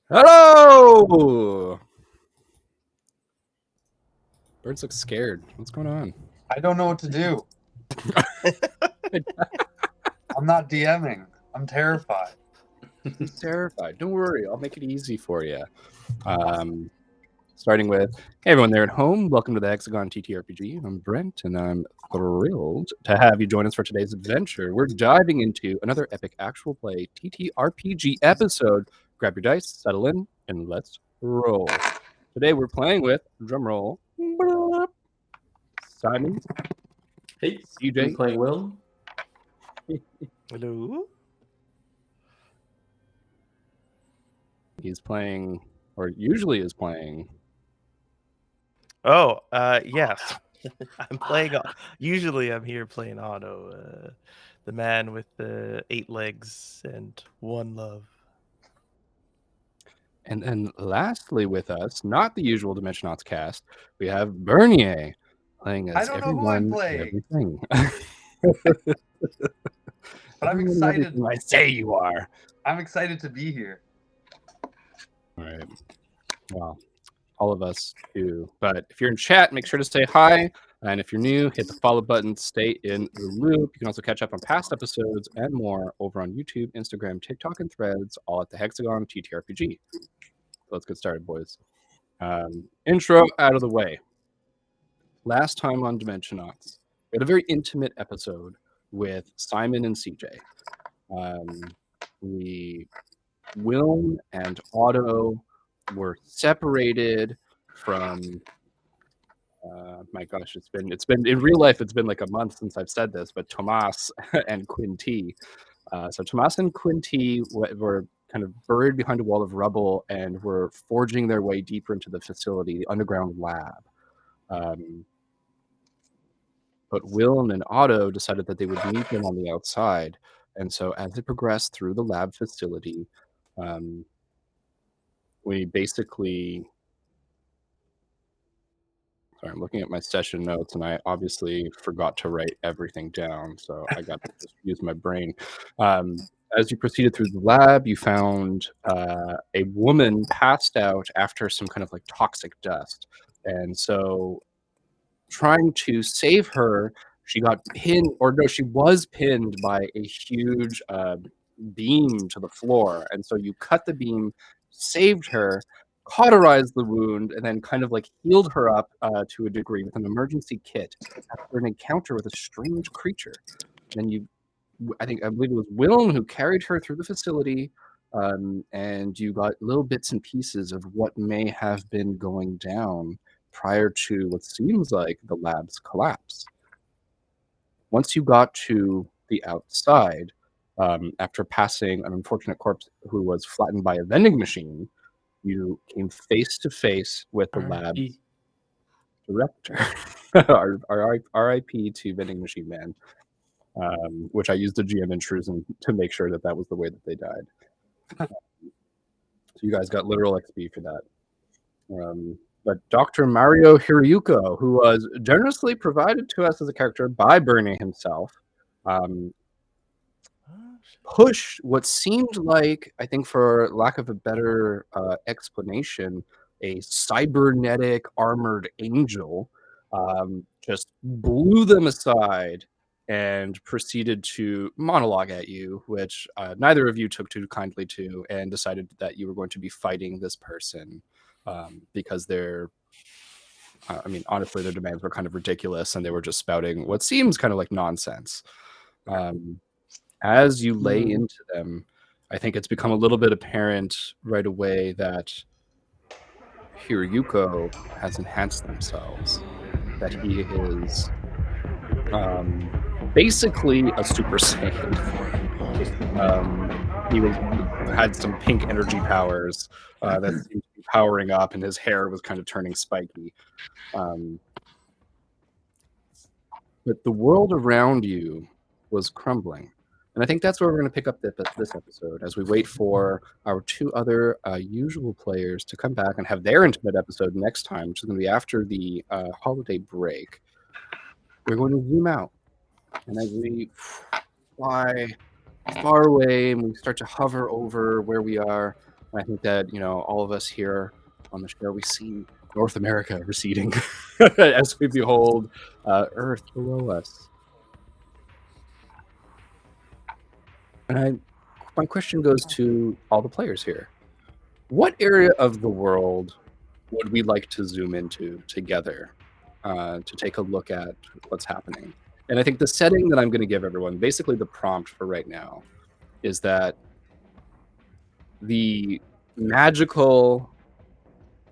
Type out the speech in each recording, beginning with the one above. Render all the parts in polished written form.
Hello! Birds look scared. What's going on? I don't know what to do. I'm not DMing. I'm terrified. He's terrified. Don't worry, I'll make it easy for you. Starting with, hey everyone there at home, welcome to the Hexagon TTRPG. I'm Brent, and I'm thrilled to have you join us for today's adventure. We're diving into another epic actual play TTRPG episode. Grab your dice, settle in, and let's roll. Today we're playing with, drumroll, Simon. Hey, CJ. I'm playing Will. Hello. He's playing, or usually is playing. Oh, yes. I'm playing. Usually, I'm here playing Otto, the man with the 8 legs and 1 love. And then lastly with us, not the usual Dimensionauts cast, we have Bernier playing as I don't know who I'm everyone and playing. everything. But I'm excited. I say you are. I'm excited to be here. All right. Well, all of us do. But if you're in chat, make sure to say hi. And if you're new, hit the follow button, stay in the loop. You can also catch up on past episodes and more over on YouTube, Instagram, TikTok, and Threads, all at the Hexagon TTRPG. So let's get started, boys. Intro out of the way. Last time on Dimensionauts, we had a very intimate episode with Simon and CJ. Will and Otto were separated from. My gosh, it's been in real life. It's been like a month since I've said this, but Tomas and Quinty. So Tomas and Quinty were kind of buried behind a wall of rubble and were forging their way deeper into the facility, the underground lab. But Will and Otto decided that they would meet them on the outside. And so as they progressed through the lab facility, we basically... Sorry, I'm looking at my session notes, and I obviously forgot to write everything down, so I got to just use my brain. As you proceeded through the lab, you found a woman passed out after some kind of like toxic dust. And so trying to save her, she got pinned, or no, she was pinned by a huge beam to the floor. And so you cut the beam, saved her, cauterized the wound, and then kind of like healed her up to a degree with an emergency kit after an encounter with a strange creature. And I believe it was Will who carried her through the facility, and you got little bits and pieces of what may have been going down prior to what seems like the lab's collapse. Once you got to the outside, after passing an unfortunate corpse who was flattened by a vending machine, you came face to face with the lab director. our RIP to Vending Machine Man, which I used the GM intrusion to make sure that was the way that they died. So you guys got literal XP for that. But Dr. Mario Hiryuko, who was generously provided to us as a character by Bernie himself, pushed what seemed like, I think for lack of a better explanation, a cybernetic armored angel, just blew them aside and proceeded to monologue at you, which neither of you took too kindly to, and decided that you were going to be fighting this person because honestly, their demands were kind of ridiculous, and they were just spouting what seems kind of like nonsense. As you lay into them, I think it's become a little bit apparent right away that Hiryuko has enhanced themselves, that he is basically a Super Saiyan. He had some pink energy powers that seemed to be powering up, and his hair was kind of turning spiky. But the world around you was crumbling. And I think that's where we're going to pick up this episode as we wait for our 2 other usual players to come back and have their intimate episode next time, which is going to be after the holiday break. We're going to zoom out. And as we fly far away and we start to hover over where we are, And I think that, all of us here on the show, we see North America receding as we behold Earth below us. And my question goes to all the players here. What area of the world would we like to zoom into together to take a look at what's happening? And I think the setting that I'm going to give everyone, basically the prompt for right now, is that the magical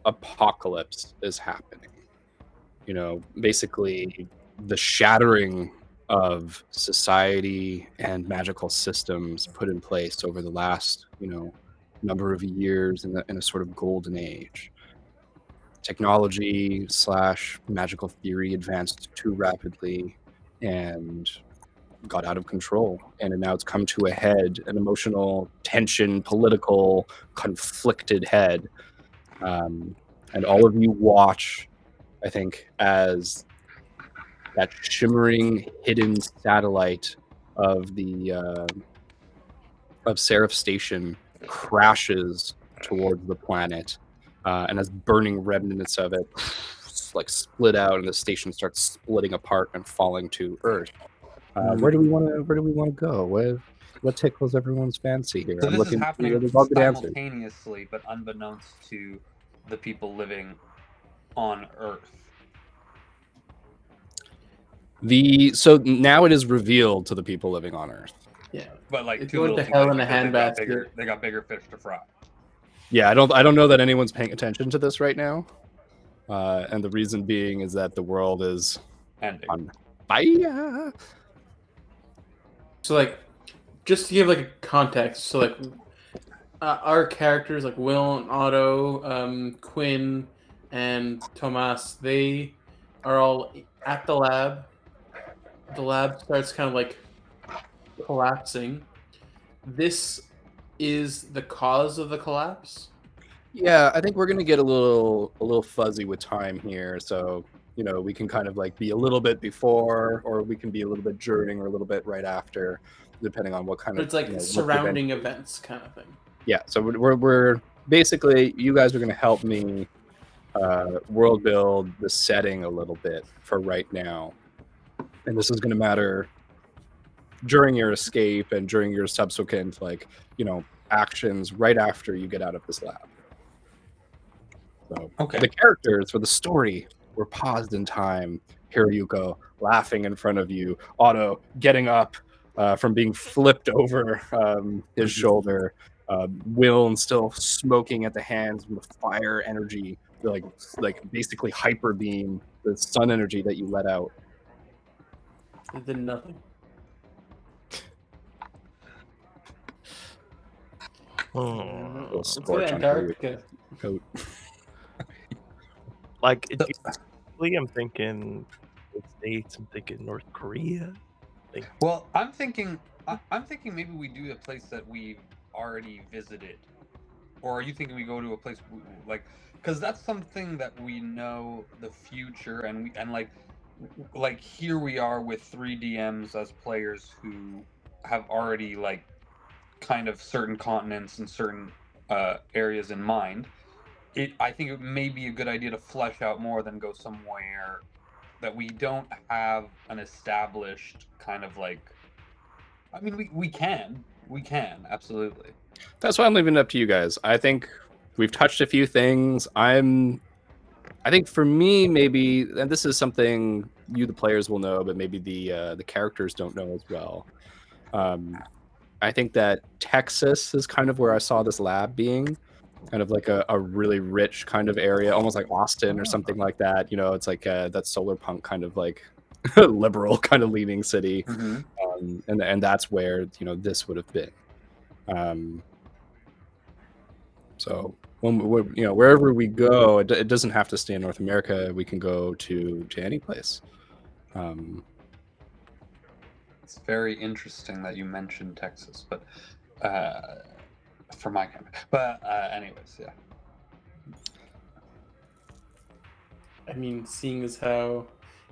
apocalypse is happening. Basically the shattering of society and magical systems put in place over the last, number of years in a sort of golden age. Technology / magical theory advanced too rapidly and got out of control. And now it's come to a head, an emotional tension, political, conflicted head. And all of you watch, I think, as that shimmering, hidden satellite of the of Seraph Station crashes towards the planet, and as burning remnants of it like split out, and the station starts splitting apart and falling to Earth. Where do we want to go? What tickles everyone's fancy here? So I'm this is looking happening for all good answers. simultaneously, but unbeknownst to the people living on Earth. So now it is revealed to the people living on Earth. Yeah. But like It's too going little to too hell late in a because handbasket. they got bigger fish to fry. Yeah, I don't know that anyone's paying attention to this right now, and the reason being is that the world is Ending. on fire. So like, just to give like a context, so like, our characters like Will and Otto, Quinn, and Tomas, they are all at the lab. The lab starts kind of like collapsing. This is the cause of the collapse. Yeah, I think we're gonna get a little fuzzy with time here, so we can kind of like be a little bit before, or we can be a little bit during, or a little bit right after, depending on what kind But of it's like what the surrounding event is. events kind of thing. Yeah, so we're basically, you guys are gonna help me world build the setting a little bit for right now, and this is gonna matter during your escape and during your subsequent actions right after you get out of this lab. So Okay. the characters for the story were paused in time. Hiroyuko laughing in front of you, Otto getting up from being flipped over his shoulder, Will still smoking at the hands from the fire energy, like basically hyper beam, the sun energy that you let out. It did nothing. Little Let's go scorch to on Antarctica. Hiroyuko's coat. Like, I'm thinking the States. I'm thinking North Korea. Well, I'm thinking maybe we do a place that we've already visited, or are you thinking we go to a place like, because that's something that we know the future, and like here we are with 3 DMs as players who have already like kind of certain continents and certain areas in mind. I think it may be a good idea to flesh out more than go somewhere that we don't have an established kind of like. I mean, we can absolutely. That's why I'm leaving it up to you guys. I think we've touched a few things. I think for me, maybe, and this is something you, the players, will know, but maybe the characters don't know as well. I think that Texas is kind of where I saw this lab being, kind of like a really rich kind of area, almost like Austin or something like that. It's like that solar punk kind of like liberal kind of leaning city, and that's where this would have been. So wherever we go, it doesn't have to stay in North America. We can go to any place. It's very interesting that you mentioned Texas, but for my kind of, but anyways, yeah. I mean, seeing as how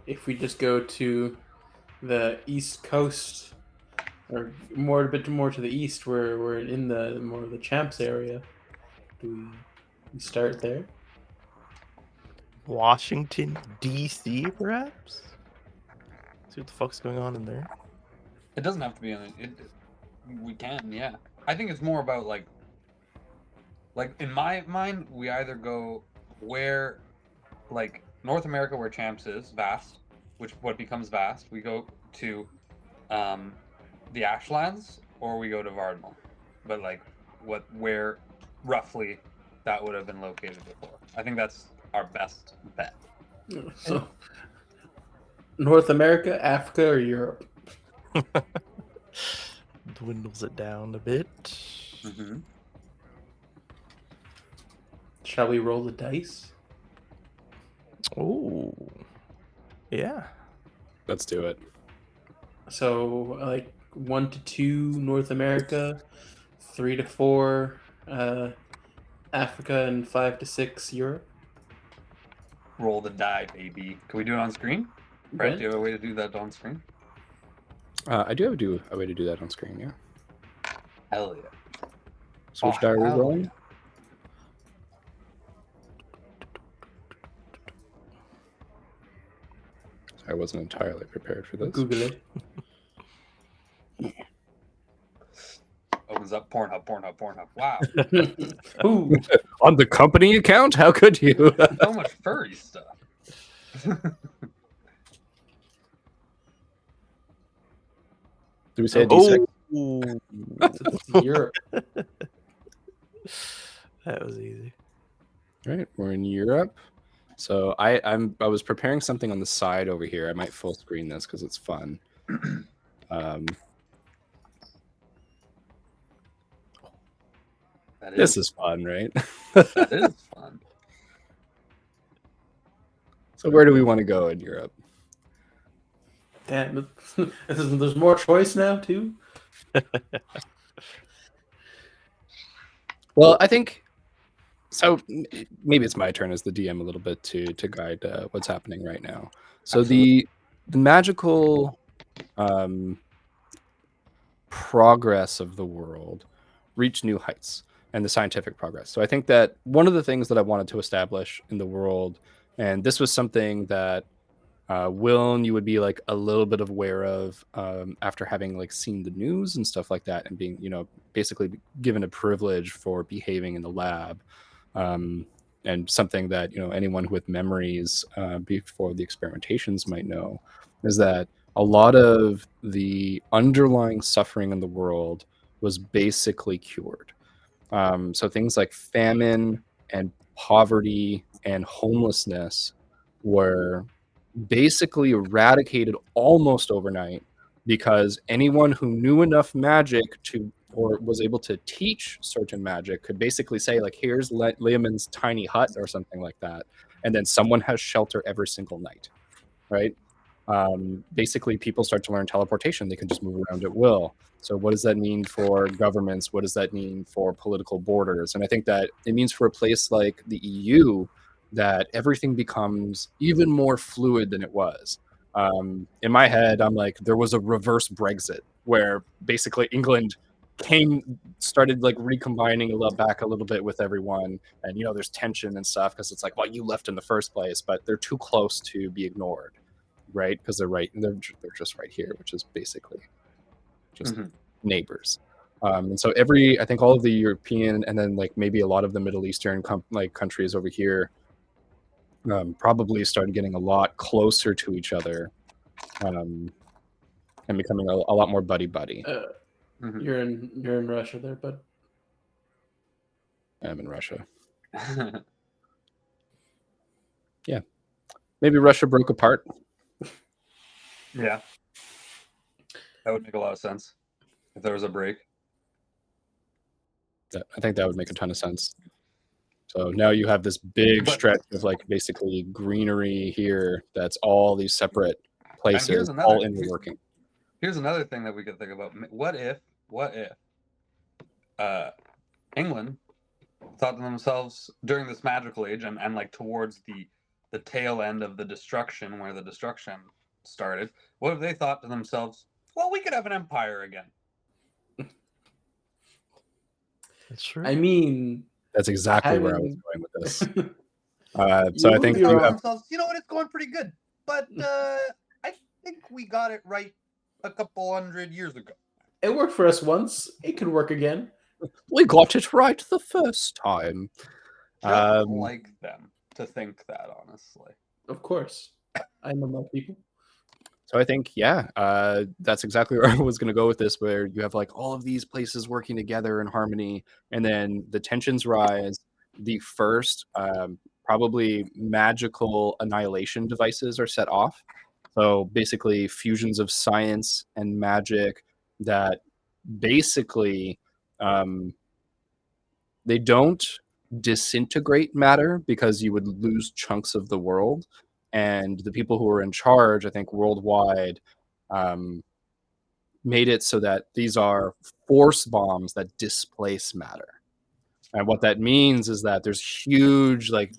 if we just go to the East Coast, or a bit more to the east, where we're in the more of the Champs area, Do we start there? Washington, D.C., perhaps? See what the fuck's going on in there. It doesn't have to be we can, yeah. I think it's more about like in my mind, we either go where, like North America, where Champs is vast, what becomes vast. We go to the Ashlands, or we go to Vardmal. But like where roughly that would have been located before. I think that's our best bet. So, North America, Africa, or Europe? Dwindles it down a bit. Mm-hmm. Shall we roll the dice? Oh, yeah. Let's do it. So, like 1 to 2 North America, 3 to 4 Africa, and 5 to 6 Europe. Roll the die, baby. Can we do it on screen? Brett, Okay. do you have a way to do that on screen? I do have a way to do that on screen. Yeah. Hell yeah. So which die are we hell rolling? yeah. I wasn't entirely prepared for this. Google it. Opens up Pornhub. Wow. Ooh. On the company account? How could you? So much furry stuff. Did we say a D6? Oh, It's Europe. that was easy. All right, we're in Europe. So I was preparing something on the side over here. I might full screen this because it's fun. This is fun, right? That is fun. So where do we want to go in Europe? Damn, there's more choice now too. Well, I think so. Maybe it's my turn as the DM a little bit to guide what's happening right now. So the magical progress of the world reached new heights, and the scientific progress. So I think that one of the things that I wanted to establish in the world, and this was something that Will and you would be like a little bit aware of after having like seen the news and stuff like that, and being, you know, basically given a privilege for behaving in the lab, and something that, you know, anyone with memories before the experimentations might know, is that a lot of the underlying suffering in the world was basically cured. So things like famine and poverty and homelessness were basically eradicated almost overnight, because anyone who knew enough magic to, or was able to teach certain magic, could basically say like, here's Leomund's tiny hut or something like that, and then someone has shelter every single night, right? Basically people start to learn teleportation. They can just move around at will. So what does that mean for governments? What does that mean for political borders? And I think that it means for a place like the EU that everything becomes even more fluid than it was. In my head, I'm like, there was a reverse Brexit where basically England started like recombining back a little bit with everyone, and, you know, there's tension and stuff because it's like, well, you left in the first place, but they're too close to be ignored, right? Because they're just right here, which is basically just neighbors. And so I think all of the European, and then like maybe a lot of the Middle Eastern countries over here probably started getting a lot closer to each other, and becoming a lot more buddy. You're in Russia there, bud. I'm in Russia. Yeah, maybe Russia broke apart. Yeah, that would make a lot of sense if there was a break. I think that would make a ton of sense. So now you have this big stretch of like basically greenery here. That's all these separate places, all interworking. Here's another thing that we could think about. What if England thought to themselves during this magical age, and like towards the tail end of the destruction, where the destruction started, what if they thought to themselves, well, we could have an empire again? That's true. I mean, That's exactly where I was Having- going with this. You So I would think be you wrong. have, themselves, you know what, it's going pretty good. But I think we got it right a couple 100 years ago. It worked for us once. It could work again. we got it right the first time. Just like them to think that, honestly. Of course. I know my people. So I think, yeah, that's exactly where I was going to go with this, where you have like all of these places working together in harmony, and then the tensions rise. The first probably magical annihilation devices are set off. So basically fusions of science and magic that basically they don't disintegrate matter because you would lose chunks of the world. And the people who are in charge, I think worldwide, made it so that these are force bombs that displace matter. And what that means is that there's huge, like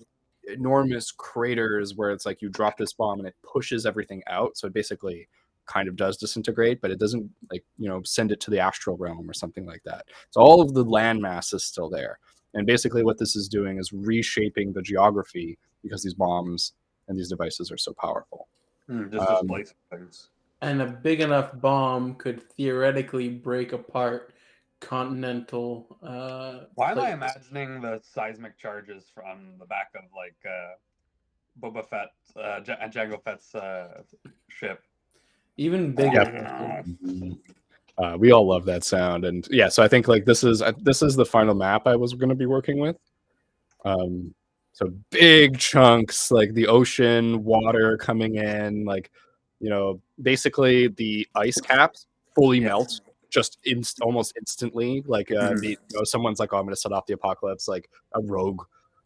enormous craters where it's like you drop this bomb and it pushes everything out. So it basically kind of does disintegrate, but it doesn't like, send it to the astral realm or something like that. So all of the landmass is still there. And basically what this is doing is reshaping the geography because these bombs and these devices are so powerful. Just displace things. And a big enough bomb could theoretically break apart continental. Why am I plates. imagining the seismic charges from the back of like Boba Fett, Jango Fett's ship? Even bigger. We all love that sound, and yeah. So I think like this is the final map I was going to be working with. So big chunks, like the ocean, water coming in, like basically the ice caps fully melt just almost instantly. Like someone's like, "Oh, I'm going to set off the apocalypse," like a rogue.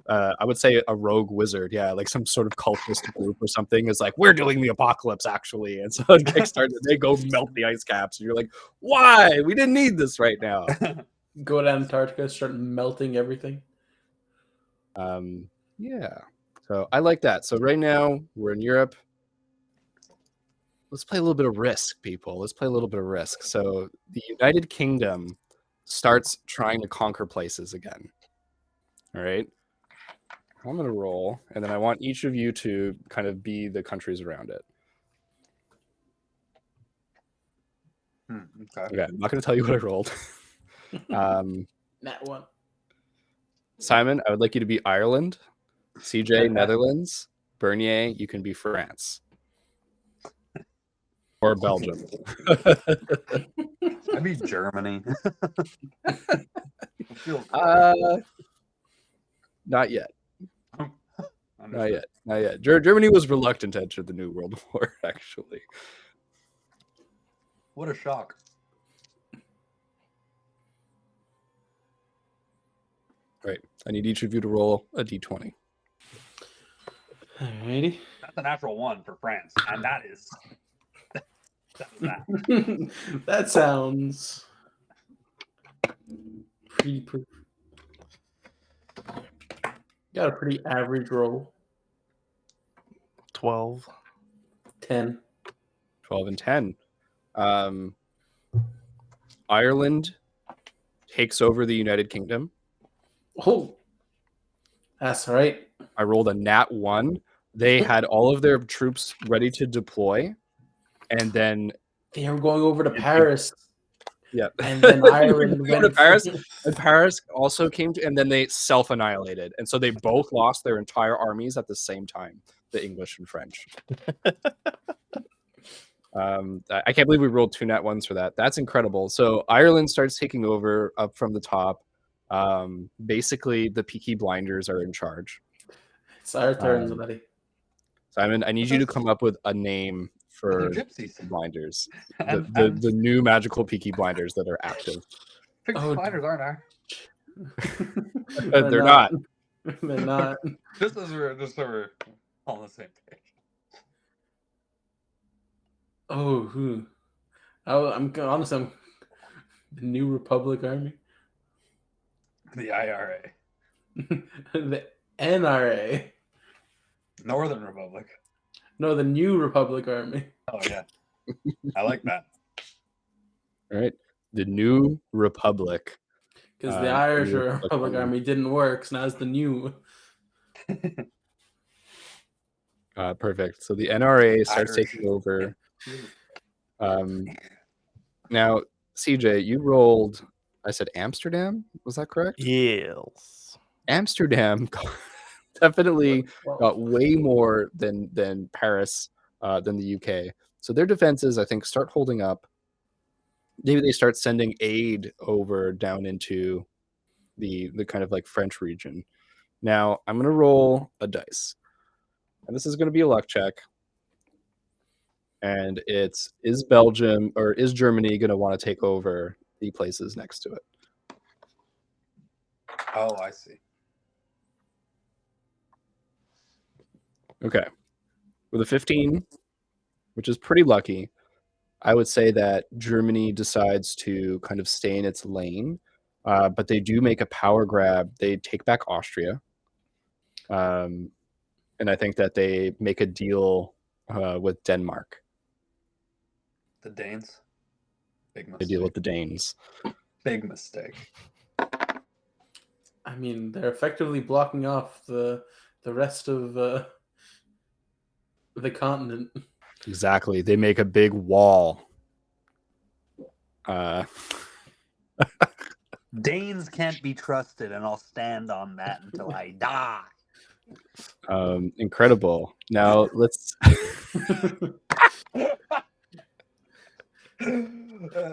I would say a rogue wizard, yeah, like some sort of cultist group or something is like, we're doing the apocalypse actually, and so on Kickstarter they go melt the ice caps, and you're like, why? We didn't need this right now. Go to Antarctica, start melting everything. Yeah, so I like that. So right now we're in Europe. Let's play a little bit of Risk, people. Let's play a little bit of Risk. So the United Kingdom starts trying to conquer places again. All right. I'm going to roll, and then I want each of you to kind of be the countries around it. Okay. I'm not going to tell you what I rolled. That one. Simon, I would like you to be Ireland. CJ, Netherlands. Bernier, you can be France. Or Belgium. I'd be Germany. Not yet. Not yet. Germany was reluctant to enter the New World War, actually. What a shock. Right. I need each of you to roll a d20. Alrighty. That's a natural 1 for France, and that is that. That sounds pretty. Got a pretty average roll. 12. 10. 12 and 10. Ireland takes over the United Kingdom. Oh, that's right. I rolled a nat 1. They had all of their troops ready to deploy, and then they were going over to Paris. Yeah, and then Ireland went to Paris, and Paris also came to, and then they self-annihilated, and so they both lost their entire armies at the same time, the English and French. I can't believe we rolled 2 nat 1s for that. That's incredible. So Ireland starts taking over up from the top. Basically, the Peaky Blinders are in charge. It's our turn, buddy. Simon, I need you to come up with a name for gypsies. Blinders. The new magical Peaky Blinders that are active. Peaky Blinders aren't our. They're not. They're not. Just so we're on the same page. I'm honest. I'm the New Republic Army. The IRA. The NRA. Northern Republic. No, the New Republic Army. Oh, yeah. I like that. All right. The New Republic. Because the Irish New or Republic Republic Army didn't work, so now it's the new. Perfect. So the NRA starts Irish. taking over. Now, CJ, you rolled. I said Amsterdam. Was that correct? Yes. Amsterdam definitely got way more than Paris, than the UK. So their defenses, I think, start holding up. Maybe they start sending aid over down into the kind of like French region. Now I'm gonna roll a dice, and this is gonna be a luck check. And it's, is Belgium or is Germany gonna want to take over the places next to it? Oh, I see. Okay. With a 15, which is pretty lucky, I would say that Germany decides to kind of stay in its lane, but they do make a power grab. They take back Austria. And I think that they make a deal with Denmark. The Danes. Big They mistake. deal with the Danes. Big mistake. I mean, they're effectively blocking off the rest of the continent. Exactly. They make a big wall. Danes can't be trusted, and I'll stand on that until I die. Incredible. Now let's.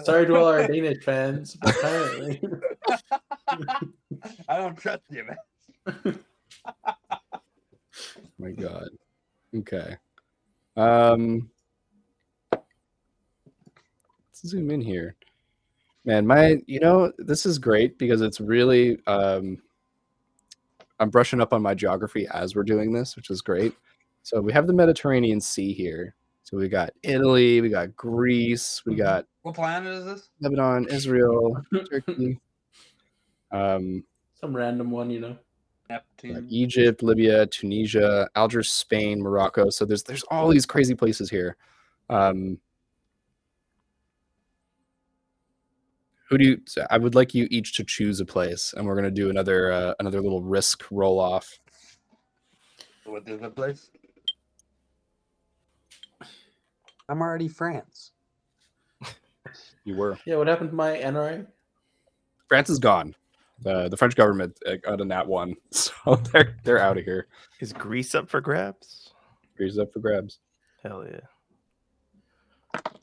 Sorry to all our Danish fans, but apparently. I don't trust you, man. My God. Okay. Let's zoom in here. Man, this is great because it's really I'm brushing up on my geography as we're doing this, which is great. So we have the Mediterranean Sea here. So we got Italy, we got Greece, we got What planet is this? Lebanon, Israel, Turkey. Some random one, you know. Neptune. Egypt, Libya, Tunisia, Algiers, Spain, Morocco. So there's all these crazy places here. I would like you each to choose a place, and we're gonna do another little risk roll off. What is the place? I'm already France. You were. Yeah, what happened to my NRA? France is gone. The French government got a nat one, so they're out of here. Is Greece up for grabs? Greece is up for grabs. Hell yeah.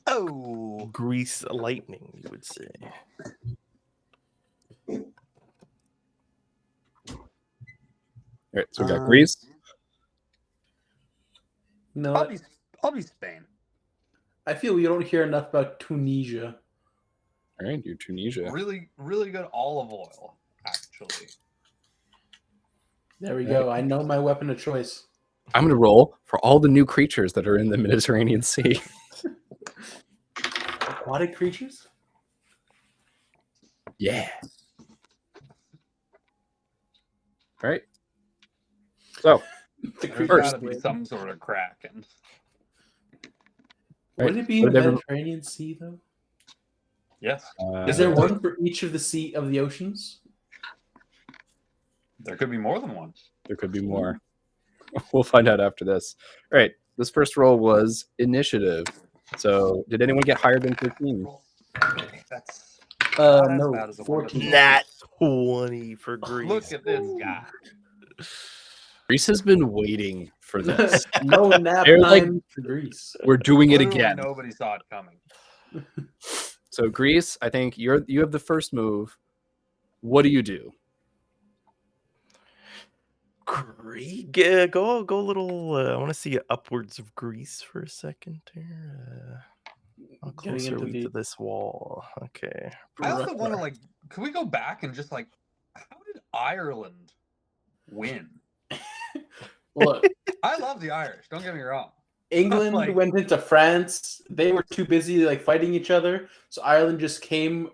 Oh, Grease lightning, you would say. All right, so we got Greece. No, I'll be Spain. I feel you don't hear enough about Tunisia. All right, you're Tunisia. Really, really good olive oil, actually. There we go. I know my weapon of choice. I'm gonna roll for all the new creatures that are in the Mediterranean Sea. Aquatic creatures? Yeah. All right. So The There's got to be some sort of kraken. Wouldn't it be in the Mediterranean Sea, though? Yes. Is there one for each of the oceans? There could be more than one. There could be more. We'll find out after this. All right. This first roll was initiative. So did anyone get higher than 13? That's No, bad as a 14. Nat 20 for Greece. Look at this guy. Greece has been waiting for this. No nap They're time for Greece. We're doing it Literally again. Nobody saw it coming. So Greece, I think you have the first move. What do you do? Greece? Yeah, go a little. I want to see upwards of Greece for a second here. How Getting close are into we the- to this wall? Okay. I also want to can we go back and just how did Ireland win? Look, I love the Irish. Don't get me wrong. England went into France. They were too busy fighting each other, so Ireland just came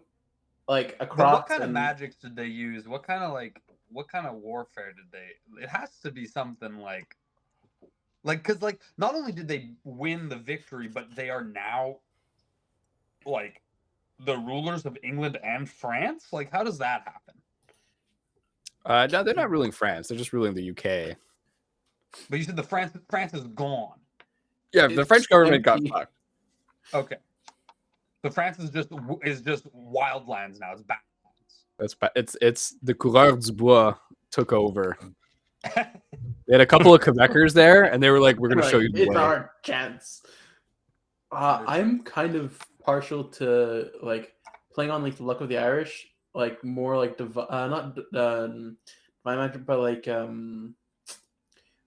across. But what kind of magics did they use? What kind of warfare did they? It has to be something because not only did they win the victory, but they are now the rulers of England and France? Like, how does that happen? No, they're not ruling France. They're just ruling the UK. But you said France is gone. Yeah, the It's French government got empty. fucked. Okay. So France is just wildlands now. It's backlands. It's the couleurs du bois took over. They had a couple of Quebecers there, and they were like, "We're going to show you the It's way." our chance. I'm kind of partial to like playing on like the luck of the Irish, like more like not divine magic, but like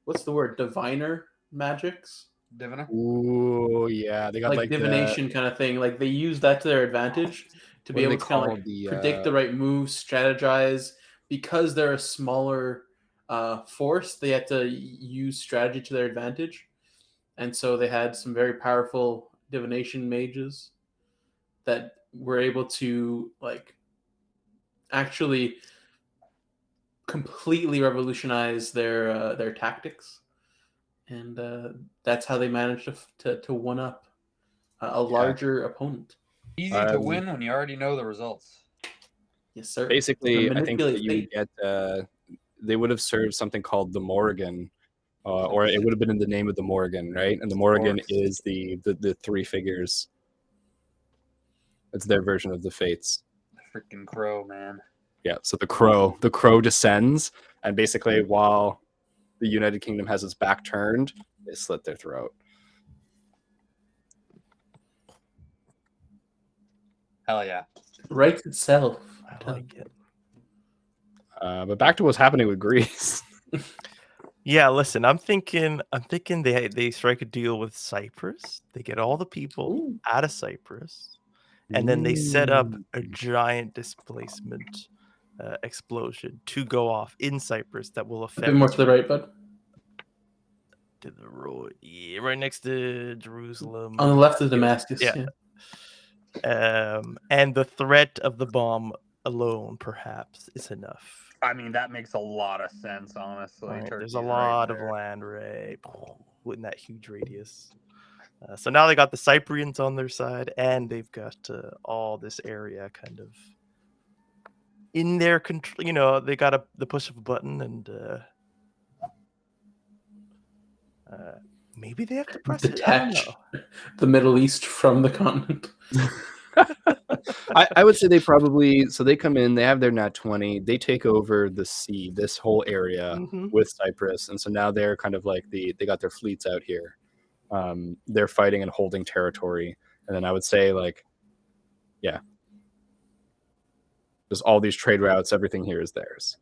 what's the word? Diviner magics. Diviner? Ooh, yeah, they got Like divination kind of thing. Like they use that to their advantage to be What do able they to kind of call like the, predict the right moves, strategize. Because they're a smaller force, they had to use strategy to their advantage, and so they had some very powerful divination mages that were able to like actually completely revolutionize their tactics, and that's how they managed to one up a larger opponent. Easy to win when you already know the results. Yes, sir. basically, I think Manipulate that you would get. They would have served something called the Morrigan, or it would have been in the name of the Morrigan, right? And the Morrigan is the three figures. It's their version of the Fates. The freaking crow, man. Yeah. So the crow descends, and basically, while the United Kingdom has its back turned, they slit their throat. Hell yeah. Writes itself. I like it. But back to what's happening with Greece. Yeah, listen, I'm thinking they strike a deal with Cyprus. They get all the people out of Cyprus, and then they set up a giant displacement explosion to go off in Cyprus that will A affect bit more to the right, bud. to the road. Yeah, right next to Jerusalem. On the left of Damascus. Yeah. And the threat of the bomb alone, perhaps, is enough. I mean, that makes a lot of sense, honestly. Right, there's Turkey's a lot of land, right, in that huge radius. So now they got the Cyprians on their side, and they've got all this area kind of in their control. You know, they got the push of a button, and maybe they have to press it. I don't Detach know. the Middle East from the continent. I would say they probably they come in, they have their nat 20, they take over the sea, this whole area with Cyprus, and so now they're kind of like they got their fleets out here. They're fighting and holding territory, and then I would say just all these trade routes, everything here is theirs.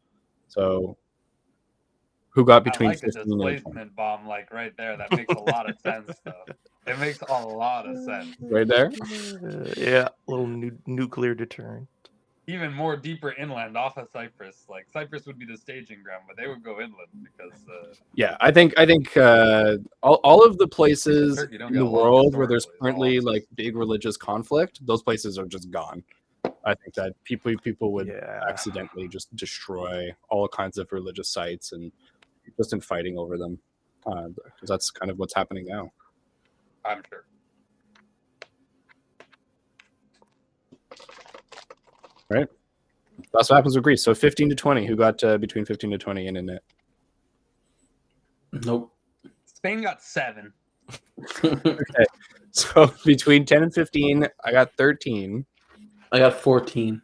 So who got between I like a 15 and 20? displacement bomb, like right there. That makes a lot of sense, though. It makes a lot of sense. Right there? Yeah, a little nuclear deterrent. Even more deeper inland off of Cyprus. Like, Cyprus would be the staging ground, but they would go inland because... Yeah, I think all of the places Turkey don't in get the along world where there's historically, is all I'm currently saying. like big religious conflict, those places are just gone. I think that people would accidentally just destroy all kinds of religious sites and just in fighting over them, because that's kind of what's happening now. I'm sure. Right? That's what happens with Greece. So 15 to 20. Who got between 15 to 20 in it? Nope. Spain got 7. Okay. So between 10 and 15, I got 13. I got 14.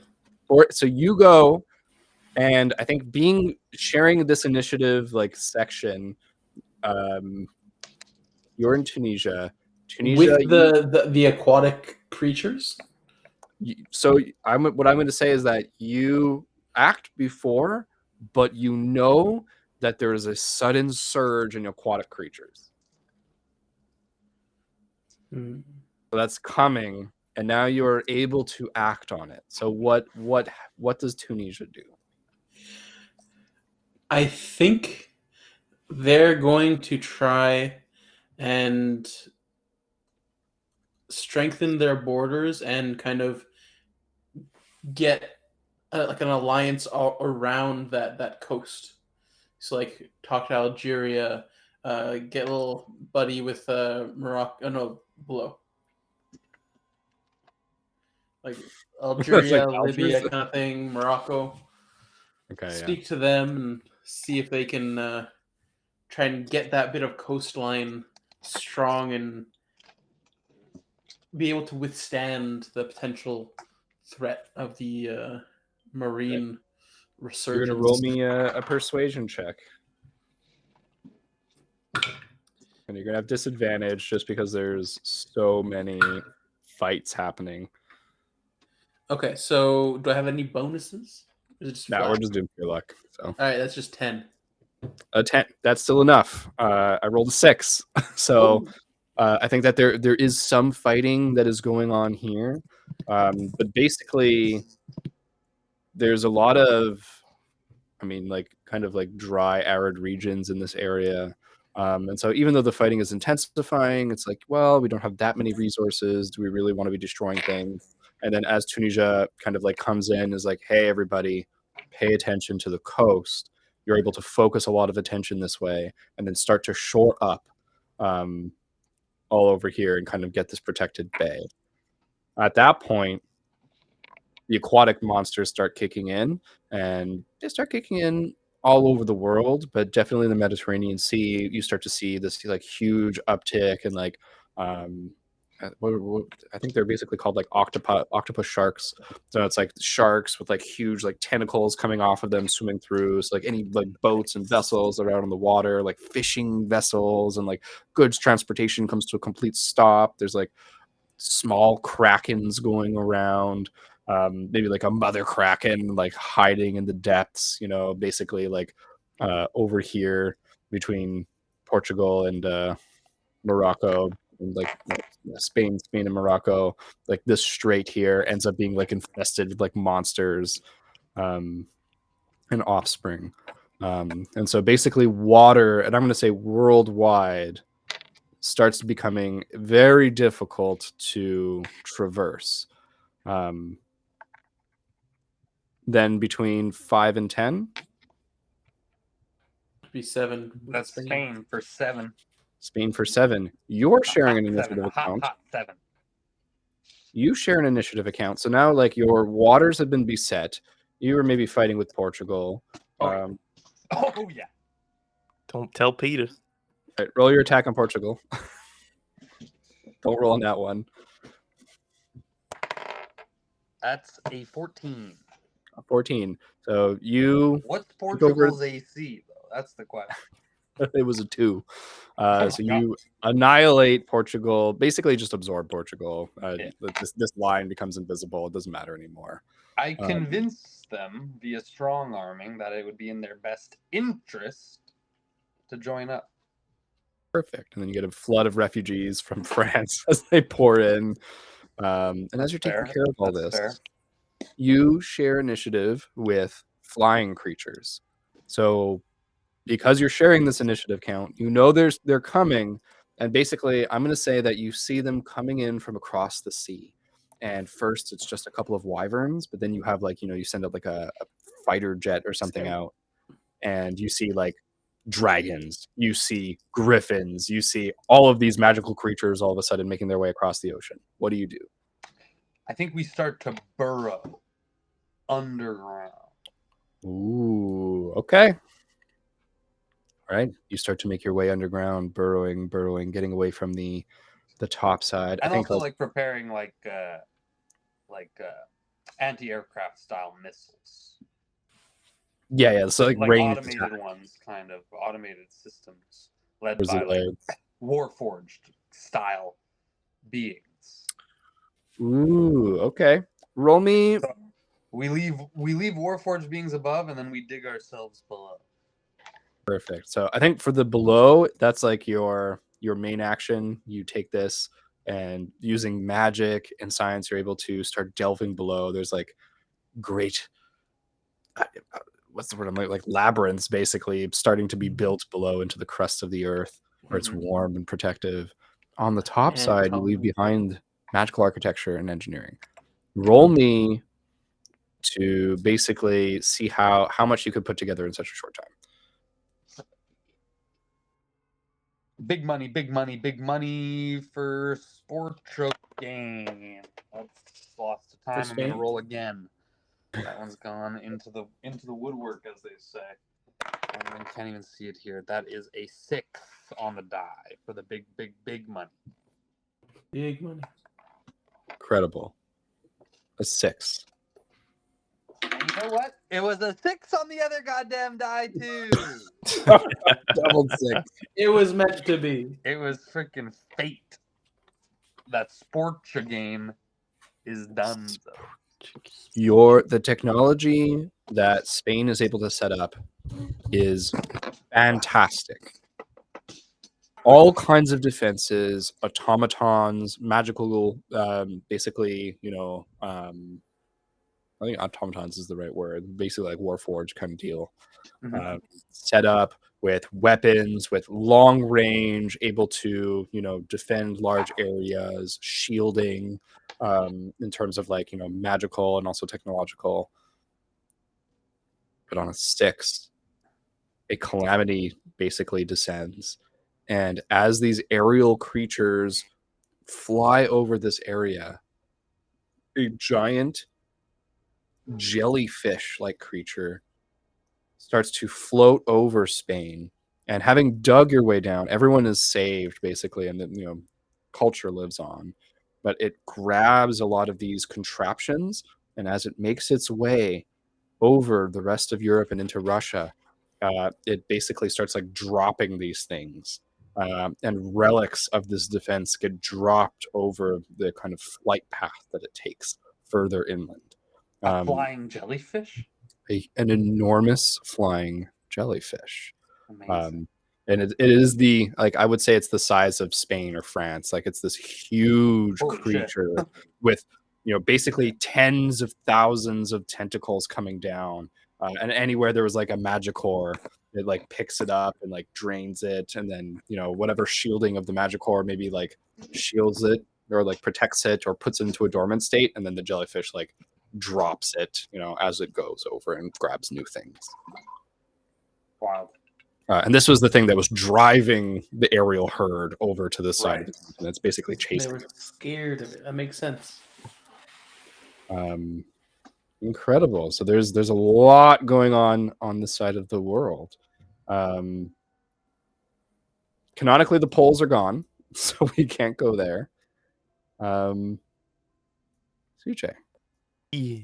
So you go, and I think sharing this initiative like section, you're in Tunisia. With the aquatic creatures. So what I'm going to say is that you act before, but you know that there is a sudden surge in aquatic creatures. So that's coming, and now you are able to act on it. So what does Tunisia do? I think they're going to try and strengthen their borders and kind of get like an alliance around that coast. So like talk to Algeria, get a little buddy with Morocco. Oh no, below. like Algeria, Like Libya Algiers? kind of thing, Morocco. Okay, yeah. Speak to them and see if they can try and get that bit of coastline strong and be able to withstand the potential threat of the marine resurgence. You're gonna roll me a persuasion check. And you're gonna have disadvantage just because there's so many fights happening. Okay, so do I have any bonuses? Or is it just No, flat? we're just doing pure luck. So All right, that's just 10. a 10. That's still enough. I rolled a 6. So I think that there is some fighting that is going on here. But basically there's a lot of, I mean, like kind of like dry, arid regions in this area. And so even though the fighting is intensifying, it's like, well, we don't have that many resources. Do we really want to be destroying things? And then as Tunisia kind of like comes in, is like, hey, everybody, pay attention to the coast. You're able to focus a lot of attention this way and then start to shore up all over here and kind of get this protected bay. At that point, the aquatic monsters start kicking in, and they start kicking in all over the world, but definitely in the Mediterranean Sea, you start to see this like huge uptick and like I think they're basically called like octopus sharks. So it's like sharks with like huge like tentacles coming off of them, swimming through. So like any like boats and vessels that are out on the water, like fishing vessels and like goods transportation comes to a complete stop. There's like small krakens going around, maybe like a mother kraken like hiding in the depths, you know, basically like over here between Portugal and Morocco and like Spain and Morocco, like this strait here ends up being like infested with like monsters and offspring. And so basically water, and I'm going to say worldwide, starts becoming very difficult to traverse. Then between 5 and 10, Be 7. That's Spain for 7. Spain for 7. You're sharing an Hot 7, initiative a hot, account. hot 7. You share an initiative account. So now, like, your waters have been beset. You were maybe fighting with Portugal. Oh yeah. Don't tell Peter. Right, roll your attack on Portugal. Don't roll on that one. That's a 14. 14. So you. What's Portugal's AC though? That's the question. It was a 2. Oh so my God. you annihilate Portugal, basically just absorb Portugal. Yeah. This line becomes invisible. It doesn't matter anymore. I convinced them via strong arming that it would be in their best interest to join up. Perfect. And then you get a flood of refugees from France as they pour in. And as you're taking care of all this, you share initiative with flying creatures. So because you're sharing this initiative count, you know they're coming. And basically, I'm going to say that you see them coming in from across the sea. And first, it's just a couple of wyverns, but then you have like, you know, you send up like a fighter jet or something out, and you see like dragons, you see griffins, you see all of these magical creatures all of a sudden making their way across the ocean. What do you do? I think we start to burrow underground. Ooh, okay. All right, you start to make your way underground, burrowing, getting away from the top side. And I think also like preparing like anti-aircraft style missiles. yeah. So like range automated attack. ones, kind of automated systems led Those by are like like- Warforged style beings. Ooh, okay. Roll me. So we leave Warforged beings above, and then we dig ourselves below. Perfect. So I think for the below, that's like your main action. You take this, and using magic and science, you're able to start delving below. There's like great, what's the word? I'm like labyrinths, basically starting to be built below into the crust of the earth, where it's warm and protective. On the top And side, you calm. leave behind magical architecture and engineering. Roll me to basically see how much you could put together in such a short time. Big money for Sportro game. That's lost of time. I'm Spain? gonna roll again. That one's gone into the woodwork, as they say. I can't even see it here. That is a 6 on the die for the big money. Big money. Incredible. A 6. And you know what? It was a 6 on the other goddamn die too. Double 6. It was meant to be. It was freaking fate. That sports game is done. The technology that Spain is able to set up is fantastic. All kinds of defenses, automatons, magical, basically, I think automatons is the right word. Basically, like Warforged kind of deal. Mm-hmm. Set up with weapons, with long range, able to, defend large areas, shielding, in terms of like, magical and also technological. But on a 6, a calamity basically descends. And as these aerial creatures fly over this area, a giant jellyfish-like creature starts to float over Spain. And having dug your way down, everyone is saved basically, and the culture lives on. But it grabs a lot of these contraptions, and as it makes its way over the rest of Europe and into Russia, it basically starts like dropping these things. And relics of this defense get dropped over the kind of flight path that it takes further inland. A flying jellyfish? An enormous flying jellyfish. Amazing. And it is I would say it's the size of Spain or France. Like it's this huge creature with, basically tens of thousands of tentacles coming down. And anywhere there was like a Magicore, it like picks it up and like drains it. And then, whatever shielding of the Magicore maybe like shields it or like protects it or puts it into a dormant state. And then the jellyfish like drops it, as it goes over and grabs new things. Wow. And this was the thing that was driving the aerial herd over to this side of the continent. It's basically chasing. They were scared of it. That makes sense. Incredible. So there's a lot going on this side of the world. Canonically, the poles are gone, so we can't go there. Suche. Yes.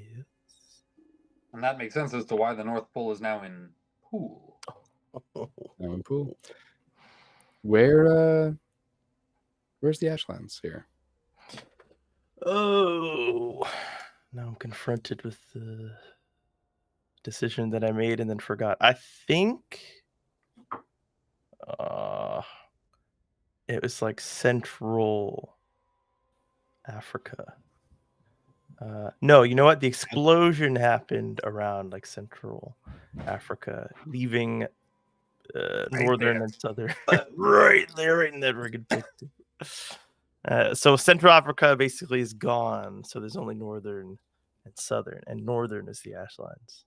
And that makes sense as to why the North Pole is now in pool. Now in pool. Where's the Ashlands here? Oh, now I'm confronted with the decision that I made and then forgot. I think it was like Central Africa. No, you know what? The explosion happened around like Central Africa, leaving northern and southern. right there in that friggin' picture. So Central Africa basically is gone. So there's only northern and southern, and northern is the Ashlines.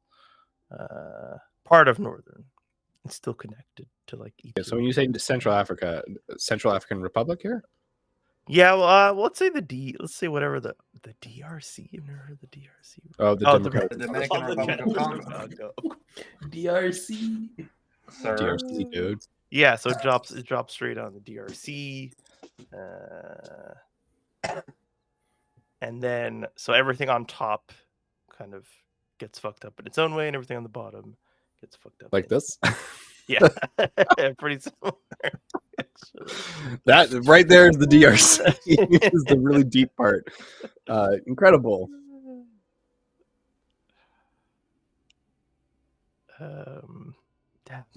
Part of northern. It's still connected to like Ethiopia. Yeah, so when you say Central Africa, Central African Republic here? Yeah, well, let's say let's say whatever the DRC. I've never heard the DRC. Oh, the Democratic Dominican Republic of Congo. DRC. Sir. DRC, dude. Yeah, so it drops straight on the DRC. And then so everything on top kind of gets fucked up in its own way, and everything on the bottom gets fucked up. Like this? Yeah. Pretty similar. That right there is the DRC. Is the really deep part. Incredible.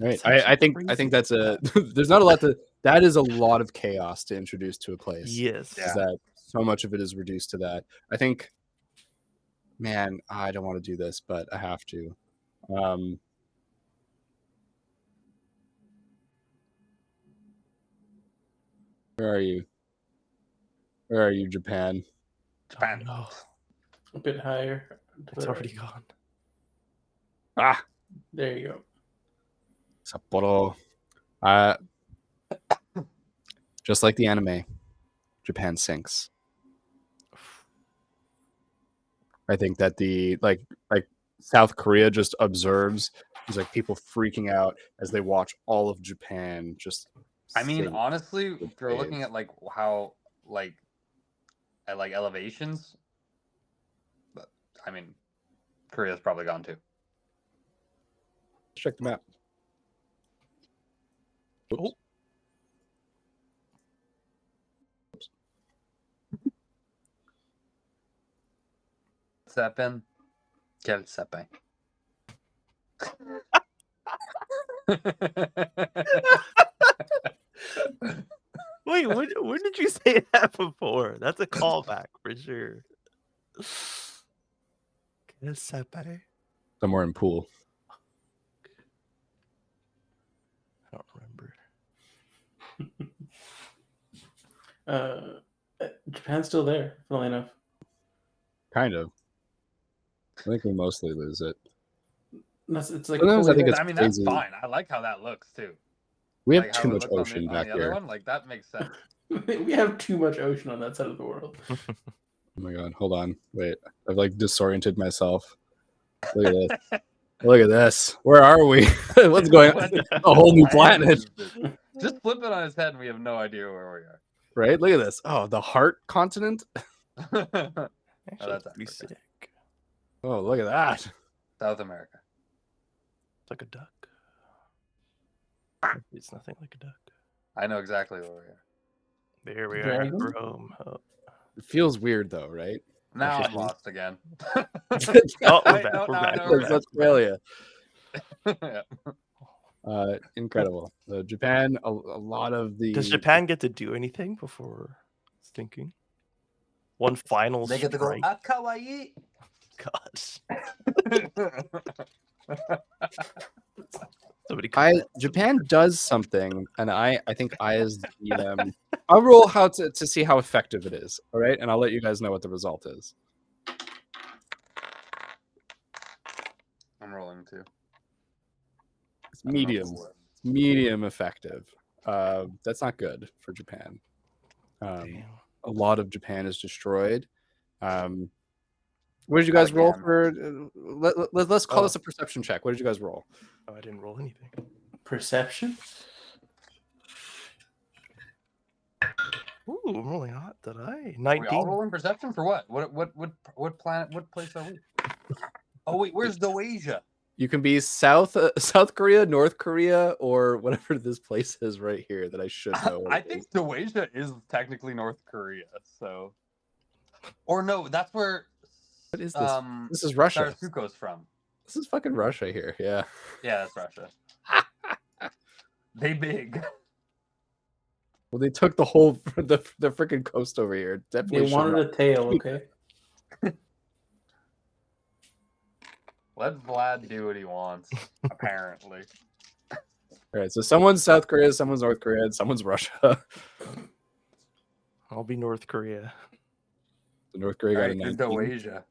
Right. I think that's there's not a lot that is a lot of chaos to introduce to a place. Yes. Is that so much of it is reduced to that. I think, man, I don't want to do this, but I have to. Where are you? Where are you, Japan? Japan. Oh, no. A bit higher. It's already gone. Ah, there you go. Sapporo. Just like the anime, Japan sinks. I think that like South Korea just observes. There's like people freaking out as they watch all of Japan just. I mean, sink honestly, with if you're looking waves. at like how at like elevations, but I mean, Korea's probably gone too. Let's check the map. Oops. Sapin, quel sapin. Wait, when did you say that before? That's a callback for sure. Quel sapin? Somewhere in Pool. I don't remember. Japan's still there, funnily enough. Kind of. I think we mostly lose it. It's like Sometimes I think it's I mean, that's crazy. fine. I like how that looks too. We have Like too how it much looks on ocean the back other here. one, like that makes sense. we have too much ocean on that side of the world. Oh my god, hold on. Wait. I've like disoriented myself. Look at this. Look at this. Where are we? What's going on? A whole new planet. Just flip it on his head and we have no idea where we are. Right? Look at this. Oh, the heart continent? Actually, that's pretty Africa. sick. Oh, look at that. South America. It's like a duck. It's nothing like a duck. I know exactly where we are. There we Dragon? are. We're home. Oh. It feels weird though, right? Now I'm lost again. Oh, we're Wait, back. no, We're no, back. no, We're It's back. Australia. Yeah. Incredible. Japan, a lot of the. Does Japan get to do anything before thinking? One final They get to go, strike? ah, kawaii. Gosh. Somebody Japan does something, and I think I as DM, I'll roll how to see how effective it is. All right, and I'll let you guys know what the result is. I'm rolling too. It's medium. It's medium effective. That's not good for Japan. Damn. A lot of Japan is destroyed. What did you guys roll for? Let's call this a perception check. What did you guys roll? Oh, I didn't roll anything. Perception? Ooh, I'm rolling hot. Did I? Are we 19. all rolling perception for what? What planet? What place are we? Oh wait, where's Doasia? You can be South Korea, North Korea, or whatever this place is right here that I should know. I think Doasia is technically North Korea, so. Or no, that's where. What is this? This is Russia. Sarasuko's from. This is fucking Russia here. Yeah. Yeah, that's Russia. They big. Well, they took the whole the freaking coast over here. Definitely They wanted a tail, okay? Let Vlad do what he wants, apparently. All right, so someone's South Korea, someone's North Korea, and someone's Russia. I'll be North Korea. The North Korea got a Right, 19. Doasia.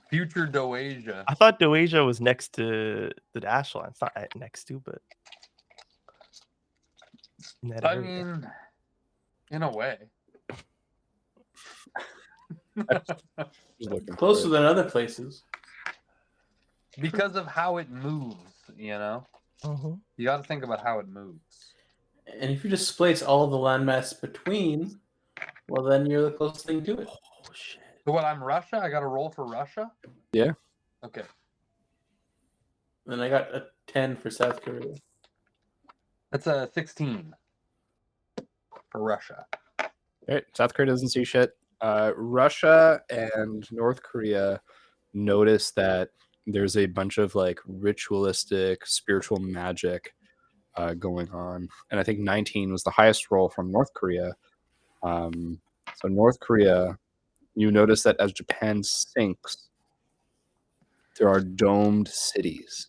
Future Doasia. I thought Doasia was next to the dash line. It's not next to, but. in that I area. mean, in a way. Just looking Closer for it. than other places. Because of how it moves, you know? You got to think about how it moves. And if you displace all of the landmass between, well, then you're the closest thing to it. Oh, shit. So what, I'm Russia? I got to roll for Russia? Yeah. Okay. And I got a 10 for South Korea. That's a 16 for Russia. All right, South Korea doesn't see shit. Russia and North Korea notice that there's a bunch of like ritualistic spiritual magic going on, and I think 19 was the highest roll from North Korea. So North Korea, you notice that as Japan sinks, there are domed cities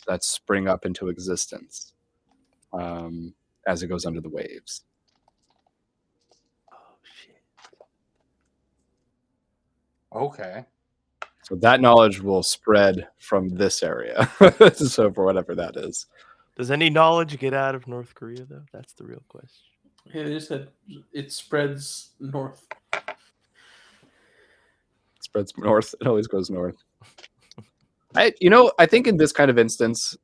that spring up into existence as it goes under the waves. Okay. So that knowledge will spread from this area. So for whatever that is. Does any knowledge get out of North Korea, though? That's the real question. Yeah, they just said it spreads north. spreads north. It always goes north. I think in this kind of instance,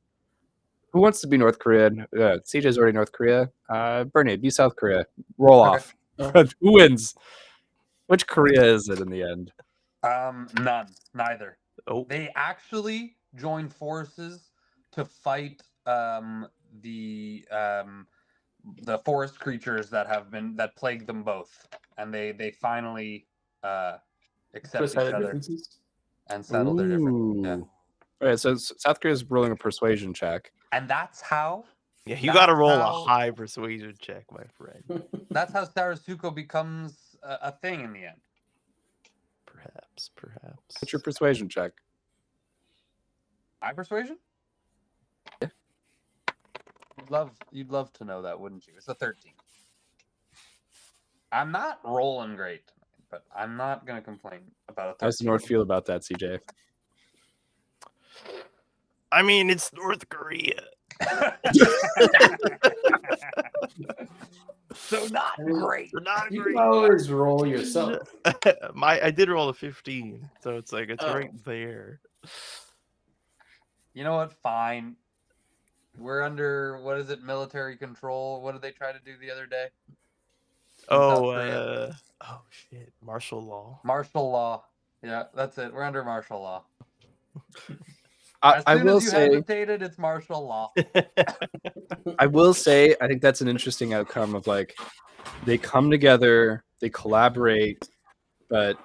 who wants to be North Korean? CJ's already North Korea. Bernie, be South Korea. Roll off. Who wins? Which Korea is it in the end? None. Neither. Oh, They actually joined forces to fight the forest creatures that plague them both, and they finally accept each other and settle their differences. Yeah. All right, so South Korea is rolling a persuasion check. And that's how. yeah, you got to roll how- a high persuasion check, my friend. That's how Sarasuko becomes a thing in the end. Perhaps. What's your persuasion check? My persuasion? Yeah. You'd love to know that, wouldn't you? It's a 13. I'm not rolling great tonight, but I'm not gonna complain about a 13. How does the North feel about that, CJ? I mean, it's North Korea. So not great. Not You great. can always roll yourself. I did roll a 15, so it's like it's right there. You know what? Fine. We're under, what is it, military control? What did they try to do the other day? Oh shit, martial law. Martial law. Yeah, that's it. We're under martial law. I As soon will as you say, hesitated, it's martial law. I think that's an interesting outcome of like they come together, they collaborate, but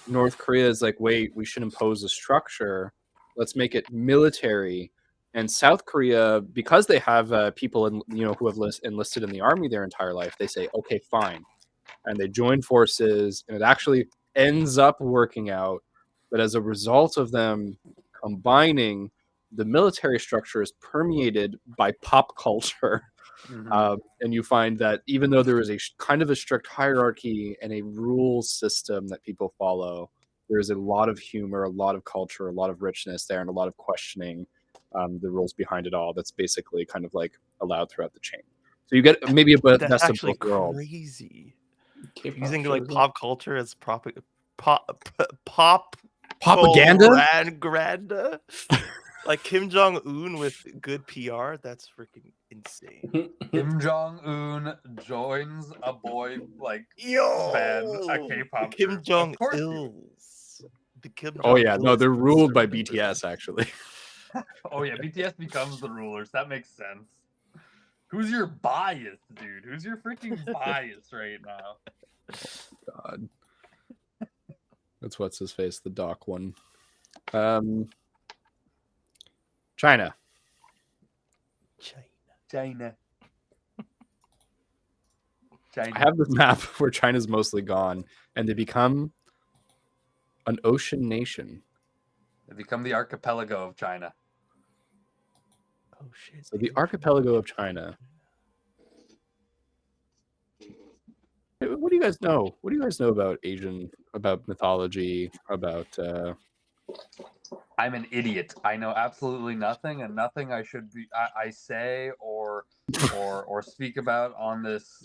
North Korea is like, wait, we should impose a structure. Let's make it military. And South Korea, because they have people who have enlisted in the army their entire life, they say, okay, fine, and they join forces, and it actually ends up working out. But as a result of them combining, the military structure is permeated by pop culture. Mhm. And you find that even though there is a kind of a strict hierarchy and a rule system that people follow, there's a lot of humor, a lot of culture, a lot of richness there, and a lot of questioning the rules behind it all. That's basically kind of like allowed throughout the chain. So you get maybe a That's best of actually both worlds. crazy. K-pop Using shows like up. pop culture as pop Propaganda? propaganda? Like Kim Jong Un with good PR. That's freaking insane. Kim Jong Un joins a boy like Yo, band, a K-pop Kim group. Jong Of course. Ils. The Kim Oh Jong yeah, no, Ils they're ruled by conservative. BTS actually. Oh yeah, BTS becomes the rulers. That makes sense. Who's your bias, dude? Who's your freaking bias right now? God. That's what's his face, the doc one. China. China. I have this map where China's mostly gone, and they become an ocean nation. They become the archipelago of China. Oh shit. So the archipelago of China. What do you guys know? What do you guys know about about mythology, about I'm an idiot. I know absolutely nothing, and nothing I should be I say or speak about on this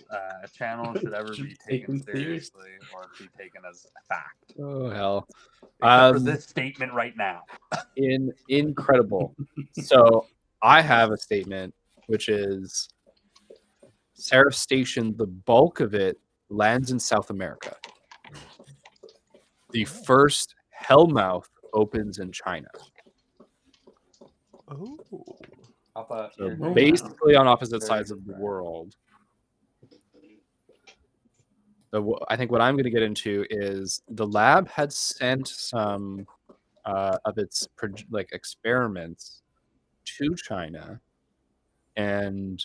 channel should ever be taken seriously or be taken as a fact. oh hell. Except for this statement right now. Incredible. So I have a statement which is Seraph Station, the bulk of it lands in South America. The first Hellmouth opens in China. Oh. So basically on opposite sides of the world. So I think what I'm going to get into is the lab had sent some of its experiments to China, and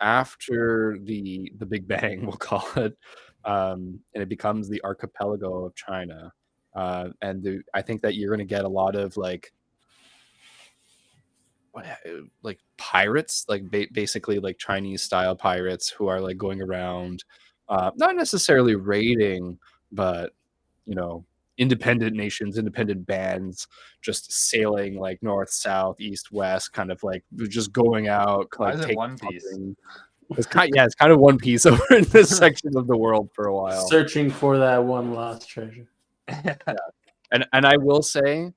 after the Big Bang, we'll call it, and it becomes the archipelago of China. I think that you're going to get a lot of like pirates, like basically like Chinese style pirates who are like going around, not necessarily raiding, but independent nations, independent bands, just sailing like north, south, east, west, kind of like just going out. Why Like is it One Piece? It's it's kind of One Piece over in this section of the world for a while. Searching for that one lost treasure. And I will say,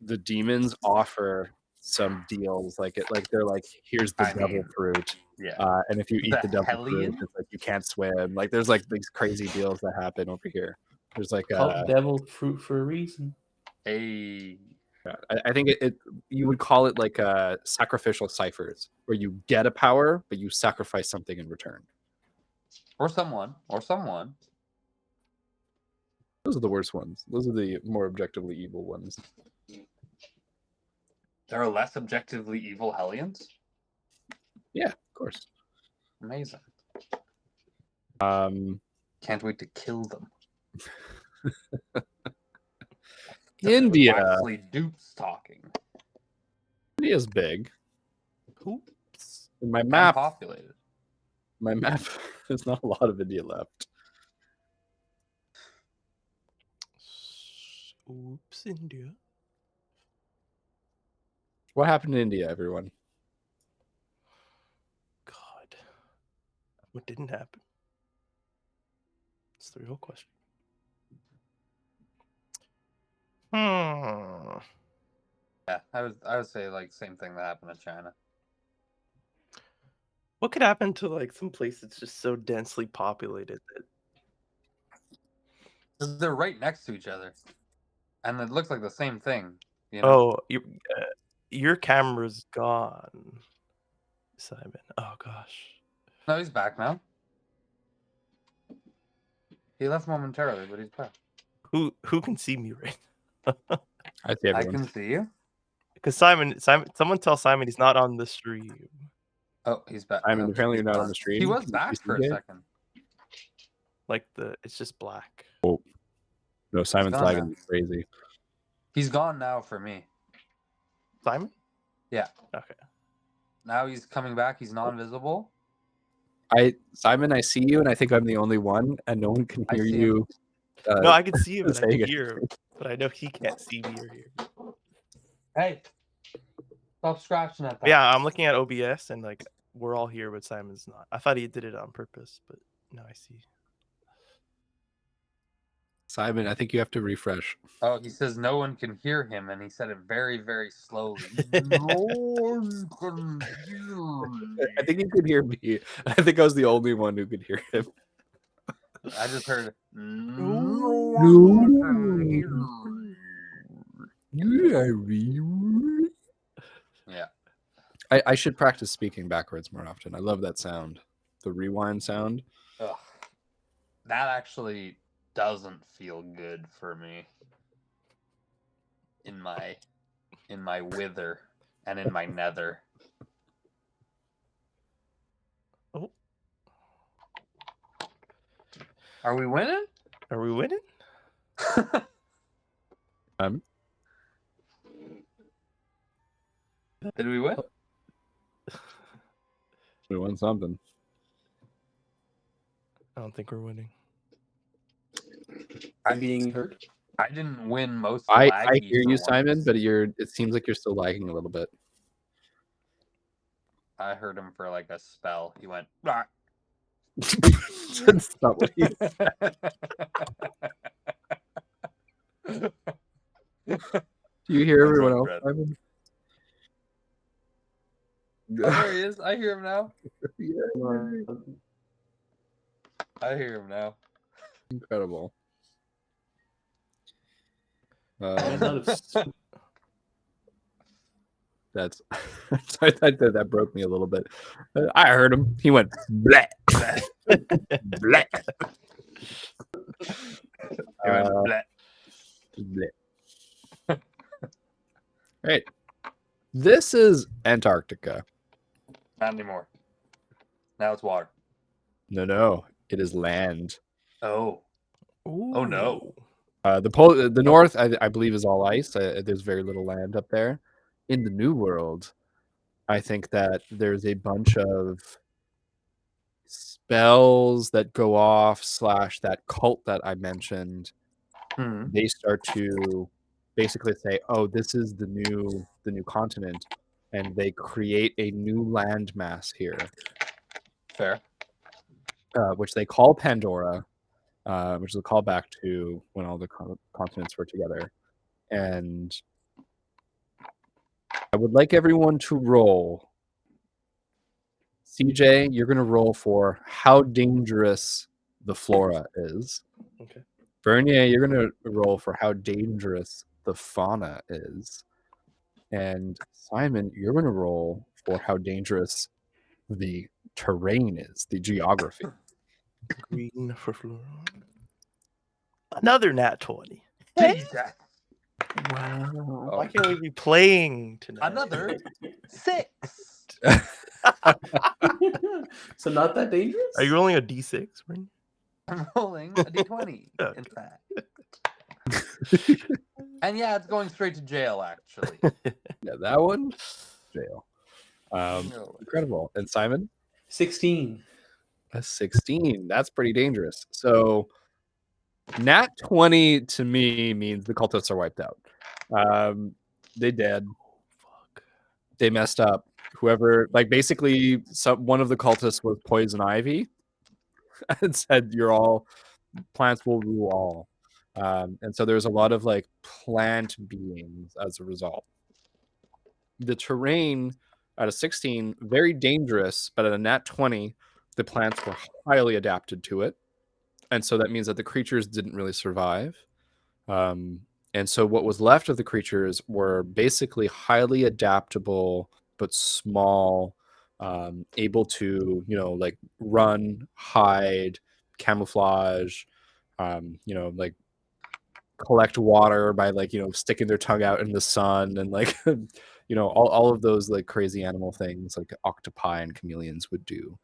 the demons offer some deals. Like they're like, here's the devil fruit. Yeah. And if you eat the devil fruit, Hellion? it's like you can't swim. Like there's like these crazy deals that happen over here. There's like Called devil fruit for a reason. Hey. I think it you would call it like sacrificial ciphers, where you get a power but you sacrifice something in return. Or someone. Those are the worst ones. Those are the more objectively evil ones. There are less objectively evil Hellions? Yeah, of course. Amazing. Can't wait to kill them. India. Wesley Dupes talking. India's big. Oops. In my map, populated. There's not a lot of India left. Oops, India. What happened in India, everyone? God. What didn't happen? It's the real question. Yeah, I would say like same thing that happened in China. What could happen to like some place that's just so densely populated that They're right next to each other, and it looks like the same thing. You know? Oh, your camera's gone, Simon. Oh gosh. No, he's back now. He left momentarily, but he's back. Who can see me right now? I see everyone. I can see you. Because Simon, someone tell Simon he's not on the stream. Oh, he's back. Simon, apparently you're not on the stream. He was back for a second. Like it's just black. Oh, no, Simon's lagging now. crazy. He's gone now for me. Simon? Yeah. Okay. Now he's coming back. He's non-visible. Simon, I see you, and I think I'm the only one, and no one can hear you. No, I can see him, and I saying can it. hear him, but I know he can't see me or hear me. Hey, stop scratching at that. Yeah, I'm looking at OBS, and like we're all here, but Simon's not. I thought he did it on purpose, but now I see. Simon, I think you have to refresh. Oh, he says no one can hear him, and he said it very, very slowly. No one can hear me. I think you could hear me. I think I was the only one who could hear him. I just heard no one can hear me. Yeah. I should practice speaking backwards more often. I love that sound. The rewind sound. Ugh. That actually doesn't feel good for me. In my wither and in my nether. Oh. Are we winning? Are we winning? Did we win? We won something. I don't think we're winning. I'm being heard. I didn't win most. I hear you, Simon, but it seems like you're still lagging a little bit. I heard him for like a spell. He went. "Rah." That's not what he said. Do you hear everyone else, Simon? Oh, there he is. I hear him now. Yeah. I hear him now. Incredible. That's that broke me a little bit. I heard him. He went bleh, bleh, bleh. He went bleh. Bleh. Right. This is Antarctica. Not anymore. Now it's water. No. It is land. Oh. Ooh. Oh no. The north, I believe, is all ice. There's very little land up there. In the New World, I think that there's a bunch of spells that go off / that cult that I mentioned. Hmm. They start to basically say, "Oh, this is the new continent," and they create a new landmass here, Fair. which they call Pandora. which is a callback to when all the continents were together. And I would like everyone to roll. CJ, you're going to roll for how dangerous the flora is. Okay. Bernier, you're going to roll for how dangerous the fauna is. And Simon, you're going to roll for how dangerous the terrain is, the geography. Green for fluoride. Another nat 20. Jesus. Wow. Why can't we be playing tonight? Another 6. So not that dangerous? Are you rolling a d6? Bryn? I'm rolling a d20, Okay. in fact. And yeah, it's going straight to jail, actually. Yeah, that one, jail. No. Incredible. And Simon? 16. A 16. That's pretty dangerous. So nat 20 to me means the cultists are wiped out. They dead. Fuck. They messed up. Whoever, like, basically one of the cultists was poison ivy and said, you're all, plants will rule all. And so there's a lot of like plant beings as a result. The terrain at a 16, very dangerous, but at a nat 20, the plants were highly adapted to it. And so that means that the creatures didn't really survive. And so what was left of the creatures were basically highly adaptable, but small, able to, like run, hide, camouflage, like collect water by like, sticking their tongue out in the sun and like, all of those like crazy animal things like octopi and chameleons would do,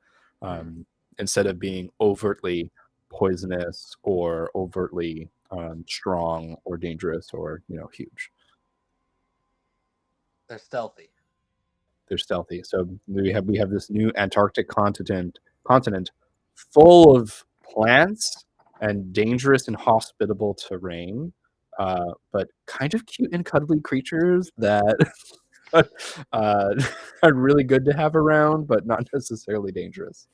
instead of being overtly poisonous or overtly strong or dangerous or huge. They're stealthy. They're stealthy. So we have this new Antarctic continent full of plants and dangerous and hospitable terrain, but kind of cute and cuddly creatures that are really good to have around, but not necessarily dangerous.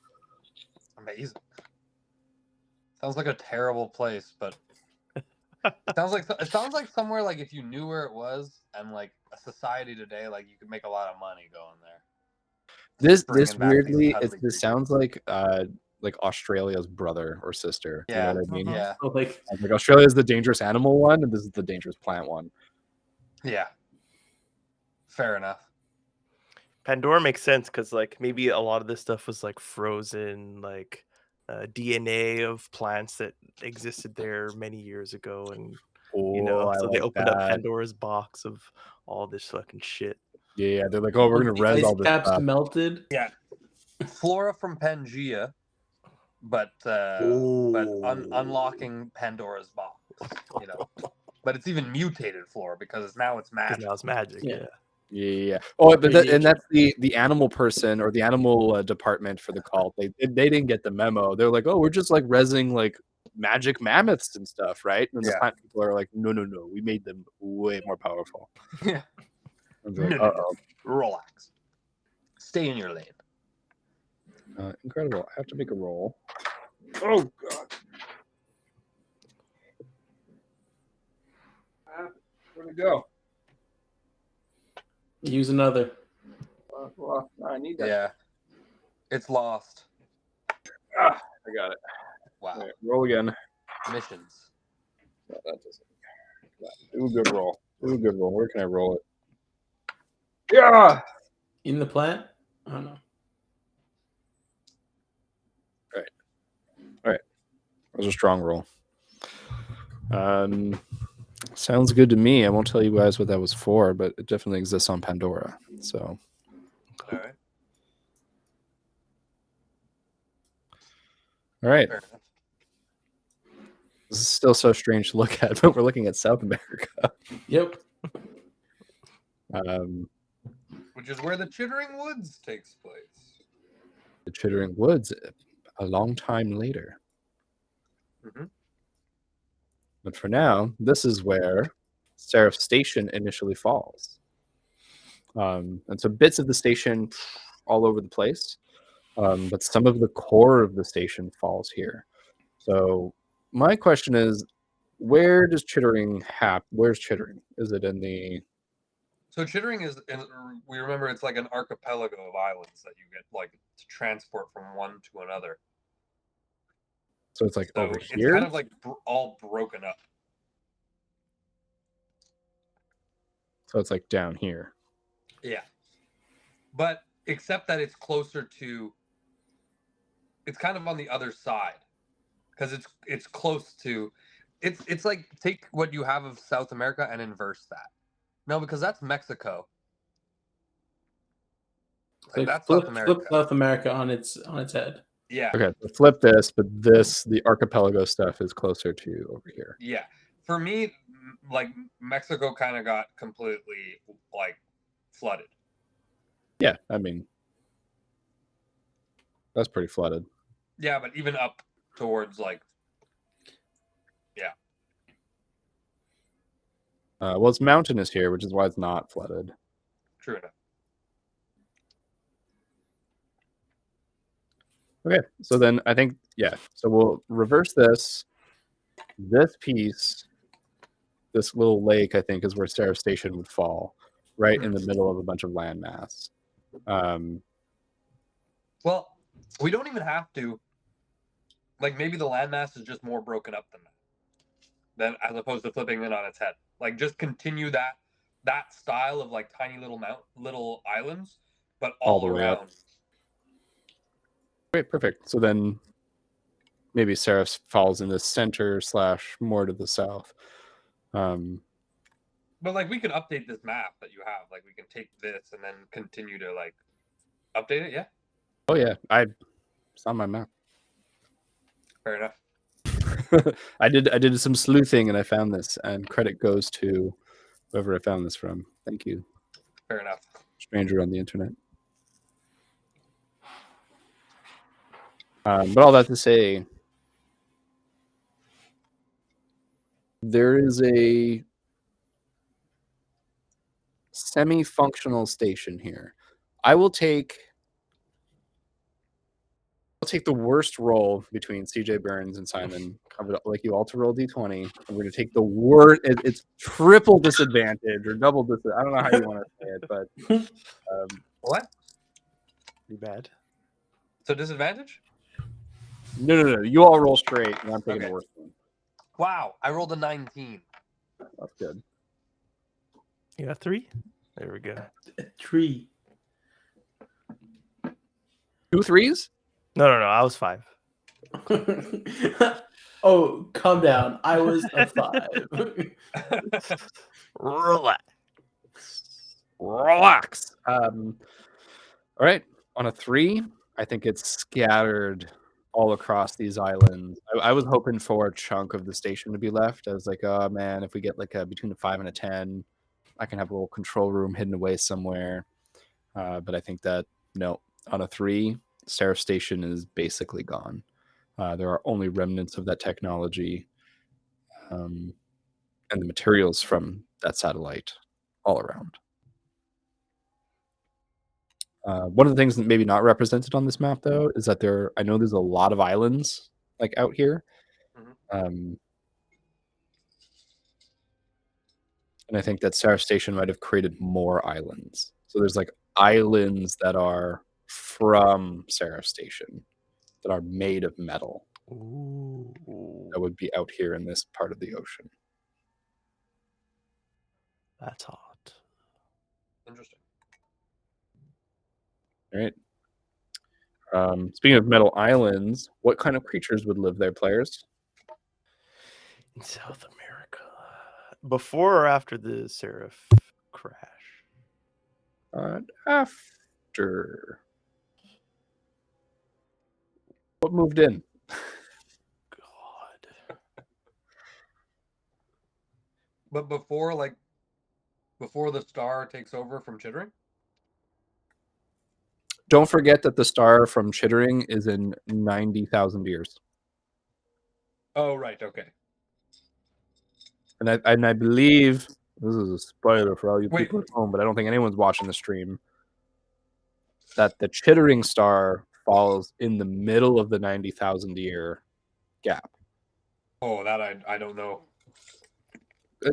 Amazing. Sounds like a terrible place, but it sounds like somewhere like if you knew where it was and like a society today, like you could make a lot of money going there. This Bringing back these weirdly, cuddly this creatures. sounds like Australia's brother or sister. Yeah. You know what I mean? Yeah. So, like, Like Australia is the dangerous animal one, and this is the dangerous plant one. Yeah. Fair enough. Pandora makes sense because like maybe a lot of this stuff was like frozen, like DNA of plants that existed there many years ago, and so they opened up Pandora's box of all this fucking shit. Yeah, they're like, oh, we're gonna res all this caps stuff. melted. Yeah. Flora from Pangea, but unlocking Pandora's box, But it's even mutated flora because now it's magic. Now it's magic. Yeah. Yeah. Oh, but and that's the animal person or the animal department for the cult. They didn't get the memo. They're like, oh, we're just like resing like magic mammoths and stuff, right? And the plant people are like, no, we made them way more powerful. Yeah. Like, no. Relax. Stay in your lane. Incredible. I have to make a roll. Oh god. Where'd it go? Use another. Well, I need that. Yeah. It's lost. I got it. Wow. Right, roll again. Missions. No, that doesn't. Do a good roll. Where can I roll it? Yeah. In the plant? I don't know. Right. That was a strong roll. Sounds good to me. I won't tell you guys what that was for, but it definitely exists on Pandora. So. All right. All right. Fair enough. This is still so strange to look at, but we're looking at South America. Yep. Which is where the Chittering Woods takes place. The Chittering Woods, a long time later. Mm-hmm. But for now, this is where Seraph Station initially falls. And so bits of the station all over the place, but some of the core of the station falls here. So My question is, where does chittering happen? Where's chittering? Is it in the... So chittering is, we remember it's like an archipelago of islands that you get like to transport from one to another. So it's like So over it's here? kind of like all broken up. So it's like down here. Yeah. But except that it's closer to, it's kind of on the other side. Because it's close to, it's like take what you have of South America and inverse that. No, because that's Mexico. Like that's flip, South America. flip South America on its head. Yeah. Okay, so flip this, but the archipelago stuff is closer to over here. Yeah. For me, like Mexico kind of got completely like flooded. Yeah, I mean, that's pretty flooded. Yeah, but even up towards like, yeah. Well, it's mountainous here, which is why it's not flooded. True enough. Okay, so then I think, yeah, so we'll reverse this. This piece, this little lake, I think, is where Seraph Station would fall, right in the middle of a bunch of landmass. Well, we don't even have to. Like maybe the landmass is just more broken up than as opposed to flipping it on its head. Like just continue that style of like tiny little islands, but all the way up. around. Great, perfect. So then maybe Seraph falls in the center / more to the south. But like we could update this map that you have. Like we can take this and then continue to like update it. Yeah. Oh yeah, it's on my map. Fair enough. I did some sleuthing and I found this, and credit goes to whoever I found this from. Thank you. Fair enough. Stranger on the internet. But all that to say, there is a semi-functional station here. I'll take the worst roll between CJ Burns and Simon. I would like you all to roll d20. I'm going to take the worst. It's triple disadvantage or double disadvantage. I don't know how you want to say it, but What? Pretty bad. So disadvantage? No. You all roll straight, and I'm taking the worst one. Wow, I rolled a 19. That's good. You got 3? There we go. 3. 2 3s? No. I was 5. Oh, calm down. I was a 5. Relax. All right. On a 3, I think it's scattered all across these islands. I was hoping for a chunk of the station to be left. I was like, oh man, if we get like between a 5 and a 10, I can have a little control room hidden away somewhere. But I think that no. On a 3, Seraph Station is basically gone. There are only remnants of that technology and the materials from that satellite all around. One of the things that maybe not represented on this map, though, is that I know there's a lot of islands like out here. And I think that Seraph Station might have created more islands. So there's like islands that are from Seraph Station that are made of metal. Ooh. That would be out here in this part of the ocean. That's hot. Interesting. All right. Speaking of metal islands, what kind of creatures would live there, players? In South America. Before or after the Seraph crash? After. What moved in? God. But before the star takes over from Chittering? Don't forget that the star from Chittering is in 90,000 years. Oh, right. Okay. And I believe, this is a spoiler for all you Wait. people at home, but I don't think anyone's watching the stream, that the Chittering star falls in the middle of the 90,000 year gap. Oh, that I don't know.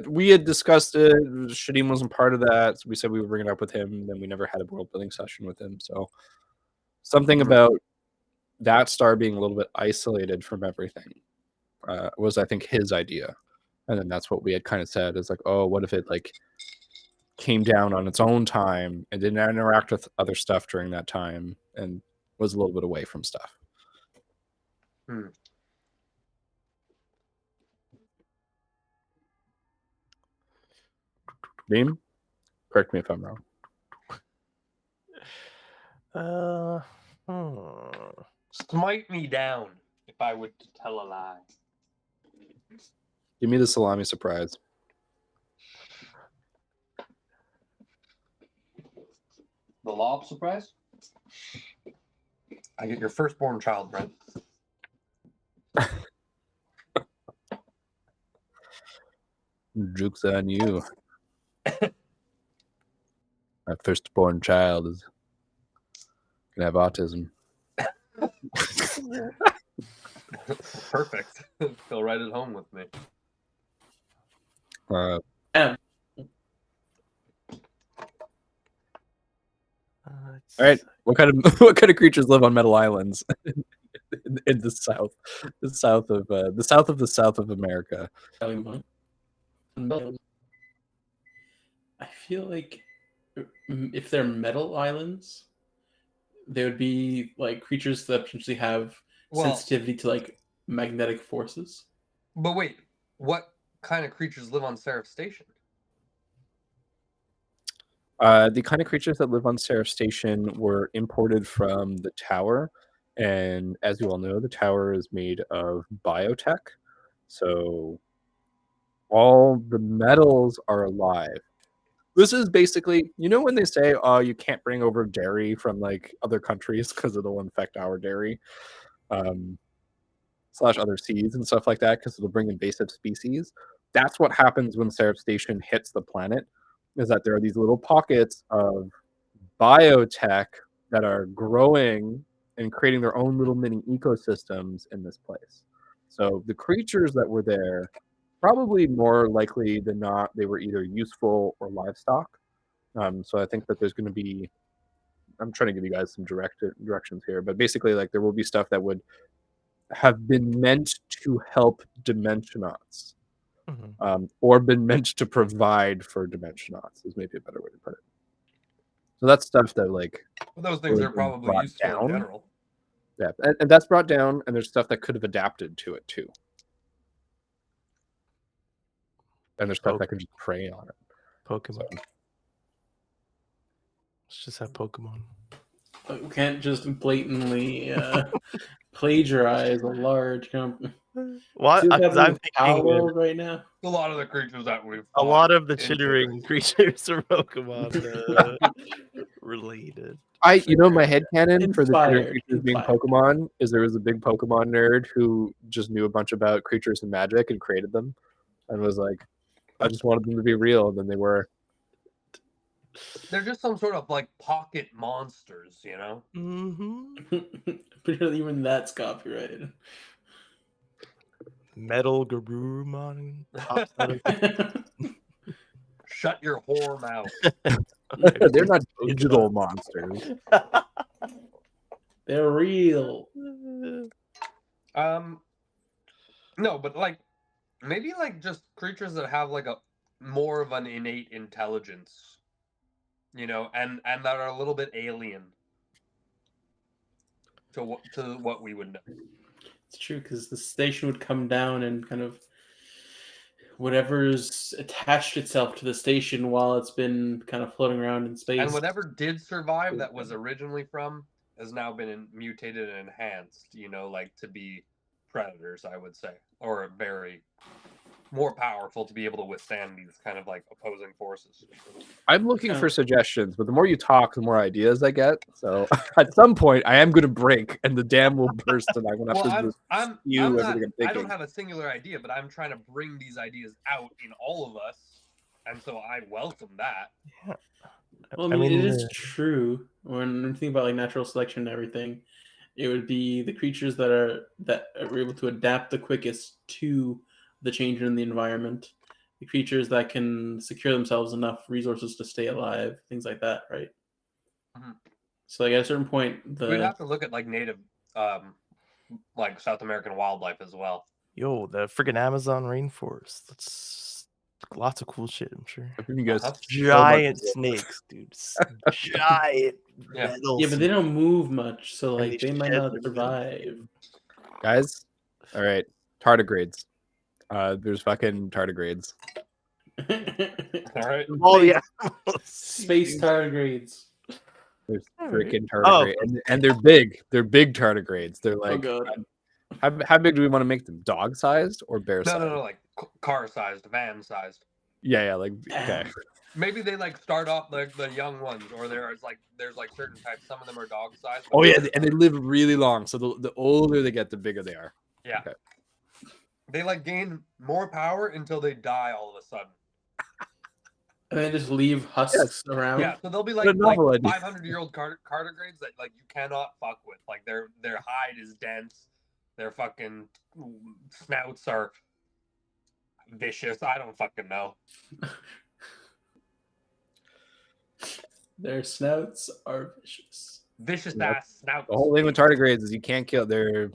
We had discussed it. Shadim wasn't part of that, so we said we would bring it up with him. And then we never had a world building session with him. So something about that star being a little bit isolated from everything was, I think, his idea. And then that's what we had kind of said is like, oh, what if it like came down on its own time and didn't interact with other stuff during that time and was a little bit away from stuff. Beam, correct me if I'm wrong. Smite me down if I were to tell a lie. Give me the salami surprise. The lob surprise? I get your firstborn child, Brent. Joke's on you. My firstborn child is gonna have autism. Perfect. Feel right at home with me. All right. What kind of creatures live on metal islands in the south of America? I feel like if they're metal islands, they would be like creatures that potentially have sensitivity to like magnetic forces. But wait, what kind of creatures live on Seraph Station? The kind of creatures that live on Seraph Station were imported from the tower. And as you all know, the tower is made of biotech. So all the metals are alive. This is basically, you know, when they say, oh, you can't bring over dairy from like other countries because it'll infect our dairy, slash other seas and stuff like that, because it'll bring invasive species. That's what happens when Seraph Station hits the planet, is that there are these little pockets of biotech that are growing and creating their own little mini ecosystems in this place. So the creatures that were there, probably more likely than not, they were either useful or livestock. So I think that there's going to be, I'm trying to give you guys some directions here, but basically like there will be stuff that would have been meant to help Dimensionauts, or been meant to provide for Dimensionauts is maybe a better way to put it. So that's stuff that like those things are probably useful in general. Yeah, and that's brought down, and there's stuff that could have adapted to it too. And there's stuff that could just prey on it. Pokemon. So. Let's just have Pokemon. We can't just blatantly plagiarize a large company. What? I'm thinking right now. A lot of the creatures that we've a lot of the chittering creatures are Pokemon related. You know, my headcanon for the chittering creatures being Pokemon is there was a big Pokemon nerd who just knew a bunch about creatures and magic and created them, and was like, I just wanted them to be real, and then they were. They're just some sort of like pocket monsters, you know? Pretty sure even that's copyrighted. Metal Garurumon. Shut your whore mouth. They're not digital monsters. They're real. No, but like maybe like just creatures that have like a more of an innate intelligence, you know, and that are a little bit alien to what we would know. It's true, because the station would come down and kind of whatever's attached itself to the station while it's been kind of floating around in space. And whatever did survive that was originally from has now been mutated and enhanced, you know, like to be predators, I would say, or very more powerful to be able to withstand these kind of like opposing forces. I'm looking for suggestions, but the more you talk, the more ideas I get. So at some point, I am going to break, and the dam will burst, and I'm going to have to spew everything I'm thinking. I don't have a singular idea, but I'm trying to bring these ideas out in all of us, and so I welcome that. Yeah. Well, I mean, it is true when you think about like natural selection and everything. it would be the creatures that are able to adapt the quickest to the change in the environment, the creatures that can secure themselves enough resources to stay alive, things like that, right? Mhm. So like at a certain point, We'd have to look at like native, like South American wildlife as well. Yo, the friggin' Amazon rainforest. That's lots of cool shit, I'm sure. I've given you guys Uh-huh. Giant snakes, dude. Giant yeah, metal but they don't move much, so And like they they might shed not their survive. guys. All right, tardigrades. There's fucking tardigrades. All right. Oh yeah. Space tardigrades. There's Alright. freaking Oh. tardigrades, and they're big. They're big tardigrades. They're Oh like, god. how big do we want to make them? Dog sized or bear sized? No, like car sized, van sized. Yeah, like okay. Maybe they like start off like the young ones, or there's like certain types. Some of them are dog sized. Oh yeah, and they live really long. So the older they get, the bigger they are. Yeah. Okay. They like gain more power until they die all of a sudden. And they just leave husks around. Yeah, so they'll be What a like novel idea. 500-year-old tardigrades that like you cannot fuck with. Like their hide is dense. Their fucking snouts are vicious. I don't fucking know. Their snouts are vicious. Vicious Yep. ass snouts. The whole thing with tardigrades is you can't kill. They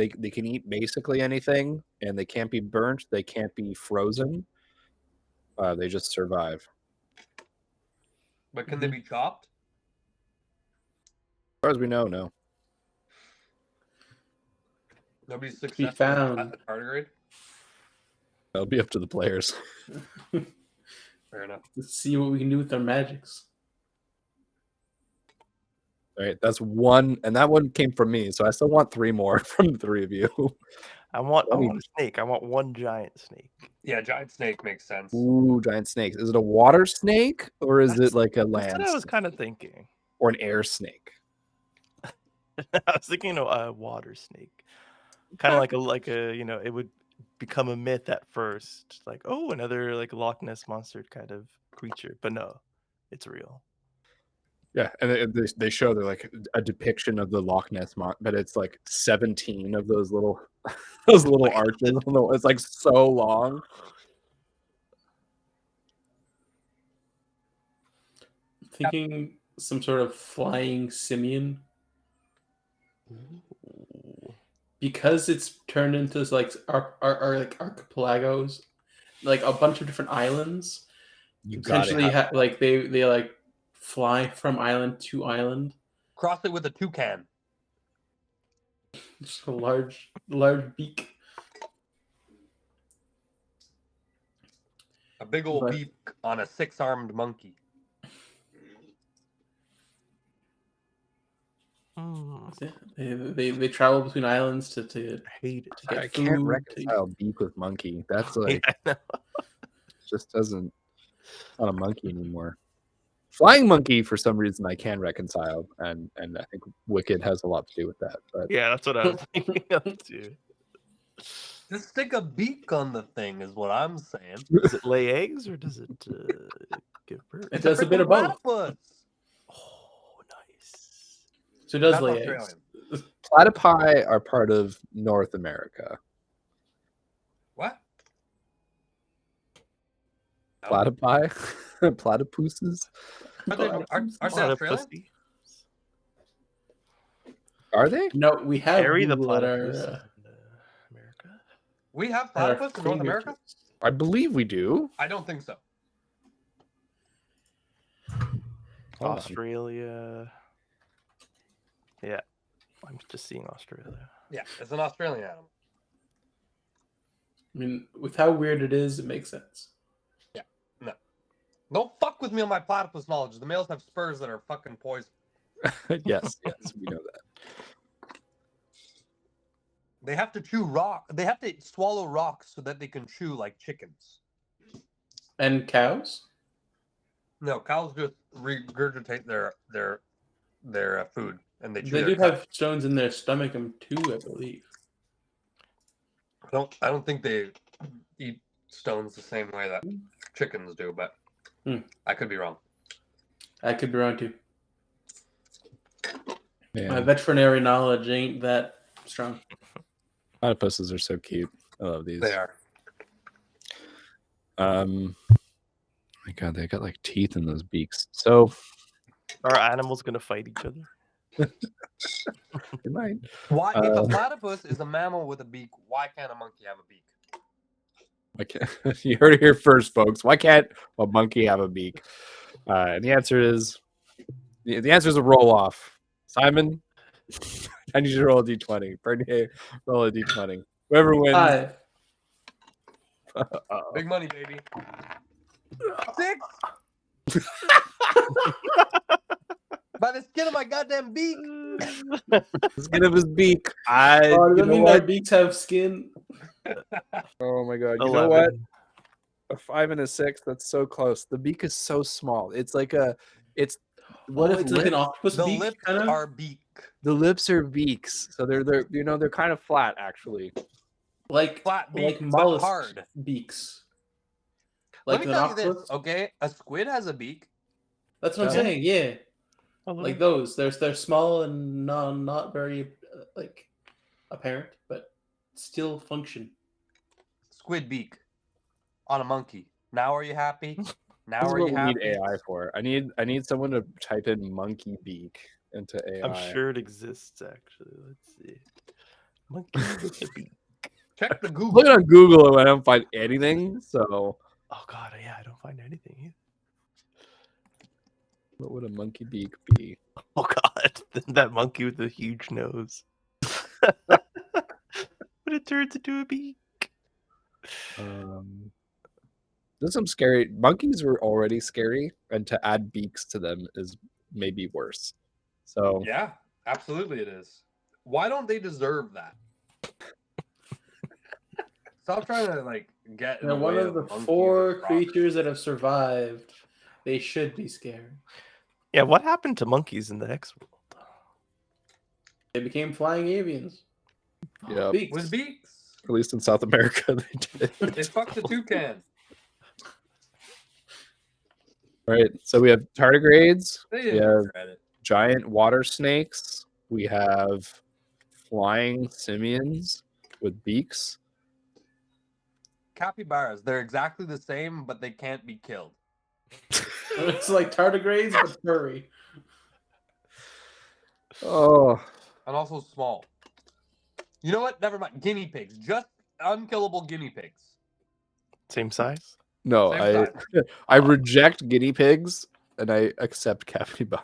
can eat basically anything, and they can't be burnt. They can't be frozen. They just survive. But can they be chopped? As far as we know, no. Nobody's Be successful found. at the tardigrade. That'll be up to the players. Fair enough. Let's see what we can do with our magics. All right, that's one, and that one came from me. So I still want 3 more from the 3 of you. I want a snake. I want one giant snake. Yeah, giant snake makes sense. Ooh, giant snakes. Is it a water snake or is it like a That's land what I was snake? kind of thinking. Or an air snake? I was thinking of a water snake. Kind of like a it would become a myth at first. Like, oh, another like Loch Ness monster kind of creature. But no, it's real. Yeah, and they show they're like a depiction of the Loch Ness monster, but it's like 17 of those little arches. It's like so long. Thinking some sort of flying simian. Because it's turned into like like archipelagos, like a bunch of different islands. You Essentially, like they like fly from island to island. Cross it with a toucan. Just a large beak. A big old beak on a 6-armed monkey. They travel between islands to hate it. to get I food. can't reconcile beak with monkey. That's like just doesn't. Not a monkey anymore. Flying monkey for some reason I can reconcile, and I think Wicked has a lot to do with that. But Yeah, that's what I was thinking of too. Just stick a beak on the thing is what I'm saying. Does it lay eggs or does it give birth? It does a bit of both. Platypus. Oh, nice. So it does That's lay Australian. eggs. platypi are part of North America. What? No. Platypi, platypuses. Aren't they Australian? Pussy. Are they? No, we have Harry the Google at our, platypus in America. We have at our platypus in North America? fingertips. I believe we do. I don't think so. Hold on. Australia. Yeah, I'm just seeing Australia. Yeah, it's an Australian animal. I mean, with how weird it is, it makes sense. Don't fuck with me on my platypus knowledge. The males have spurs that are fucking poison. yes, we know that. They have to chew rock. They have to swallow rocks so that they can chew like chickens. And cows? No, cows just regurgitate their food and they chew. They their do have stones in their stomach too, I believe. I don't think they eat stones the same way that chickens do, but I could be wrong. I could be wrong too. My veterinary knowledge ain't that strong. Platypuses are so cute. I love these. They are. My God, they got like teeth in those beaks. So Are animals gonna fight each other? they might. Why, if a platypus is a mammal with a beak, why can't a monkey have a beak? Why can't, you heard it here first, folks. Why can't a monkey have a beak? And the answer is the answer is a roll off. Simon, I need you to roll a d20. Bernier, roll a d20. Whoever wins. 5. Big money, baby. 6. By the skin of my goddamn beak. The skin of his beak. Oh, does You that know mean what? their beaks have skin? Oh my God. You 11. know what? A 5 and a 6. That's so close. The beak is so small. It's like a. It's what if It's like an octopus The beak, lips kind of? are beak. the lips are beaks, so they're they're kind of flat actually. Like Flat beak, but mollusk hard. beaks. Let Like me an tell you this, octopus. okay? A squid has a beak. That's what I'm Yeah. saying. Yeah, A little- like those. They're small and not very like apparent, but still function. Squid beak on a monkey. Now are you happy? Now This is are what you we need happy? AI for. I need someone to type in monkey beak into AI. I'm sure it exists actually. Let's see. Monkey with a beak. Check the Google. Look on Google and I don't find anything. So Oh God, yeah, I don't find anything either. what would a monkey beak be? Oh God, that monkey with the huge nose. But it turns into a beak. There's some scary monkeys were already scary, and to add beaks to them is maybe worse. So Yeah, absolutely it is. Why don't they deserve that? Stop trying to like get in They're the one way of the monkey 4 and progress. creatures that have survived. They should be scary. Yeah, what happened to monkeys in the X world? They became flying avians. yeah, Beaks. With beaks. at least in South America they did. They fucked a toucan. Right. So we have tardigrades. They We didn't have regret it. giant water snakes. We have flying simians with beaks. Capybaras, they're exactly the same, but they can't be killed. It's like tardigrades, but furry. Oh, And also small. You know what? Never mind. Guinea pigs. Just unkillable guinea pigs. Same size? no, Same I size. I reject guinea pigs and I accept capybara.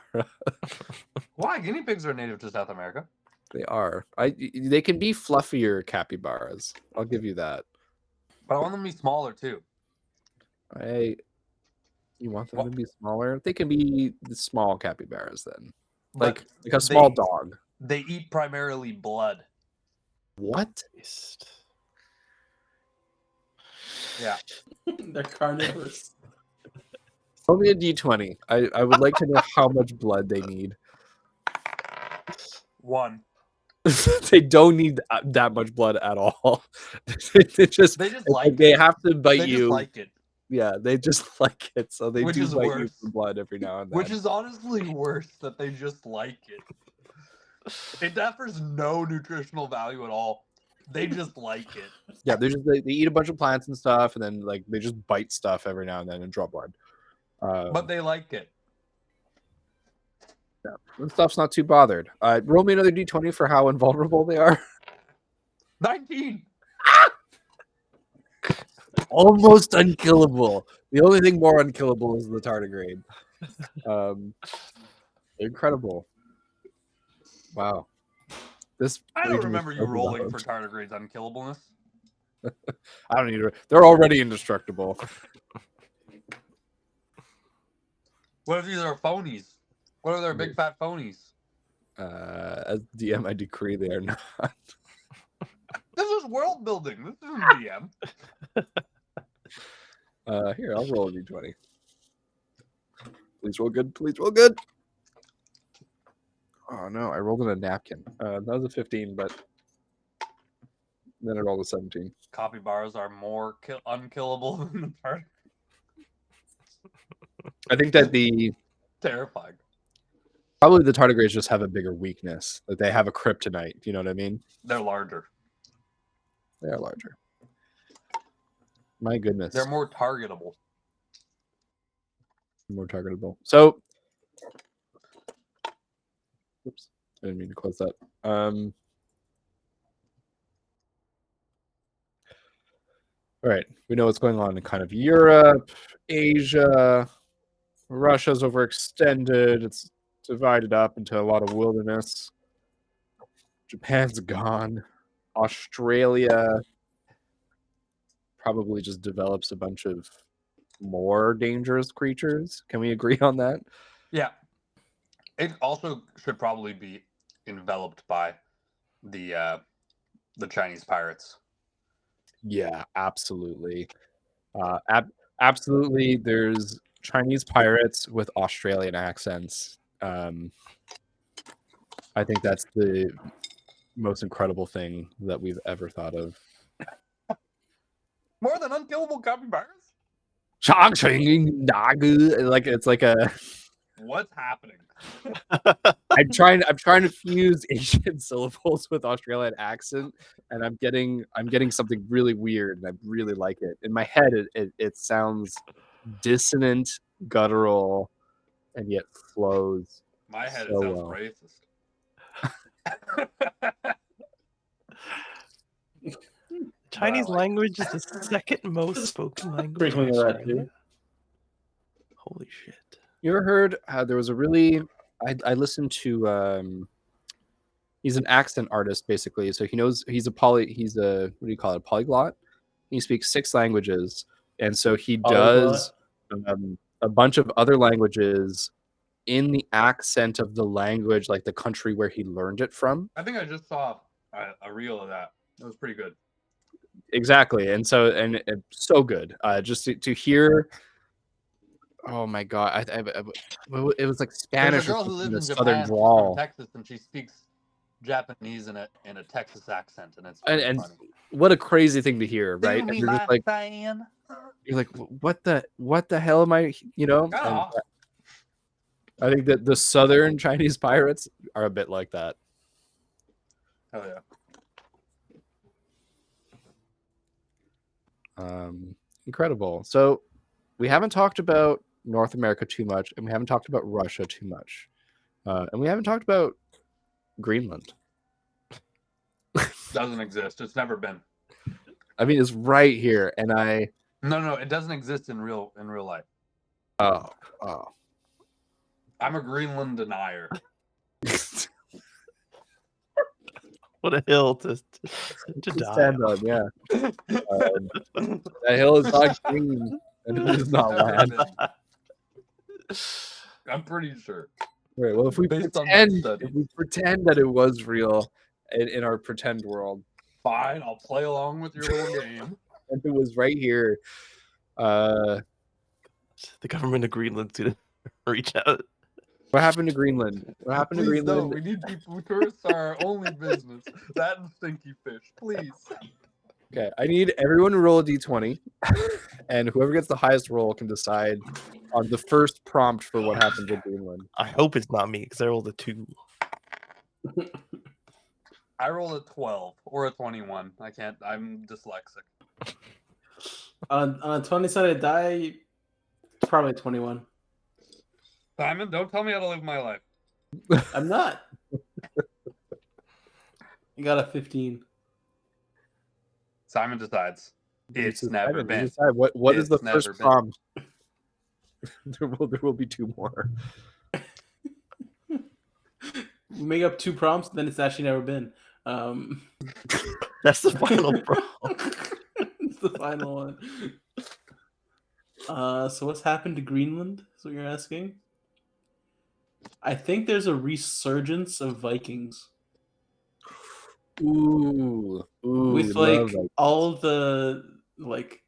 Why? Guinea pigs are native to South America. They are. They can be fluffier capybaras. I'll give you that. But I want them to be smaller too. You want them to be smaller? They can be the small capybaras then. But Like a small they- dog. They eat primarily blood. What? Yeah. They're carnivores. Tell me a d20. I would like to know how much blood they need. 1. They don't need that much blood at all. they just like they it. have to bite They you. just like it. Yeah, they just like it, so they Which do is bite you worse. for blood every now and then. Which is honestly worse that they just like it. It offers no nutritional value at all. They just like it. Yeah, they eat a bunch of plants and stuff, and then like they just bite stuff every now and then and draw blood. But they like it. Yeah, and stuff's not too bothered. Roll me another d20 for how invulnerable they are. 19. Almost unkillable. The only thing more unkillable is the tardigrade. Incredible. Wow. This I don't region is remember you so rolling developed. for tardigrades unkillableness. I don't need to. They're already indestructible. What if these are phonies? What are their big fat phonies? As DM, I decree they are not. This is world building. This isn't DM. Here, I'll roll a d20. Please roll good. Please roll good. Oh no, I rolled in a napkin. That was a 15, but then I rolled a 17. Capybaras are more unkillable than the tardigrades. I think that the Terrifying. Probably the tardigrades just have a bigger weakness. Like they have a kryptonite. You know what I mean? They're larger. They are larger. My goodness. They're more targetable. More targetable. So, oops, I didn't mean to close that. All right, we know what's going on in kind of Europe, Asia. Russia's overextended. It's divided up into a lot of wilderness. Japan's gone. Australia probably just develops a bunch of more dangerous creatures. Can we agree on that? Yeah. It also should probably be enveloped by the Chinese pirates. Yeah, absolutely. Absolutely. There's Chinese pirates with Australian accents. I think that's the most incredible thing that we've ever thought of. More than unkillable capybaras? Like it's like a. What's happening? I'm trying to fuse Asian syllables with Australian accent, and I'm getting something really weird, and I really like it. In my head, it sounds dissonant, guttural, and yet flows. My head so sounds well. racist. Chinese like language is the second most spoken language. Frequently in that Australia. too. Holy shit! You ever heard? There was a really. I listened to. He's an accent artist, basically. So he knows he's a what do you call it? A polyglot. He speaks 6 languages, and so he does a bunch of other languages in the accent of the language, like the country where he learned it from. I think I just saw a reel of that. It was pretty good. Exactly, and so good. Just to hear. Oh my god! It was like Spanish. There's a girl who lives in southern Japan, drawl. from Texas, and she speaks Japanese in a Texas accent, and it's And funny. what a crazy thing to hear, right? And you're just like, you're like, what the hell am I? You know? And I think that the southern Chinese pirates are a bit like that. Hell yeah! Incredible. So we haven't talked about North America too much, and we haven't talked about Russia too much, and we haven't talked about Greenland. Doesn't exist. It's never been. I mean, it's right here, and No, it doesn't exist in real life. Oh. I'm a Greenland denier. What a hill to die stand on, yeah. That hill is not green, and it is not land. I'm pretty sure. Right, well, if we pretend that it was real in our pretend world, fine, I'll play along with your little game. If it was right here, the government of Greenland's gonna reach out. What happened to Greenland? What happened to Greenland? No, we need people. Tourists are our only business. That and stinky fish, please. Okay, I need everyone to roll a d20, and whoever gets the highest roll can decide on the first prompt for what happened to Greenland. I hope it's not me because I rolled a 2. I rolled a 12 or a 21. I can't. I'm dyslexic. On a 20-sided die, probably 21. Simon, don't tell me how to live my life. I'm not. You got a 15. Simon decides. It's never been. What is the first prompt? There will be 2 more. You make up 2 prompts, then it's actually never been. That's the final prompt. It's the final one. So what's happened to Greenland? Is what you're asking? I think there's a resurgence of Vikings. Ooh, with like all the like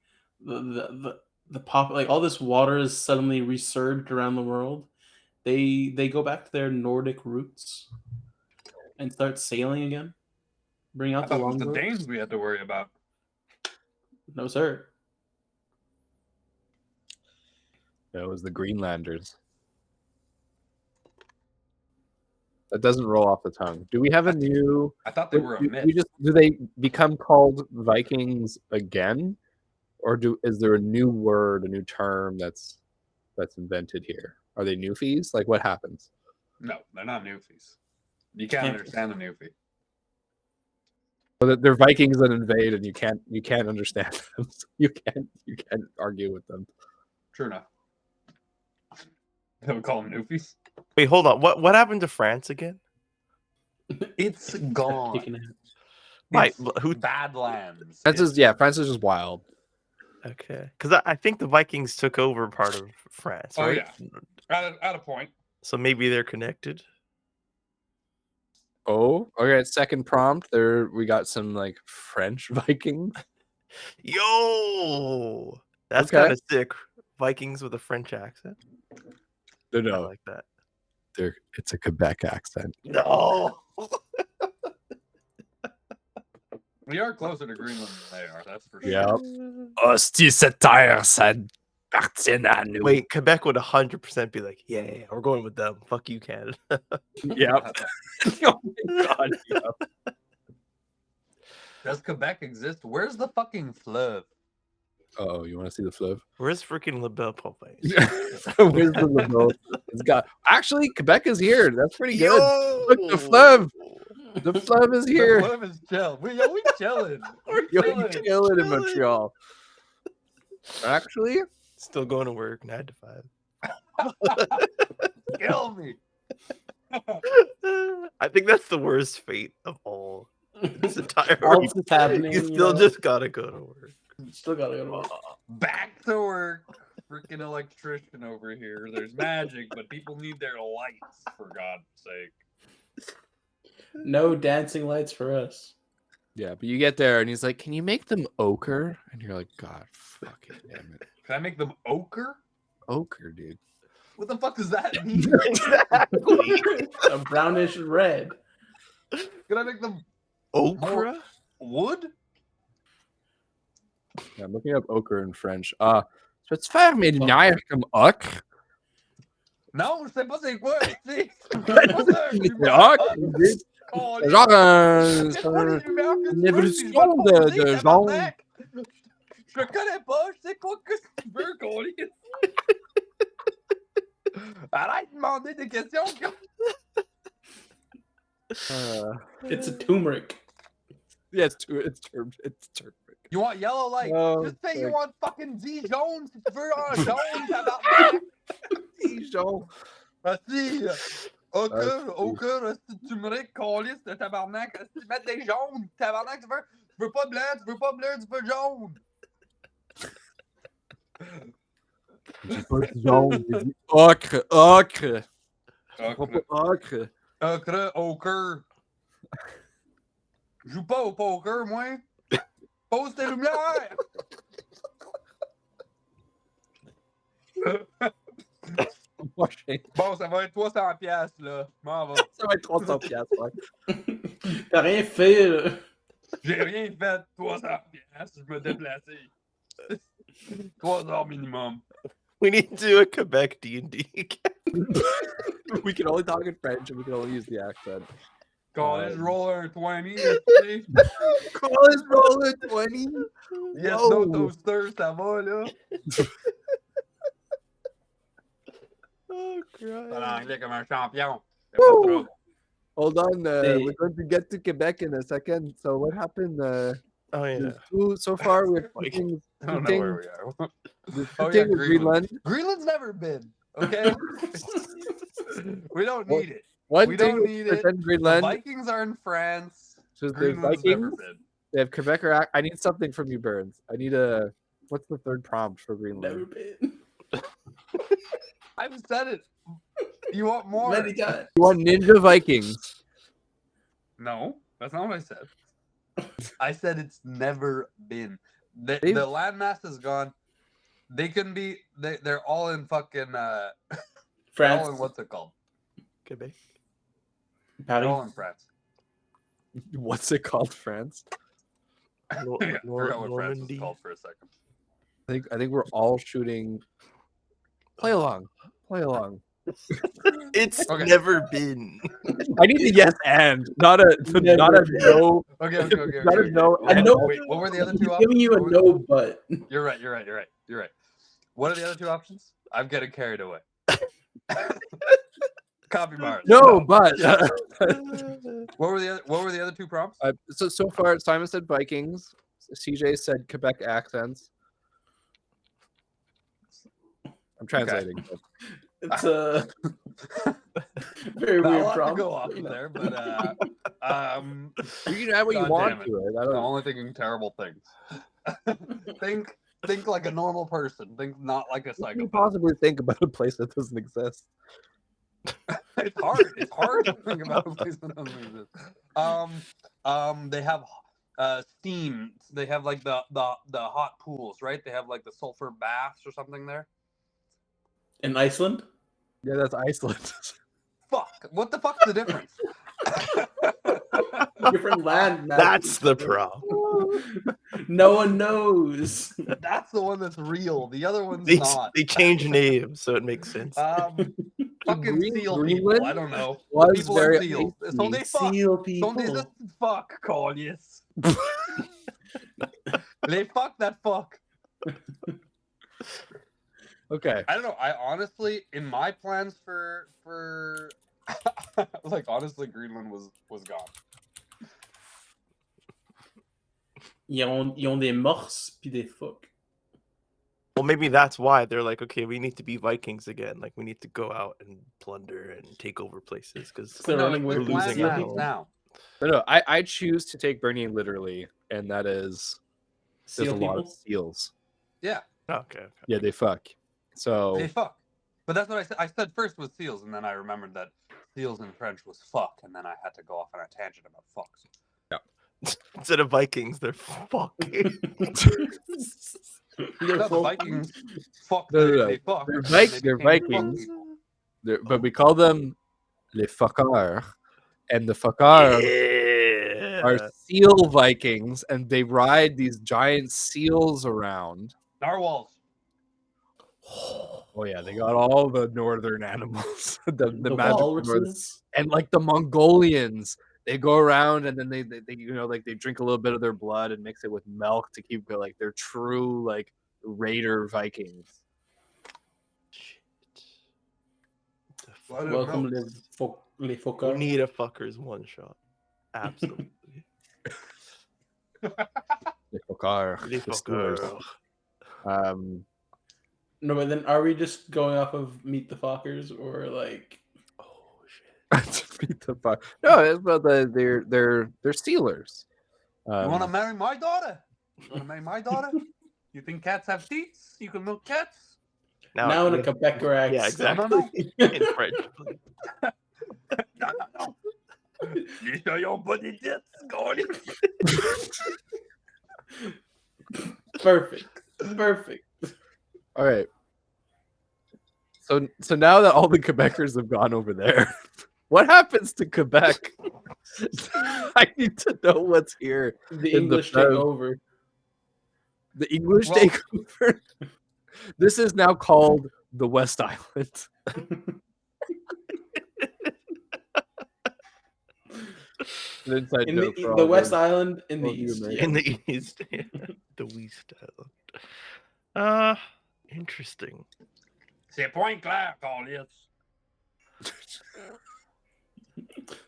the pop, like all this water is suddenly resurged around the world. They go back to their Nordic roots and start sailing again. Bring out the longboats. The Danes we had to worry about. No, sir. That was the Greenlanders. That doesn't roll off the tongue. Do we have a new? I thought they were a myth. Do they become called Vikings again, or is there a new word, a new term that's invented here? Are they newfies? Like what happens? No, they're not newfies. You can't understand a newfie. So they're Vikings that invade, and you can't understand them. So you can't argue with them. True enough. They would call them newfies. Wait, hold on. What happened to France again? It's gone. Right, It's who? Badlands. France is just wild. Okay, because I think the Vikings took over part of France, Oh right? yeah, at a point. So maybe they're connected. Oh, okay. Second prompt. There we got some like French Vikings. Yo, that's Okay. kind of sick. Vikings with a French accent. I No, like that. it's a Quebec accent. No. We are closer to Greenland than they are. That's for sure. Yep. Hostie, cette terre, ça appartient à nous. Wait, Quebec would 100% be like, yeah, we're going with them. Fuck you, Canada. Yep. Oh my god. Yep. Does Quebec exist? Where's the fucking fleuve? Oh, you want to see the fleuve? Where's freaking La Belle Popeye? Where's the LaBelle? It's got actually Quebec is here. That's pretty good. Yo! Look, the fleuve. The fleuve is here. The fleuve is chill. We chilling. You're killing in Montreal. Actually, Still going to work 9 to 5. Kill me. I think that's the worst fate of all. This entire All that's happening. You still just gotta go to work. Still gotta go to work. Back to work. Freaking electrician over here. There's magic, but people need their lights, for God's sake. No dancing lights for us. yeah, but you get there and he's like, "Can you make them ochre?" And you're like, "God, fucking damn it, Can I make them ochre? ochre, dude." What the fuck does that mean? Exactly. A brownish red. Can I make them Okra? wood? Yeah, I'm looking up ochre in French. Je peux te faire mes lumières comme ocre? Non, je sais pas c'est quoi. C'est C'est ocre, dude. C'est genre une évolution de jaune. Je connais pas, je sais pas que tu veux qu'on lise. Arrête de demander des questions. It's a turmeric. Yeah, it's turmeric. You want yellow light? Oh, Just say you sick. want fucking Dijon si tu veux un jaune, tabarnak. Dijon. Ah si, Ah, aucun, turmeric, calice de tabarnak. Si mettre des jaunes, tabarnak, tu veux pas blanc, tu veux pas bleu, tu veux jaune. J'ai pas dit jaune, j'ai dit ocre, ocre. Ocre, Ocre. ocre, ochre. Joue pas au poker, moi. Pose tes lumières. Bon, ça va être 300 piastres, là. M'en va. Ça va être 300 piastres, ouais. T'as rien fait, là. J'ai rien fait, 300 piastres, je me déplaçais. 3 heures minimum. We need to do a Quebec D&D again. We can only talk in French and we can only use the accent. College roller 20, College roller 20? Yes, Whoa. no toaster, ça va, là. Oh, Parle God. anglais comme un champion. C'est Woo. pas trop. Hold on, Hey. we're going to get to Quebec in a second. So what happened? Oh, yeah. So far we're Like, thinking, I don't know where we are. Oh, yeah, with Greenland. Greenland's never been, okay? We don't need it. One We thing don't with need it. pretend The Greenland. Vikings are in France. So there's Greenland's never Vikings. been. They have Quebec or I need something from you, Burns. I need a. What's the third prompt for Greenland? Never been. I've said it. You want more? Many times. You want Ninja Vikings? No, that's not what I said. I said it's never been. The They've- landmass is gone. They can be. They're all in fucking. They're all France. in what's it called? Quebec. They're all Paris. in France. What's it called, France? Yeah, I forgot what France was Normandy. called for a second. I think we're all shooting. Play along. Play along. It's Okay. never been. I need a yes and not a no. Okay. Not a no. I know. Wait, what were the other two He's options? giving you a What were- no, but You're right. What are the other two options? I'm getting carried away. Copy bars. No, but What were the other two prompts? so far Simon said Vikings. CJ said Quebec accents. I'm translating. but- it's a very Not a weird lot to problem. go off of there, but You can add what you God want damn it. to it. I I'm don't. only thinking terrible things. think like a normal person. Think not like a What can you psychopath. possibly think about a place that doesn't exist? It's hard. It's hard to think about a place that doesn't exist. They have steam. They have like the hot pools, right? They have like the sulfur baths or something there. In Iceland, Yeah, that's Iceland. Fuck. What the fuck's the difference? different land. That's the problem. No one knows. That's the one that's real. The other one's They, not. they change names, so it makes sense. Fucking seal Greenland people. I don't know. was People very are seals. icy. So they fuck. Seal So people. they just fuck, Cornelius. They fuck that fuck. Okay. I don't know. I honestly, in my plans for like honestly, Greenland was gone. Ils ont des morses puis des fuck. Well, maybe that's why they're like, okay, we need to be Vikings again. Like, we need to go out and plunder and take over places because They're No, running we're with losing planning out. that now. No, I choose to take Bernie literally, and that is there's seal a lot people. of seals. Yeah, okay. Yeah, they fuck. So they fuck. But that's what I said. I said first was seals, and then I remembered that seals in French was fuck, and then I had to go off on a tangent about fucks. Instead of Vikings, they're fucking. They're No, the full- Vikings fuck. No. They fuck. They're and then they they're became fuck Vikings. people. but we call them les fuckars, and the fuckars are Yeah. seal Vikings, and they ride these giant seals around. Narwhals. Oh yeah, they got all the northern animals, the the magical northern, walruses. and like the Mongolians, they go around and then they like they drink a little bit of their blood and mix it with milk to keep like they're true like raider Vikings. The I don't Welcome know. les We fuckers. need a fuckers one shot. Absolutely. Les fuckars, Les the Steelers. fuckers. No, but then are we just going off of Meet the Fockers or like? Oh shit. Beat the fuck. No, it's about they're Steelers. You want to marry my daughter? You want to marry my daughter? You think cats have teeth? You can milk cats? Now in a Quebecer accent. Yeah, exactly. No. In French. No. You show your body tits, Gordon. Perfect. All right. So now that all the Quebecers have gone over there, what happens to Quebec? I need to know what's here. The In the English take proud- over. The English Well- take over. This is now called the West Island. An inside In joke for all the of West those- Island in the all of you east. Americans. Yeah. In the east. The West Island. Interesting. C'est point clair, Cornelius.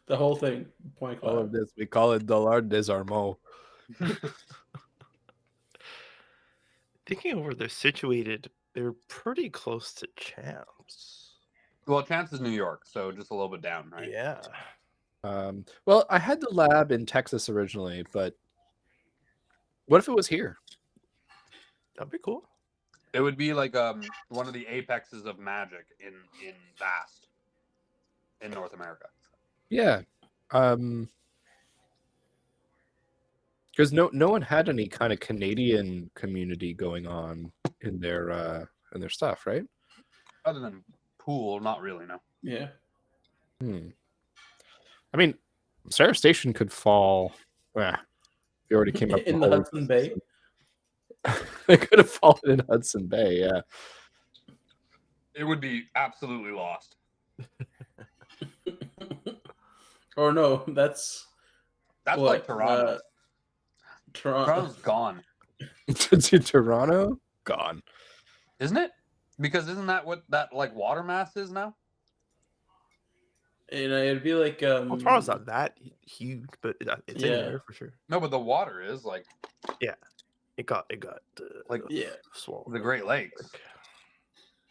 The whole thing. Point All cloud. of this, we call it Dollar des Armeaux. Thinking over they're situated, they're pretty close to Champs. Well, Chance is New York, so just a little bit down, right? Yeah. Well, I had the lab in Texas originally, but what if it was here? That'd be cool. It would be like one of the apexes of magic in Vast in North America. Yeah. Because no one had any kind of Canadian community going on in their stuff, right? Other than pool, not really, no. Yeah. I mean, Sarah Station could fall. You already came up In with the all- Hudson Bay. They could have fallen in Hudson Bay. Yeah. It would be absolutely lost. Or no, that's That's what, like Toronto. Toronto's gone, To Toronto, gone. isn't it? Because isn't that what that like water mass is now? You know, it'd be like Well, Toronto's not that huge, but it's in Yeah. there for sure. No, but the water is like It got Like, yeah, swallowed. the Great Lakes,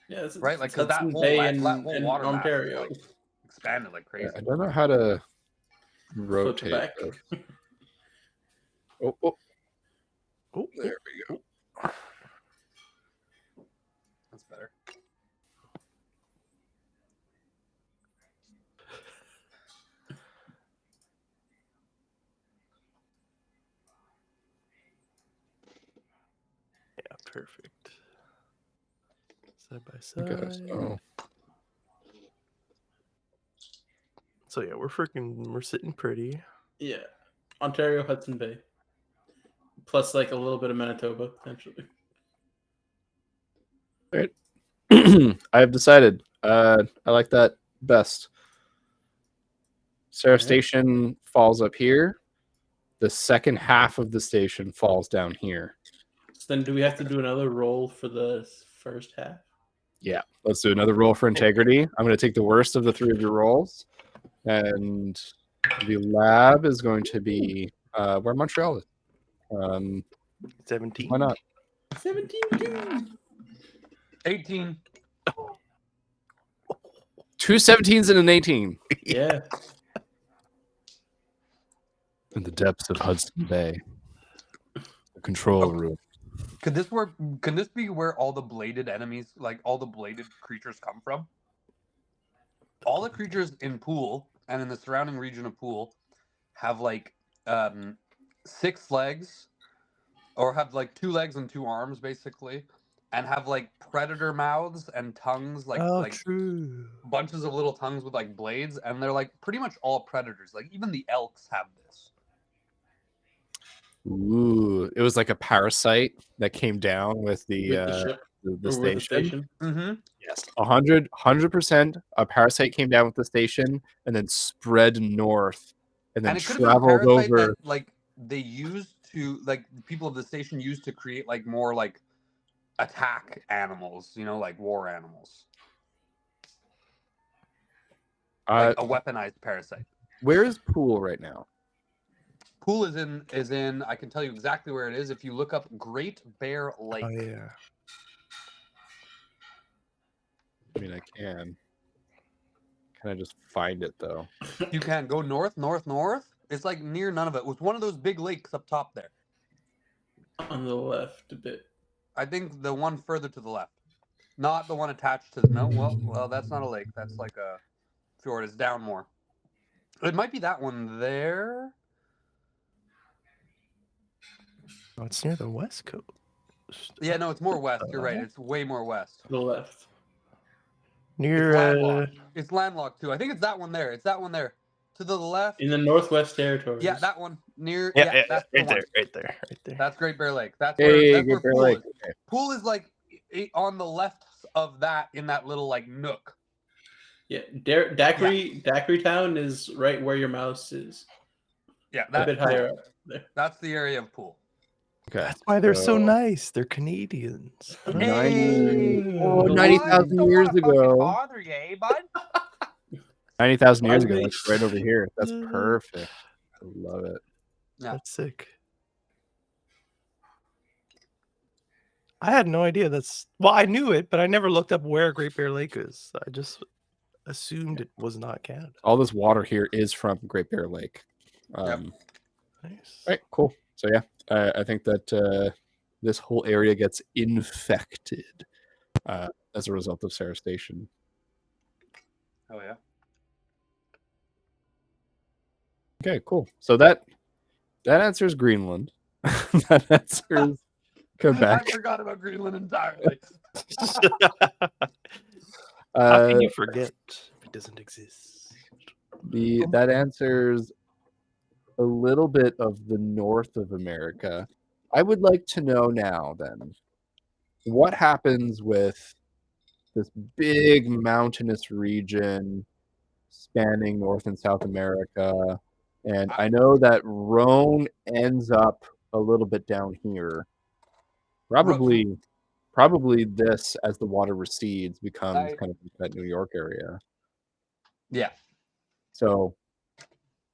yeah, it's, right? Like it's because that Hudson whole Bay that whole in water Ontario. mass is, like, expanded like crazy. I don't know how to Flip rotate back. this. Oh, Oh, there we go. That's better. yeah, perfect. Side by side. Okay, So yeah, we're sitting pretty. Yeah, Ontario, Hudson Bay, plus like a little bit of Manitoba potentially. I have decided. I like that best. Sarah Alright. Station falls up here. The second half of the station falls down here. So then, do we have to do another roll for the first half? Yeah, let's do another roll for integrity. I'm going to take the worst of the three of your rolls, and the lab is going to be where Montreal is. 17. Why not? 17. 18. 2 17s and an 18 Yeah. in the depths of Hudson Bay. The control room. Can this be where all the bladed enemies, like all the bladed creatures, come from? All the creatures in Pool and in the surrounding region of Pool have like 6 legs, or have like 2 legs and 2 arms, basically, and have like predator mouths and tongues, like True. bunches of little tongues with like blades, and they're like pretty much all predators. Like even the elks have this. Ooh, it was like a parasite that came down with the With the ship. the Or with the station. station. Mm-hmm. Yes, 100%. A parasite came down with the station and then spread north, and then And it could have been a traveled parasite over. that like they used to, like people of the station used to create like more like attack animals, you know, like war animals. Like a weaponized parasite. Where is Pool right now? Pool is in I can tell you exactly where it is if you look up Great Bear Lake. Oh yeah. I mean, I can. Can I just find it though? You can go north. It's like near none of it. It was one of those big lakes up top there. On the left a bit. I think the one further to the left. Not the one attached to the well, that's not a lake. That's like a fjord. It's down more. It might be that one there. Oh, it's near the west coast. Yeah, no, it's more west. You're right. It's way more west. To the left. Near It's landlocked. It's landlocked too. I think it's that one there. It's that one there. To the left. In the Northwest Territories. Yeah, that one. Near that's the right one. there. That's Great Bear Lake. That's Hey, where Great Bear Pool Lake. is. Okay. Pool is like on the left of that, in that little like nook. Yeah, Daiquiri Town is right where your mouse is. Yeah, A that's bit higher up there. That's the area of Pool. Okay. That's why they're so nice. They're Canadians. I don't know. 90,000 years ago. Bother you, bud? 90,000 years ago. Finally. That's right over here. That's perfect. I love it. Yeah. That's sick. I had no idea I knew it, but I never looked up where Great Bear Lake is. I just assumed it was not Canada. All this water here is from Great Bear Lake. Yep. Nice. All right, cool. So yeah, I think that this whole area gets infected as a result of Sarah Station. Oh yeah. Okay, cool. So that answers Greenland. That answers Quebec. I forgot about Greenland entirely. How can you forget if it doesn't exist? That answers a little bit of the north of America. I would like to know now then, what happens with this big mountainous region spanning North and South America. And I know that Rhone ends up a little bit down here. Probably this, as the water recedes, becomes kind of that New York area. Yeah. So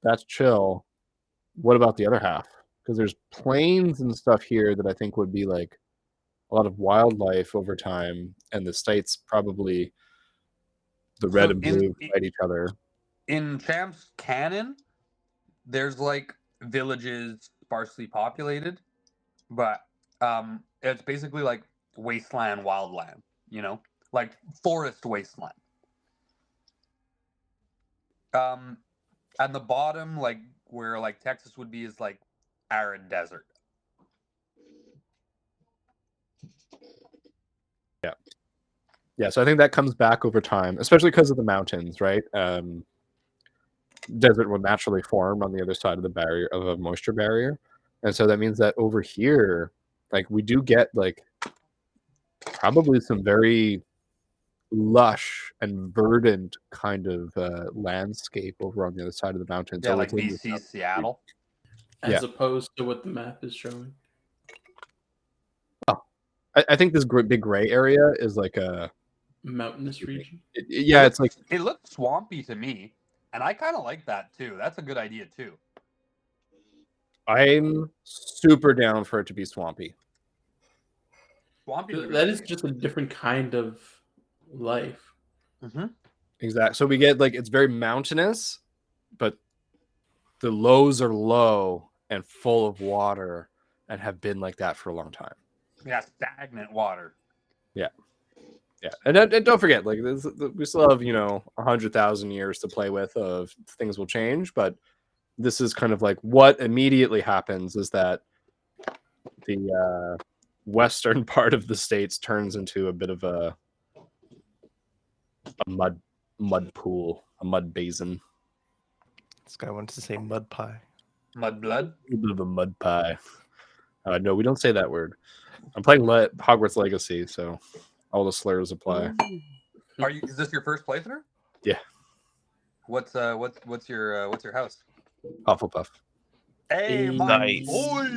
that's chill. What about the other half? Because there's plains and stuff here that I think would be like a lot of wildlife over time, and the states probably the red and blue fight each other. In Champ's canon, there's like villages sparsely populated, but it's basically like wasteland, wildland, you know, like forest wasteland. And the bottom, like where like Texas would be, is like arid desert. Yeah, so I think that comes back over time, especially because of the mountains, right? Desert will naturally form on the other side of the barrier, of a moisture barrier, and so that means that over here, like, we do get like probably some very lush and verdant kind of landscape over on the other side of the mountains. Yeah, like BC, Seattle. As opposed to what the map is showing. Oh, I think this big gray area is like a mountainous region. It's like, it looks swampy to me, and I kind of like that too. That's a good idea too. I'm super down for it to be swampy. Swampy. That is just a different kind of life. Mm-hmm. Exactly. So we get like, it's very mountainous, but the lows are low and full of water and have been like that for a long time. Yeah, stagnant water. Yeah. Yeah, and don't forget, like, we still have 100,000 years to play with of things will change, but this is kind of like what immediately happens is that the western part of the states turns into a bit of a mud pool, a mud basin. This guy wanted to say mud pie. Mud blood? A bit of a mud pie. No, we don't say that word. I'm playing Hogwarts Legacy, so all the slurs apply. Is this your first playthrough? Yeah. What's your house? Hufflepuff. Hey, Nice. boy.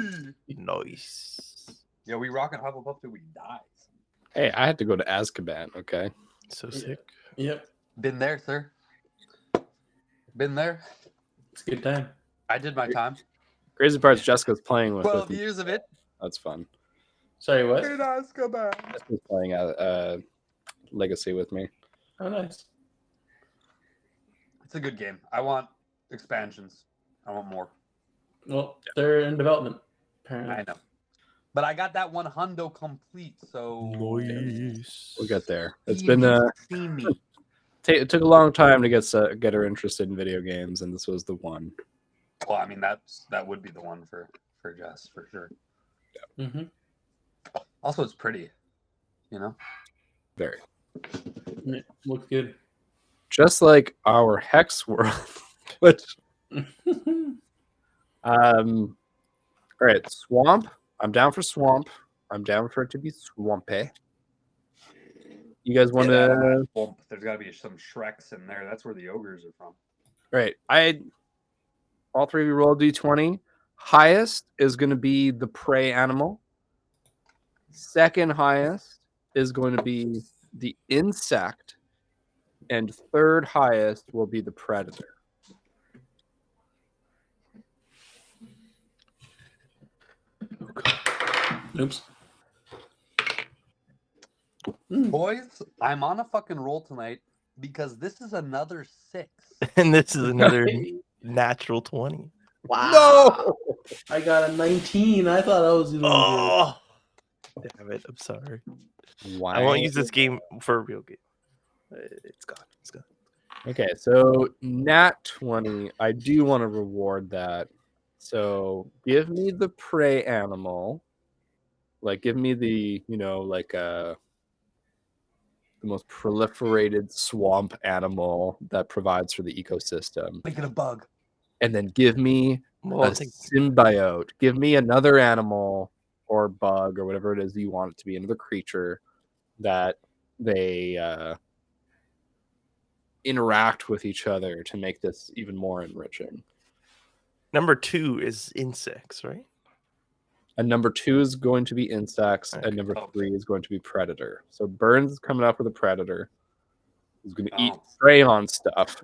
Nice. Yeah, we rocking Hufflepuff till we die. Hey, I had to go to Azkaban, okay? So sick. Yep. Been there, sir. Been there. It's a good time. I did my time. Crazy part's Jessica's playing with 12 years of it. That's fun. Sorry, what? In Azkaban. Jessica's playing Legacy with me. Oh, nice. It's a good game. I want expansions. I want more. Well, they're in development, apparently. I know. But I got that one hundo complete, so Nice. We'll get there. It's You been see me. it took a long time to get her interested in video games, and this was the one. Well, I mean that would be the one for Jess for sure. Yeah. Mm-hmm. Also, it's pretty, Very. It looks good. Just like our Hex world, which all right, swamp. I'm down for swamp. I'm down for it to be swampy. You guys want to? There's got to be some Shreks in there. That's where the ogres are from. Right. All three of you roll D20. Highest is going to be the prey animal. Second highest is going to be the insect. And third highest will be the predator. Oops. Boys, I'm on a fucking roll tonight because this is another 6. And this is another natural 20. Wow. No! I got a 19. I thought I was doing Oh, damn it. I'm sorry. Wow. I won't use this game for a real game. It's gone. It's gone. Okay, so nat 20. I do want to reward that. So give me the prey animal. Like, give me the, the most proliferated swamp animal that provides for the ecosystem. Make it a bug. And then give me Well, a symbiote. Give me another animal or bug or whatever it is you want it to be, another creature that they interact with each other to make this even more enriching. Number 2 is insects, right? And number 2 is going to be insects, Okay. and number 3 is going to be predator. So Burns is coming up with a predator. He's going to eat prey on stuff,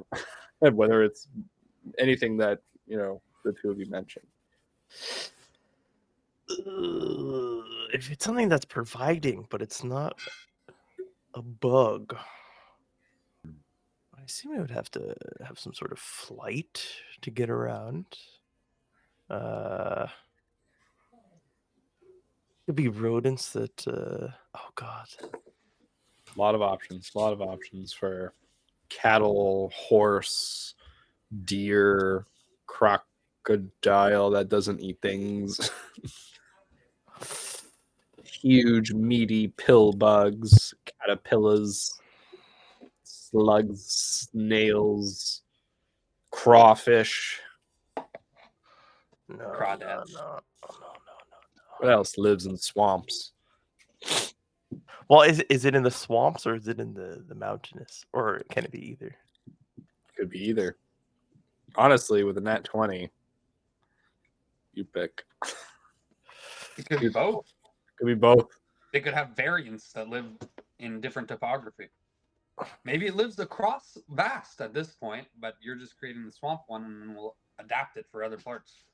whether it's anything that the two of you mentioned. If it's something that's providing, but it's not a bug, I assume it would have to have some sort of flight to get around. Could be rodents that. Oh God. A lot of options for cattle, horse, deer, crocodile that doesn't eat things. Huge, meaty pill bugs, caterpillars, slugs, snails, crawfish. No. What else lives in swamps? Well, is it in the swamps or is it in the mountainous? Or can it be either? Could be either. Honestly, with a nat 20, you pick. It could be both. Could be both. They could have variants that live in different topography. Maybe it lives across vast at this point, but you're just creating the swamp one and then we'll adapt it for other parts.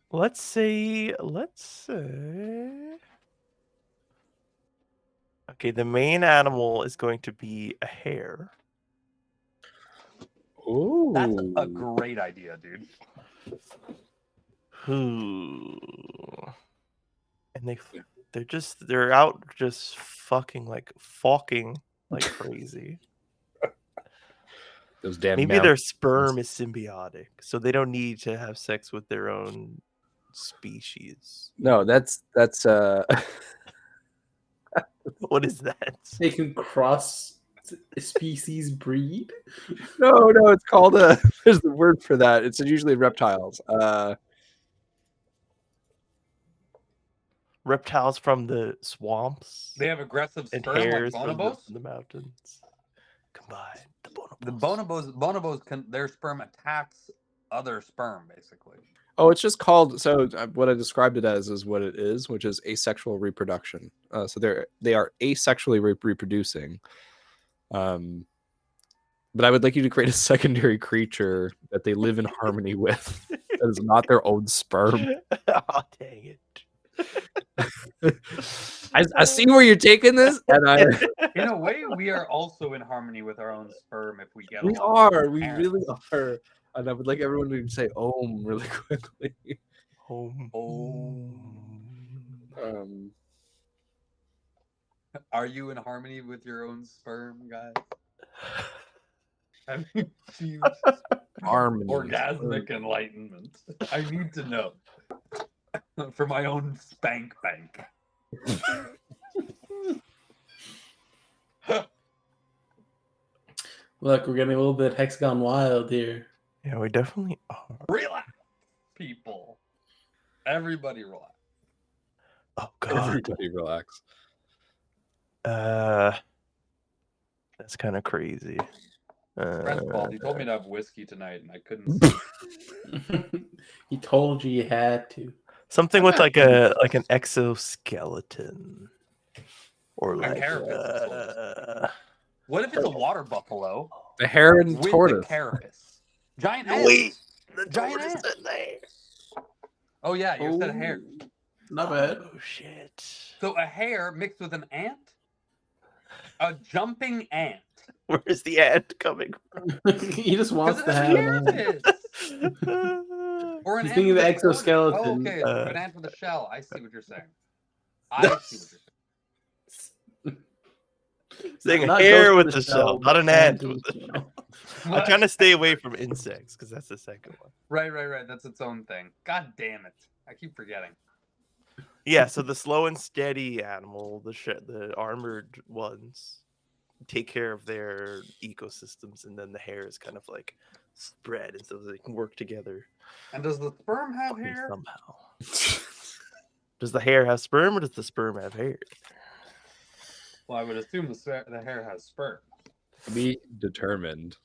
Let's say. Okay, the main animal is going to be a hare. Ooh. That's a great idea, dude. And they're out just fucking like crazy. Those damn Maybe their sperm is symbiotic, so they don't need to have sex with their own species. No, that's What is that? They can cross species breed. No, it's called there's the word for that. It's usually reptiles. Reptiles from the swamps. They have aggressive and sperm like hares from bonobos. the mountains. Combined, The bonobos their sperm attacks other sperm, basically. Oh, it's just called. So what I described it as is what it is, which is asexual reproduction. So they are asexually reproducing. But I would like you to create a secondary creature that they live in harmony with. That is not their own sperm. Oh, dang it. I see where you're taking this, and in a way, we are also in harmony with our own sperm if we get we along. are, we really are, and I would like everyone to say "Om" really quickly. Om. Are you in harmony with your own sperm, guys? I mean, Harmony. Orgasmic enlightenment. I need to know for my own spank bank. Look, we're getting a little bit hexagon wild here. Yeah, we definitely are. Relax, people. Everybody relax. Oh God. Everybody relax. That's kind of crazy. Friends called. He told me to have whiskey tonight, and I couldn't. He told you you had to. Something with like an exoskeleton, or A like carapace. What if it's a water buffalo? The hare and with tortoise. The carapace. Giant ants. Wait, the giant tortoise ants. in there. Oh yeah, you said hare. Not bad. Oh shit. So a hare mixed with an ant? A jumping ant. Where's the ant coming from? He just wants to have an ant. Or an He's ant thinking with the a exoskeleton. tortoise. Oh, okay, an ant with a shell. I see what you're saying. I see what you're saying. Saying a Not hare ghost with with the a shell, shell, not an ant with the shell. shell. I'm trying to stay away from insects because that's the second one. Right. That's its own thing. God damn it. I keep forgetting. Yeah, so the slow and steady animal, the armored ones, take care of their ecosystems, and then the hare is kind of like spread, and so they can work together. And does the sperm have hair? Somehow. Does the hare have sperm, or does the sperm have hair? Well, I would assume the hare has sperm. To be determined.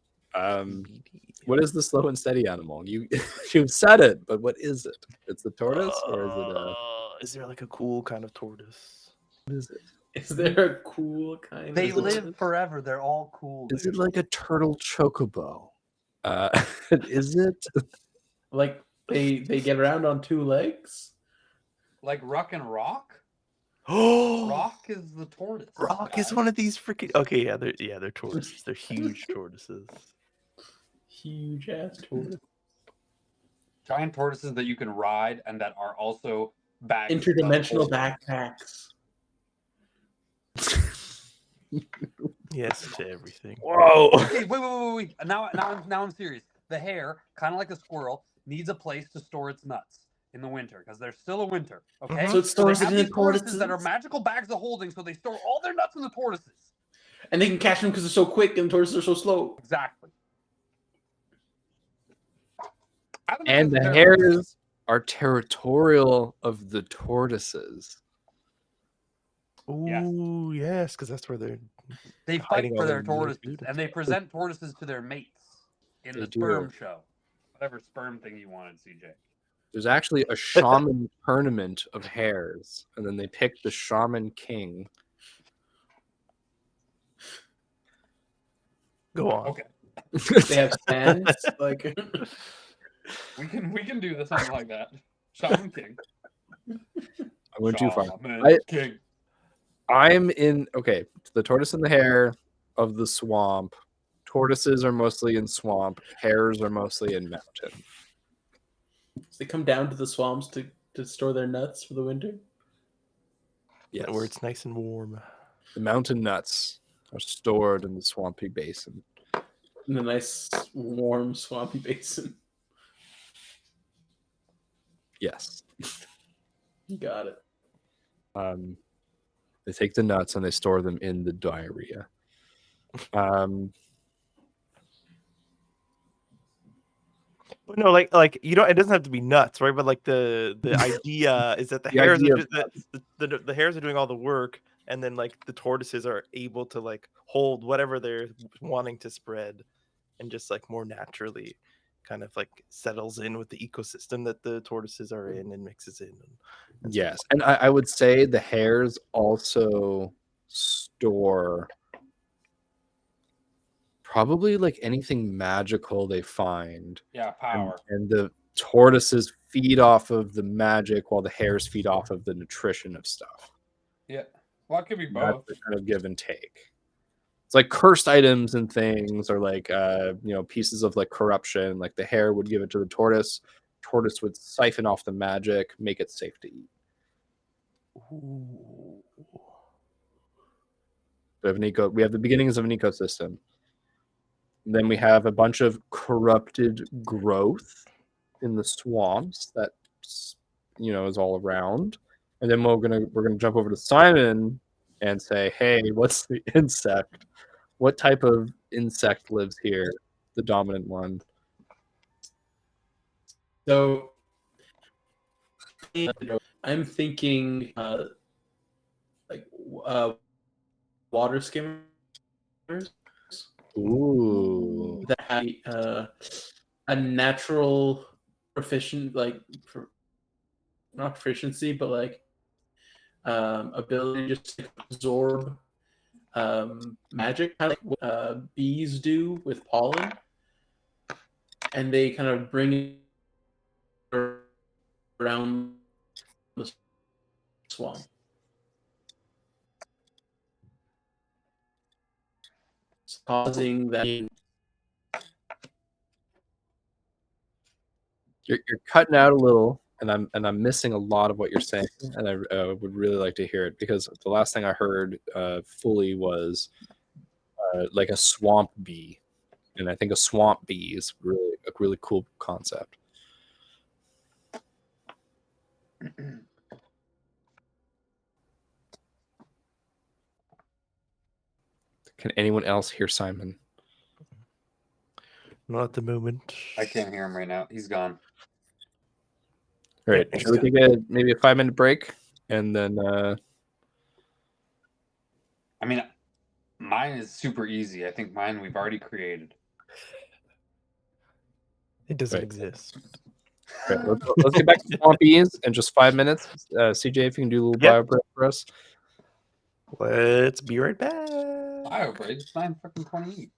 What is the slow and steady animal? You've said it, but what is it? It's the tortoise, or is it a? Is there like a cool kind of tortoise? What is it? Is there a cool kind They of live tortoise? forever. They're all cool. Is Dude. it like a turtle chocobo? Is it? Like they get around on two legs? Like Ruck and Rock? Oh, Rock is the tortoise. Rock is guys. one of these freaking. Okay, they're tortoises. They're huge tortoises. Huge ass tortoise. Giant tortoises that you can ride and that are also bags. Interdimensional backpacks. Yes to everything. Whoa! Okay, wait. Now I'm serious. The hare, kind of like a squirrel, needs a place to store its nuts in the winter because there's still a winter. Okay, So it stores they it have in these the tortoises that are tortoises? magical bags of holding, so they store all their nuts in the tortoises. And they can catch them because they're so quick and the tortoises are so slow. Exactly. I don't know And if the they're- hares are territorial of the tortoises. Ooh, yes, because that's where they're. They fight hiding for all their their little tortoises, food. and they present tortoises to their mates in They the do. sperm show. Whatever sperm thing you wanted, CJ. There's actually a shaman tournament of hares, and then they pick the shaman king. Go on. Okay, They have stands. Like we can do something like that. Shaman King. I went too far. Shaman King. I'm in. Okay, the tortoise and the hare of the swamp. Tortoises are mostly in swamp. Hares are mostly in mountain. they come down to the swamps to store their nuts for the winter. Yes, Where it's nice and warm. the mountain nuts are stored in the swampy basin. In the nice, warm, swampy basin. Yes. Got it. They take the nuts and they store them in the diarrhea. But no, like you know, it doesn't have to be nuts, right? But like the idea is that the The hares idea are of the hares are doing all the work, and then like the tortoises are able to like hold whatever they're wanting to spread, and just like more naturally, kind of like settles in with the ecosystem that the tortoises are in and mixes in. And Yes, and I would say the hares also store probably like anything magical they find. Yeah, power. And the tortoises feed off of the magic while the hares feed off of the nutrition of stuff. Yeah. Well, it could be That's both. the kind of give and take. It's like cursed items and things, or like pieces of like corruption. Like the hare would give it to the tortoise. Tortoise would siphon off the magic, make it safe to eat. Ooh. We have the beginnings of an ecosystem. Then we have a bunch of corrupted growth in the swamps that is all around. And then we're gonna jump over to Simon and say, hey, what's the insect? What type of insect lives here? The dominant one. So I'm thinking water skimmers Ooh. that have a natural not proficiency, but like ability to just absorb magic, kind of like what bees do with pollen, and they kind of bring it around the swamp. It's causing that. You're cutting out a little, and I'm missing a lot of what you're saying, and I would really like to hear it, because the last thing I heard fully was like a swamp bee, and I think a swamp bee is really a really cool concept. Can anyone else hear Simon? Not at the moment. I can't hear him right now. He's gone. All right, Yeah, should we take maybe a 5-minute break, and then I mean, mine is super easy. I think mine we've already created. It doesn't Right. exist. Right, let's get back to Swampies in just 5 minutes. CJ, if you can do a little bio break for us. Let's be right back. Bio break. It's 9:28.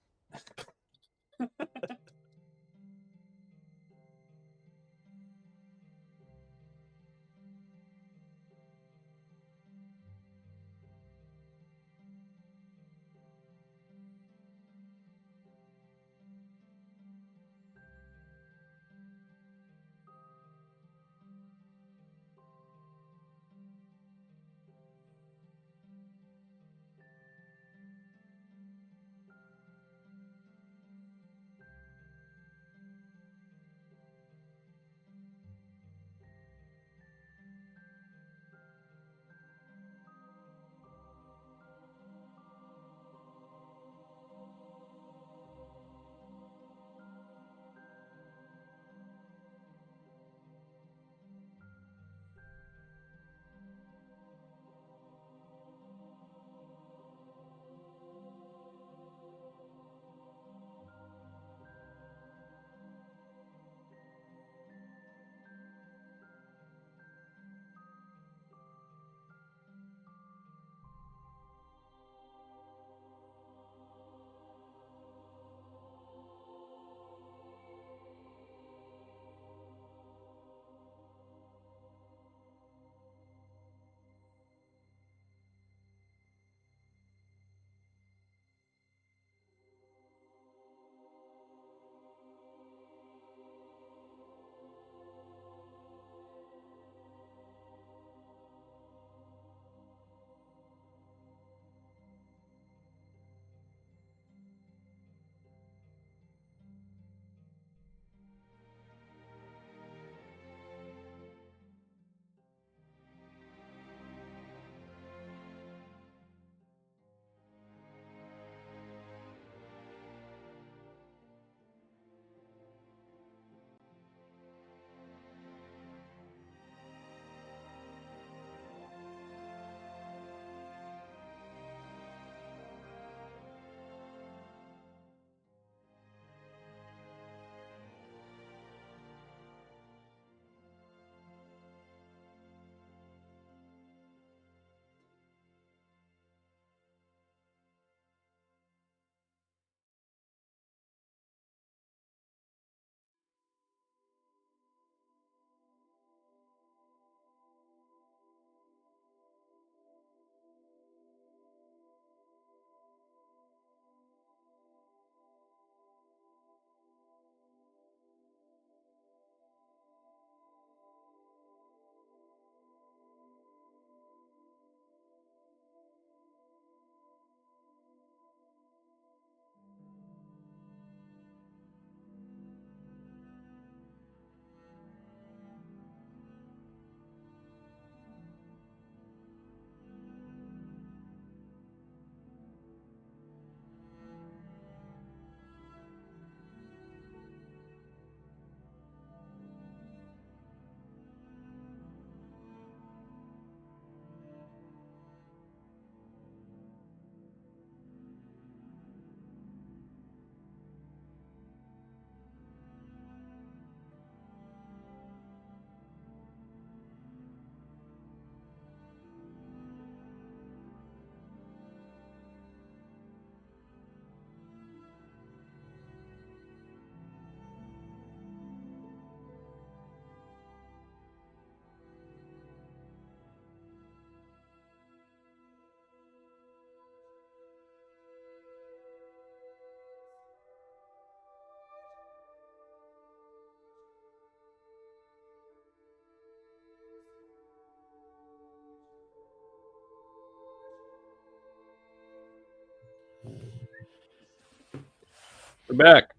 We're back.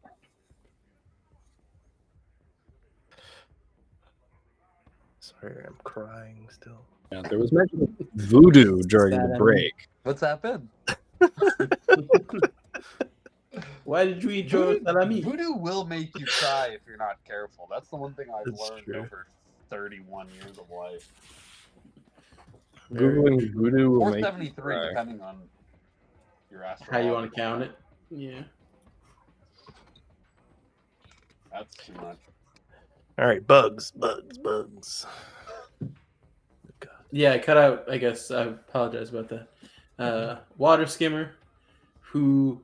Sorry, I'm crying still. Yeah, there was mention of voodoo during the break. What's happened? Why did you eat your salami? Voodoo will make you cry if you're not careful. That's the one thing I've That's learned true. over 31 years of life. Googling voodoo will Or make you 73, cry. depending on your astrological. How you want to count it? Yeah. That's too much. All right, bugs. Yeah, I cut out. I guess I apologize about that. Water skimmer, who,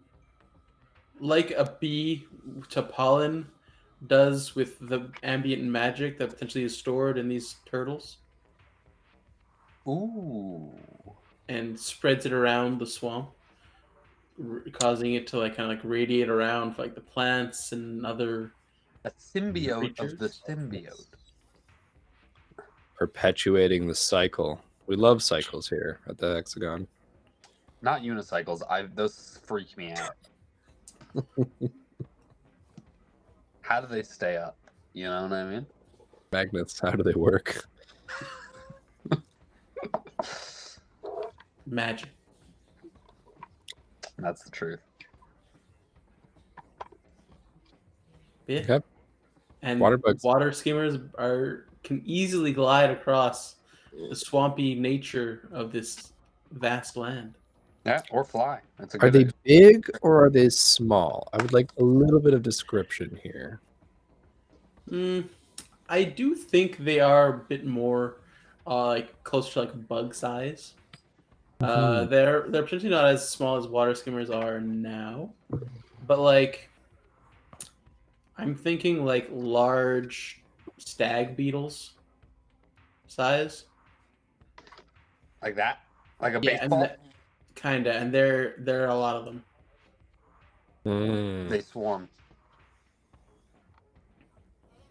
like a bee to pollen, does with the ambient magic that potentially is stored in these turtles, Ooh. and spreads it around the swamp, causing it to like kind of like radiate around like the plants and other A symbiote of the creatures. symbiote. Perpetuating the cycle. We love cycles here at the Hexagon. Not unicycles. Those freak me out. How do they stay up? You know what I mean? Magnets, how do they work? Magic. That's the truth. Yeah. Okay. And Water bugs. water skimmers can easily glide across the swampy nature of this vast land. Yeah, or fly. That's a Are good. they big or are they small? I would like a little bit of description here. I do think they are a bit more like close to like bug size. They're potentially not as small as water skimmers are now, but like I'm thinking like large stag beetles size. Like that? Like a Yeah, baseball? and kinda, and there are a lot of them. They swarm.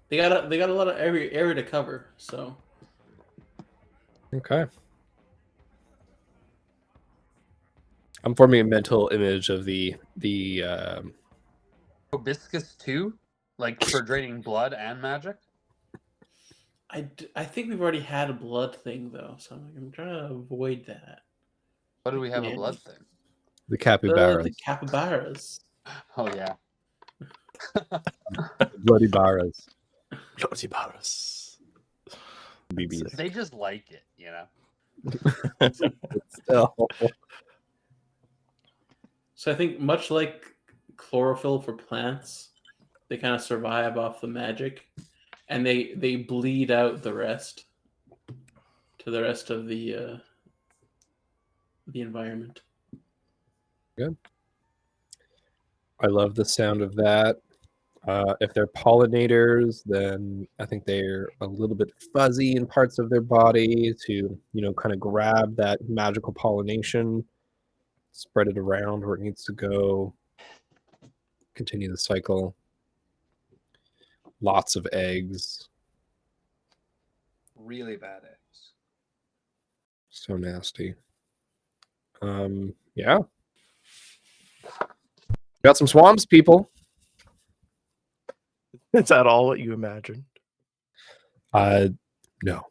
They got a lot of area to cover, so Okay. I'm forming a mental image of the Hibiscus too? Like for draining blood and magic? I think we've already had a blood thing though, so I'm trying to avoid that. What do we have Yeah. a blood thing? the capybaras, The capybaras. Oh yeah. bloody barras. BBs. They just like it, you know. Still. So I think much like chlorophyll for plants, they kind of survive off the magic, and they bleed out the rest to the rest of the environment. Good. I love the sound of that. If they're pollinators, then I think they're a little bit fuzzy in parts of their body to, kind of grab that magical pollination, spread it around where it needs to go, continue the cycle. Lots of eggs. Really bad eggs. So nasty. Yeah. Got some swamps, people. Is that all what you imagined? No.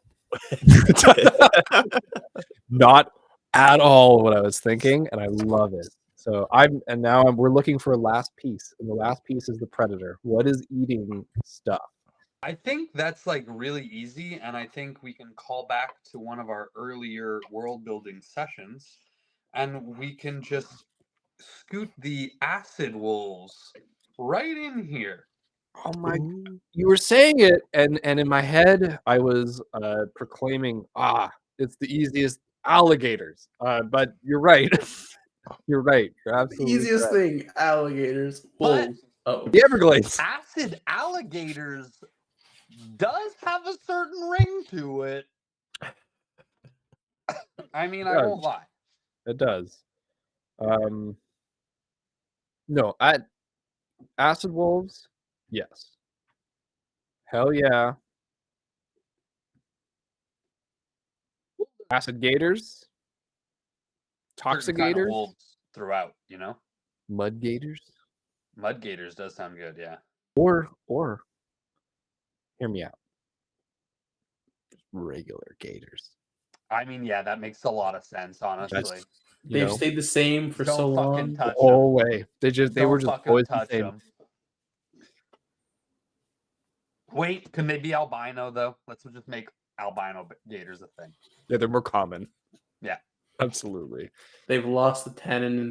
Not at all what I was thinking, and I love it. So we're looking for a last piece, and the last piece is the predator. What is eating stuff? I think that's like really easy, and I think we can call back to one of our earlier world building sessions, and we can just scoot the acid wolves right in here. Oh my! You were saying it, and in my head, I was proclaiming, it's the easiest alligators. But you're right. You're right. You're absolutely Easiest correct. thing, alligators. But- Wolves. Oh, The Everglades. Acid alligators does have a certain ring to it. I mean, I won't lie. It does. No, acid wolves, yes. Hell yeah. Acid gators, Certain kind of toxigators, wolves throughout, you know? mud gators, Mud gators does sound good, yeah. or hear me out. Regular gators. I mean, yeah, that makes a lot of sense, honestly. they've stayed the same for Don't so fucking long. touch the whole way. They were just fucking always the touch same. them. Wait, can they be albino though? Let's just make albino gators a thing. Yeah, they're more common. Yeah. Absolutely. They've lost the tannin in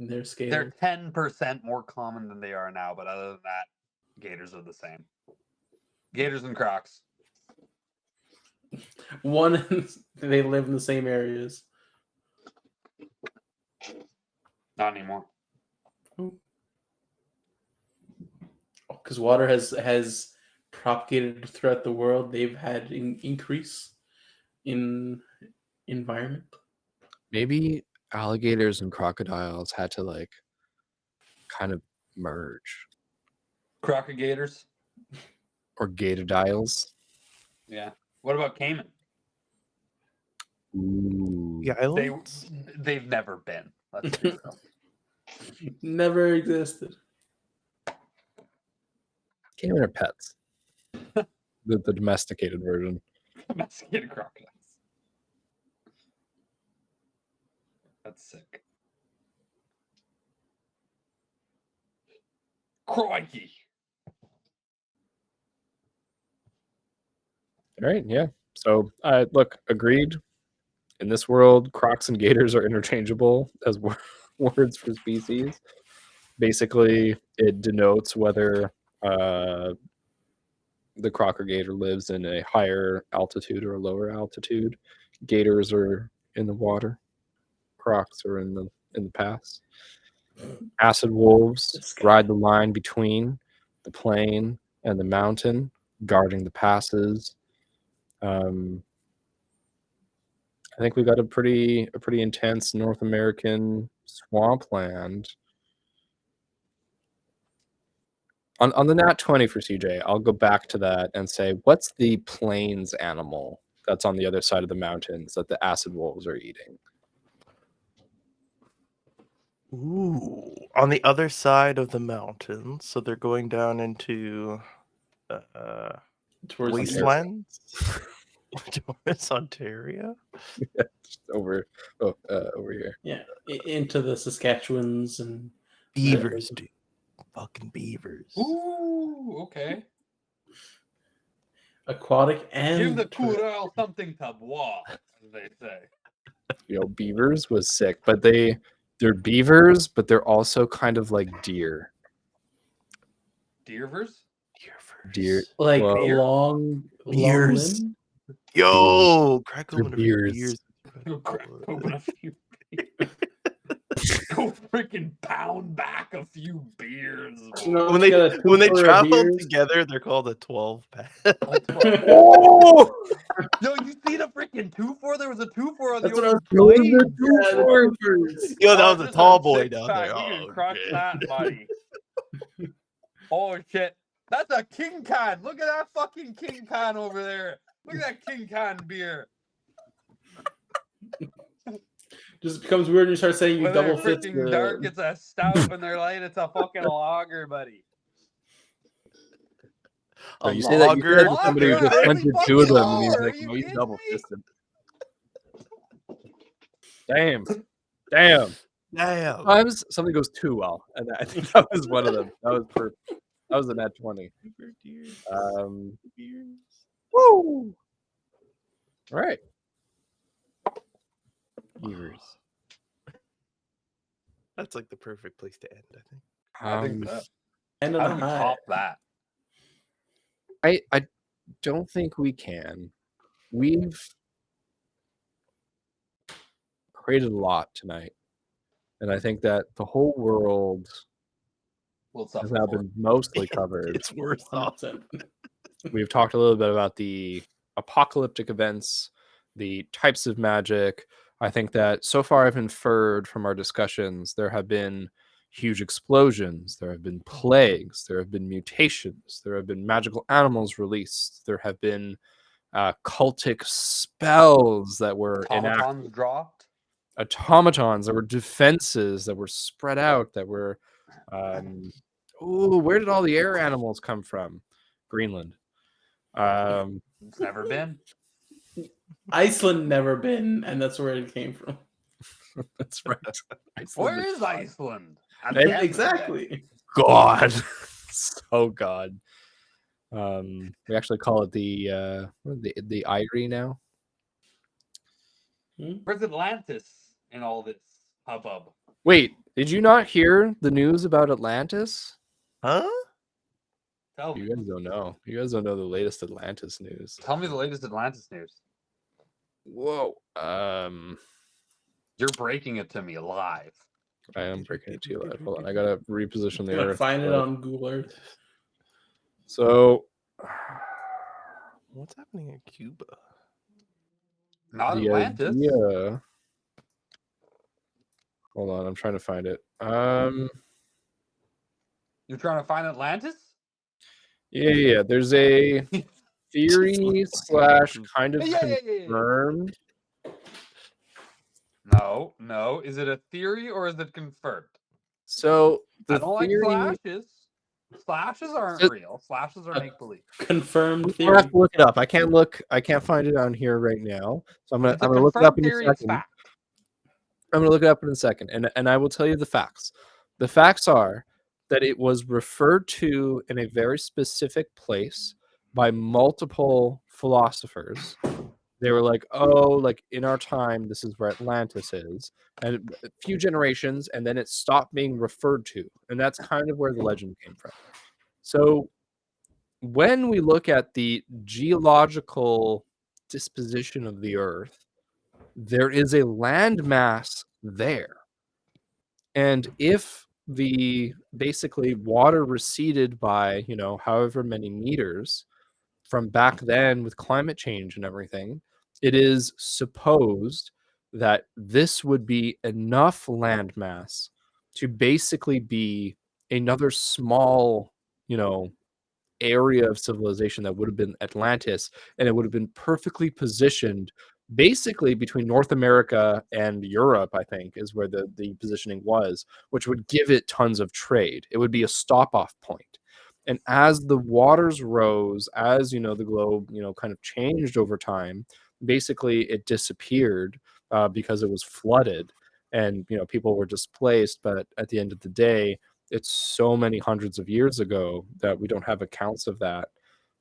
their scale. They're 10% more common than they are now, but other than that, gators are the same. Gators and crocs. They live in the same areas. Not anymore. Because water has propagated throughout the world. They've had an increase in environment. Maybe alligators and crocodiles had to like kind of merge. Crocogators. Or gatodiles. Yeah. What about Cayman? Ooh. The islands? They've never been. Let's be real. Never existed. Cayman are pets. the domesticated version. Domesticated crocodiles. That's sick. Crikey. All right, yeah. So, look, agreed. In this world, crocs and gators are interchangeable as words for species. Basically, it denotes whether the croc or gator lives in a higher altitude or a lower altitude. Gators are in the water. Crocs are in the pass. Acid wolves ride the line between the plain and the mountain, guarding the passes. I think we got a pretty intense North American swampland. On the nat 20 for CJ, I'll go back to that and say, what's the plains animal that's on the other side of the mountains that the acid wolves are eating? Ooh, on the other side of the mountains, so they're going down into Towards wastelands. Towards Ontario. Yeah, just over here. Yeah, into the Saskatchewans and Beavers, dude. Fucking beavers. Ooh, okay. aquatic and Give the coureur something to boire, as they say. You know, beavers was sick, but they're beavers, but they're also kind of like deer. Deervers? Deer, like well, long Beers. limb. Yo, crack They're open a few beers. beers. Go crack open a few beers. Go freaking pound back a few beers. You know, When you they got a when they two-footer of travel beers. together, they're called a 12-pack. Oh! Yo, you see the freaking 2-4? There was a 2-4 on That's the what I was open doing. plate. Yeah, the two-footers. Yo, that Oh, was a just tall boy 6-pack. down there. You can Oh, crush shit. that, buddy. Oh shit. That's a King Can. Look at that fucking King Can over there. Look at that King Can beer. Just becomes weird when you start saying you When double they're fist freaking dark, it's a stout. When they're light, it's a fucking lager, buddy. So A you say that lager. to somebody who Lager, just holy hunted fucking two of them, and hell, he's are like, you "No, he's kidding double me?" fisted." Damn. Sometimes something goes too well, and I think that was one of them. That was perfect. That was a nat 20. Woo! All right. Beavers. That's like the perfect place to end, I think. I think so. And How on do a we high. top that? I don't think we can. We've created a lot tonight, and I think that the whole world We'll has suffer now for it. been mostly covered. It's worse off. 100%. We've talked a little bit about the apocalyptic events, the types of magic. I think that so far I've inferred from our discussions there have been huge explosions, there have been plagues, there have been mutations, there have been magical animals released, there have been cultic spells that were enacted, Automatons dropped. automatons, there were defenses that were spread out, that were where did all the air animals come from? Greenland. It's never been. Iceland never been, and that's where it came from. That's right. Where is Iceland? At Hey, the end of the day. Exactly. God. So God. We actually call it the Eyrie now. Where's Atlantis? in all this hubbub? Wait, did you not hear the news about Atlantis? Huh? Tell me. You guys don't know. You guys don't know the latest Atlantis news. Tell me the latest Atlantis news. Whoa. You're breaking it to me live. I am breaking it to you live. Hold on, I gotta reposition the You're gonna Earth. find it on Google Earth. So, What's happening in Cuba? Not the Atlantis. idea. Hold on, I'm trying to find it. You're trying to find Atlantis? Yeah. There's a theory slash kind of Yeah. confirmed. No. Is it a theory or is it confirmed? So I the don't theory. like slashes. Slashes aren't So- real. Slashes are make believe. Confirmed I theory. have to look it up. I can't look. I can't find it on here right now. So I'm gonna look it up in a Theory, it's second. fact. I'm gonna look it up in a second, and I will tell you the facts. The facts are that it was referred to in a very specific place by multiple philosophers. They were like, oh, like in our time, this is where Atlantis is, and a few generations, and then it stopped being referred to, and that's kind of where the legend came from. So when we look at the geological disposition of the Earth, there is a landmass there. And if the basically water receded by, however many meters from back then with climate change and everything, it is supposed that this would be enough landmass to basically be another small, area of civilization that would have been Atlantis, and it would have been perfectly positioned basically between North America and Europe, I think, is where the positioning was, which would give it tons of trade. It would be a stop-off point. And as the waters rose, as the globe, kind of changed over time, basically it disappeared because it was flooded, and people were displaced. But at the end of the day, it's so many hundreds of years ago that we don't have accounts of that,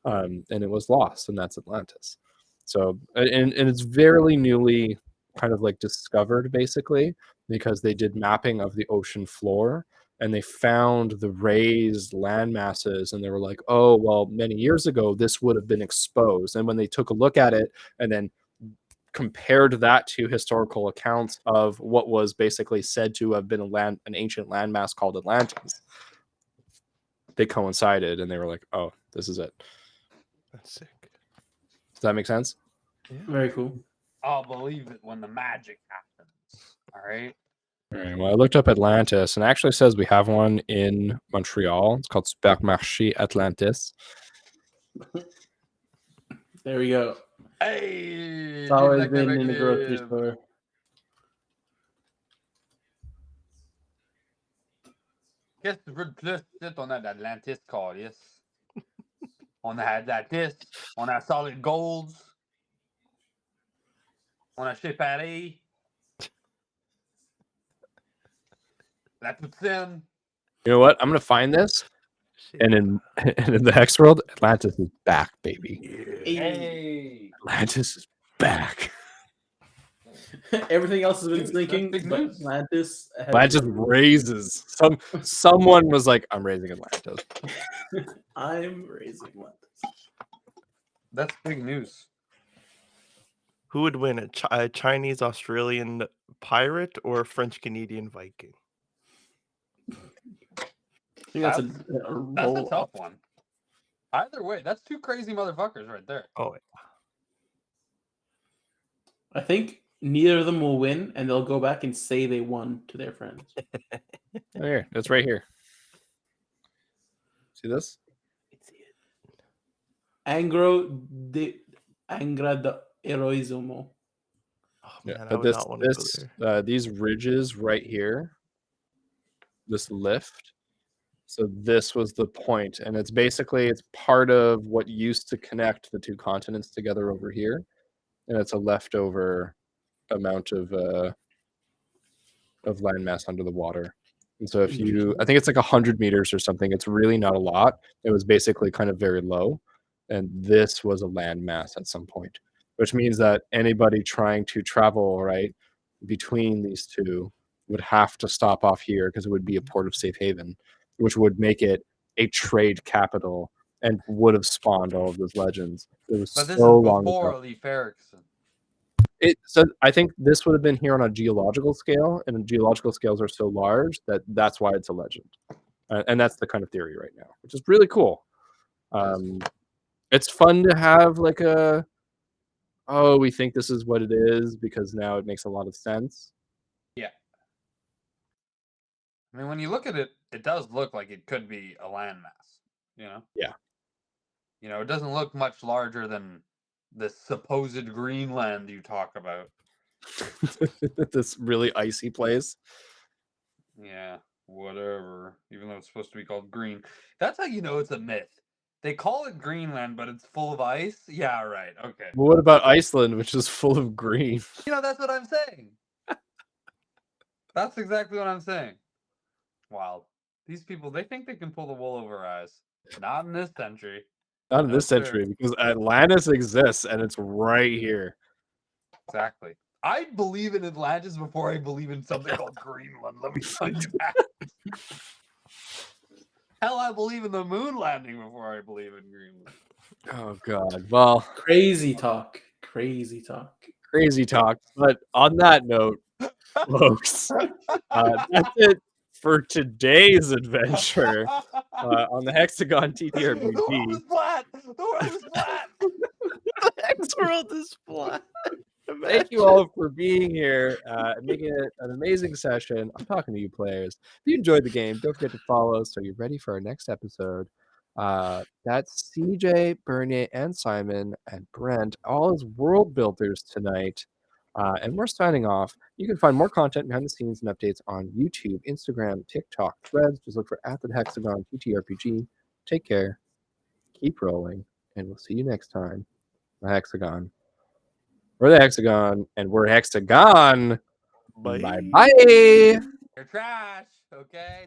and it was lost, and that's Atlantis. So, and it's very newly kind of like discovered, basically, because they did mapping of the ocean floor, and they found the raised land masses, and they were like, oh, well, many years ago, this would have been exposed. And when they took a look at it and then compared that to historical accounts of what was basically said to have been an ancient landmass called Atlantis, they coincided, and they were like, oh, this is it. That's sick. Does that make sense? Yeah. Very cool. I'll believe it when the magic happens. All right. All right. Well, I looked up Atlantis, and it actually says we have one in Montreal. It's called Supermarché Atlantis. There we go. Hey, It's always been in the grocery store. Qu'est-ce que tu veux de plus? On a d'Atlantis, Carlis. On a Atlantis. On a Solid Golds. On a Chez Paris. La Poutine. You know what? I'm gonna find this, and in the Hex world, Atlantis is back, baby. Hey. Atlantis is back. Everything else has been Dude, sinking, that's big but news. Atlantis raises. Someone was like, "I'm raising Atlantis." I'm raising Atlantis. That's big news. Who would win, a Chinese Australian pirate or a French Canadian Viking? I think that's a That's a roll tough one. Either way, that's two crazy motherfuckers right there. Oh, I think neither of them will win, and they'll go back and say they won to their friends. Here, it's right here. See this? Angra de Heroismo. oh Yeah, man, I but would not want to go there. these ridges right here, this lift. So this was the point, and it's part of what used to connect the two continents together over here, and it's a leftover amount of landmass under the water. And so if I think it's like 100 meters or something. It's really not a lot. It was basically kind of very low, and this was a landmass at some point, which means that anybody trying to travel, right, between these two would have to stop off here because it would be a port of safe haven, which would make it a trade capital and would have spawned all of those legends. It was But this so is long before ago. Leif Erikson. So I think this would have been here on a geological scale, and geological scales are so large that that's why it's a legend. And that's the kind of theory right now, which is really cool. It's fun to have like a, oh, we think this is what it is because now it makes a lot of sense. Yeah. I mean, when you look at it, it does look like it could be a landmass, you know? Yeah. You know, it doesn't look much larger than the supposed Greenland you talk about. This really icy place. Yeah, whatever. Even though it's supposed to be called green. That's how you know it's a myth. They call it Greenland, but it's full of ice? Yeah, right. Okay. But what about Iceland, which is full of green? You know, that's what I'm saying. That's exactly what I'm saying. Wild. These people, they think they can pull the wool over our eyes. Not in this century. Not in No, this sir. century, because Atlantis exists and it's right here. Exactly. I believe in Atlantis before I believe in something called Greenland. Let me tell you that. Hell, I believe in the moon landing before I believe in Greenland. Oh God. Well, Crazy talk. Crazy talk. crazy talk. But on that note, folks, that's it for today's adventure on the Hexagon The world TTRPG. is flat. The world is flat. The Hex world is flat. Thank you all for being here and making it an amazing session. I'm talking to you players. If you enjoyed the game, don't forget to follow us so you're ready for our next episode. That's CJ, Bernie, and Simon, and Brent, all as world builders tonight. And we're signing off. You can find more content behind the scenes and updates on YouTube, Instagram, TikTok, Threads. Just look for @TheHexagonTTRPG. Take care. Keep rolling. And we'll see you next time. The Hexagon. We're the Hexagon, and we're Hexagon. Bye. Bye-bye. You're trash, okay?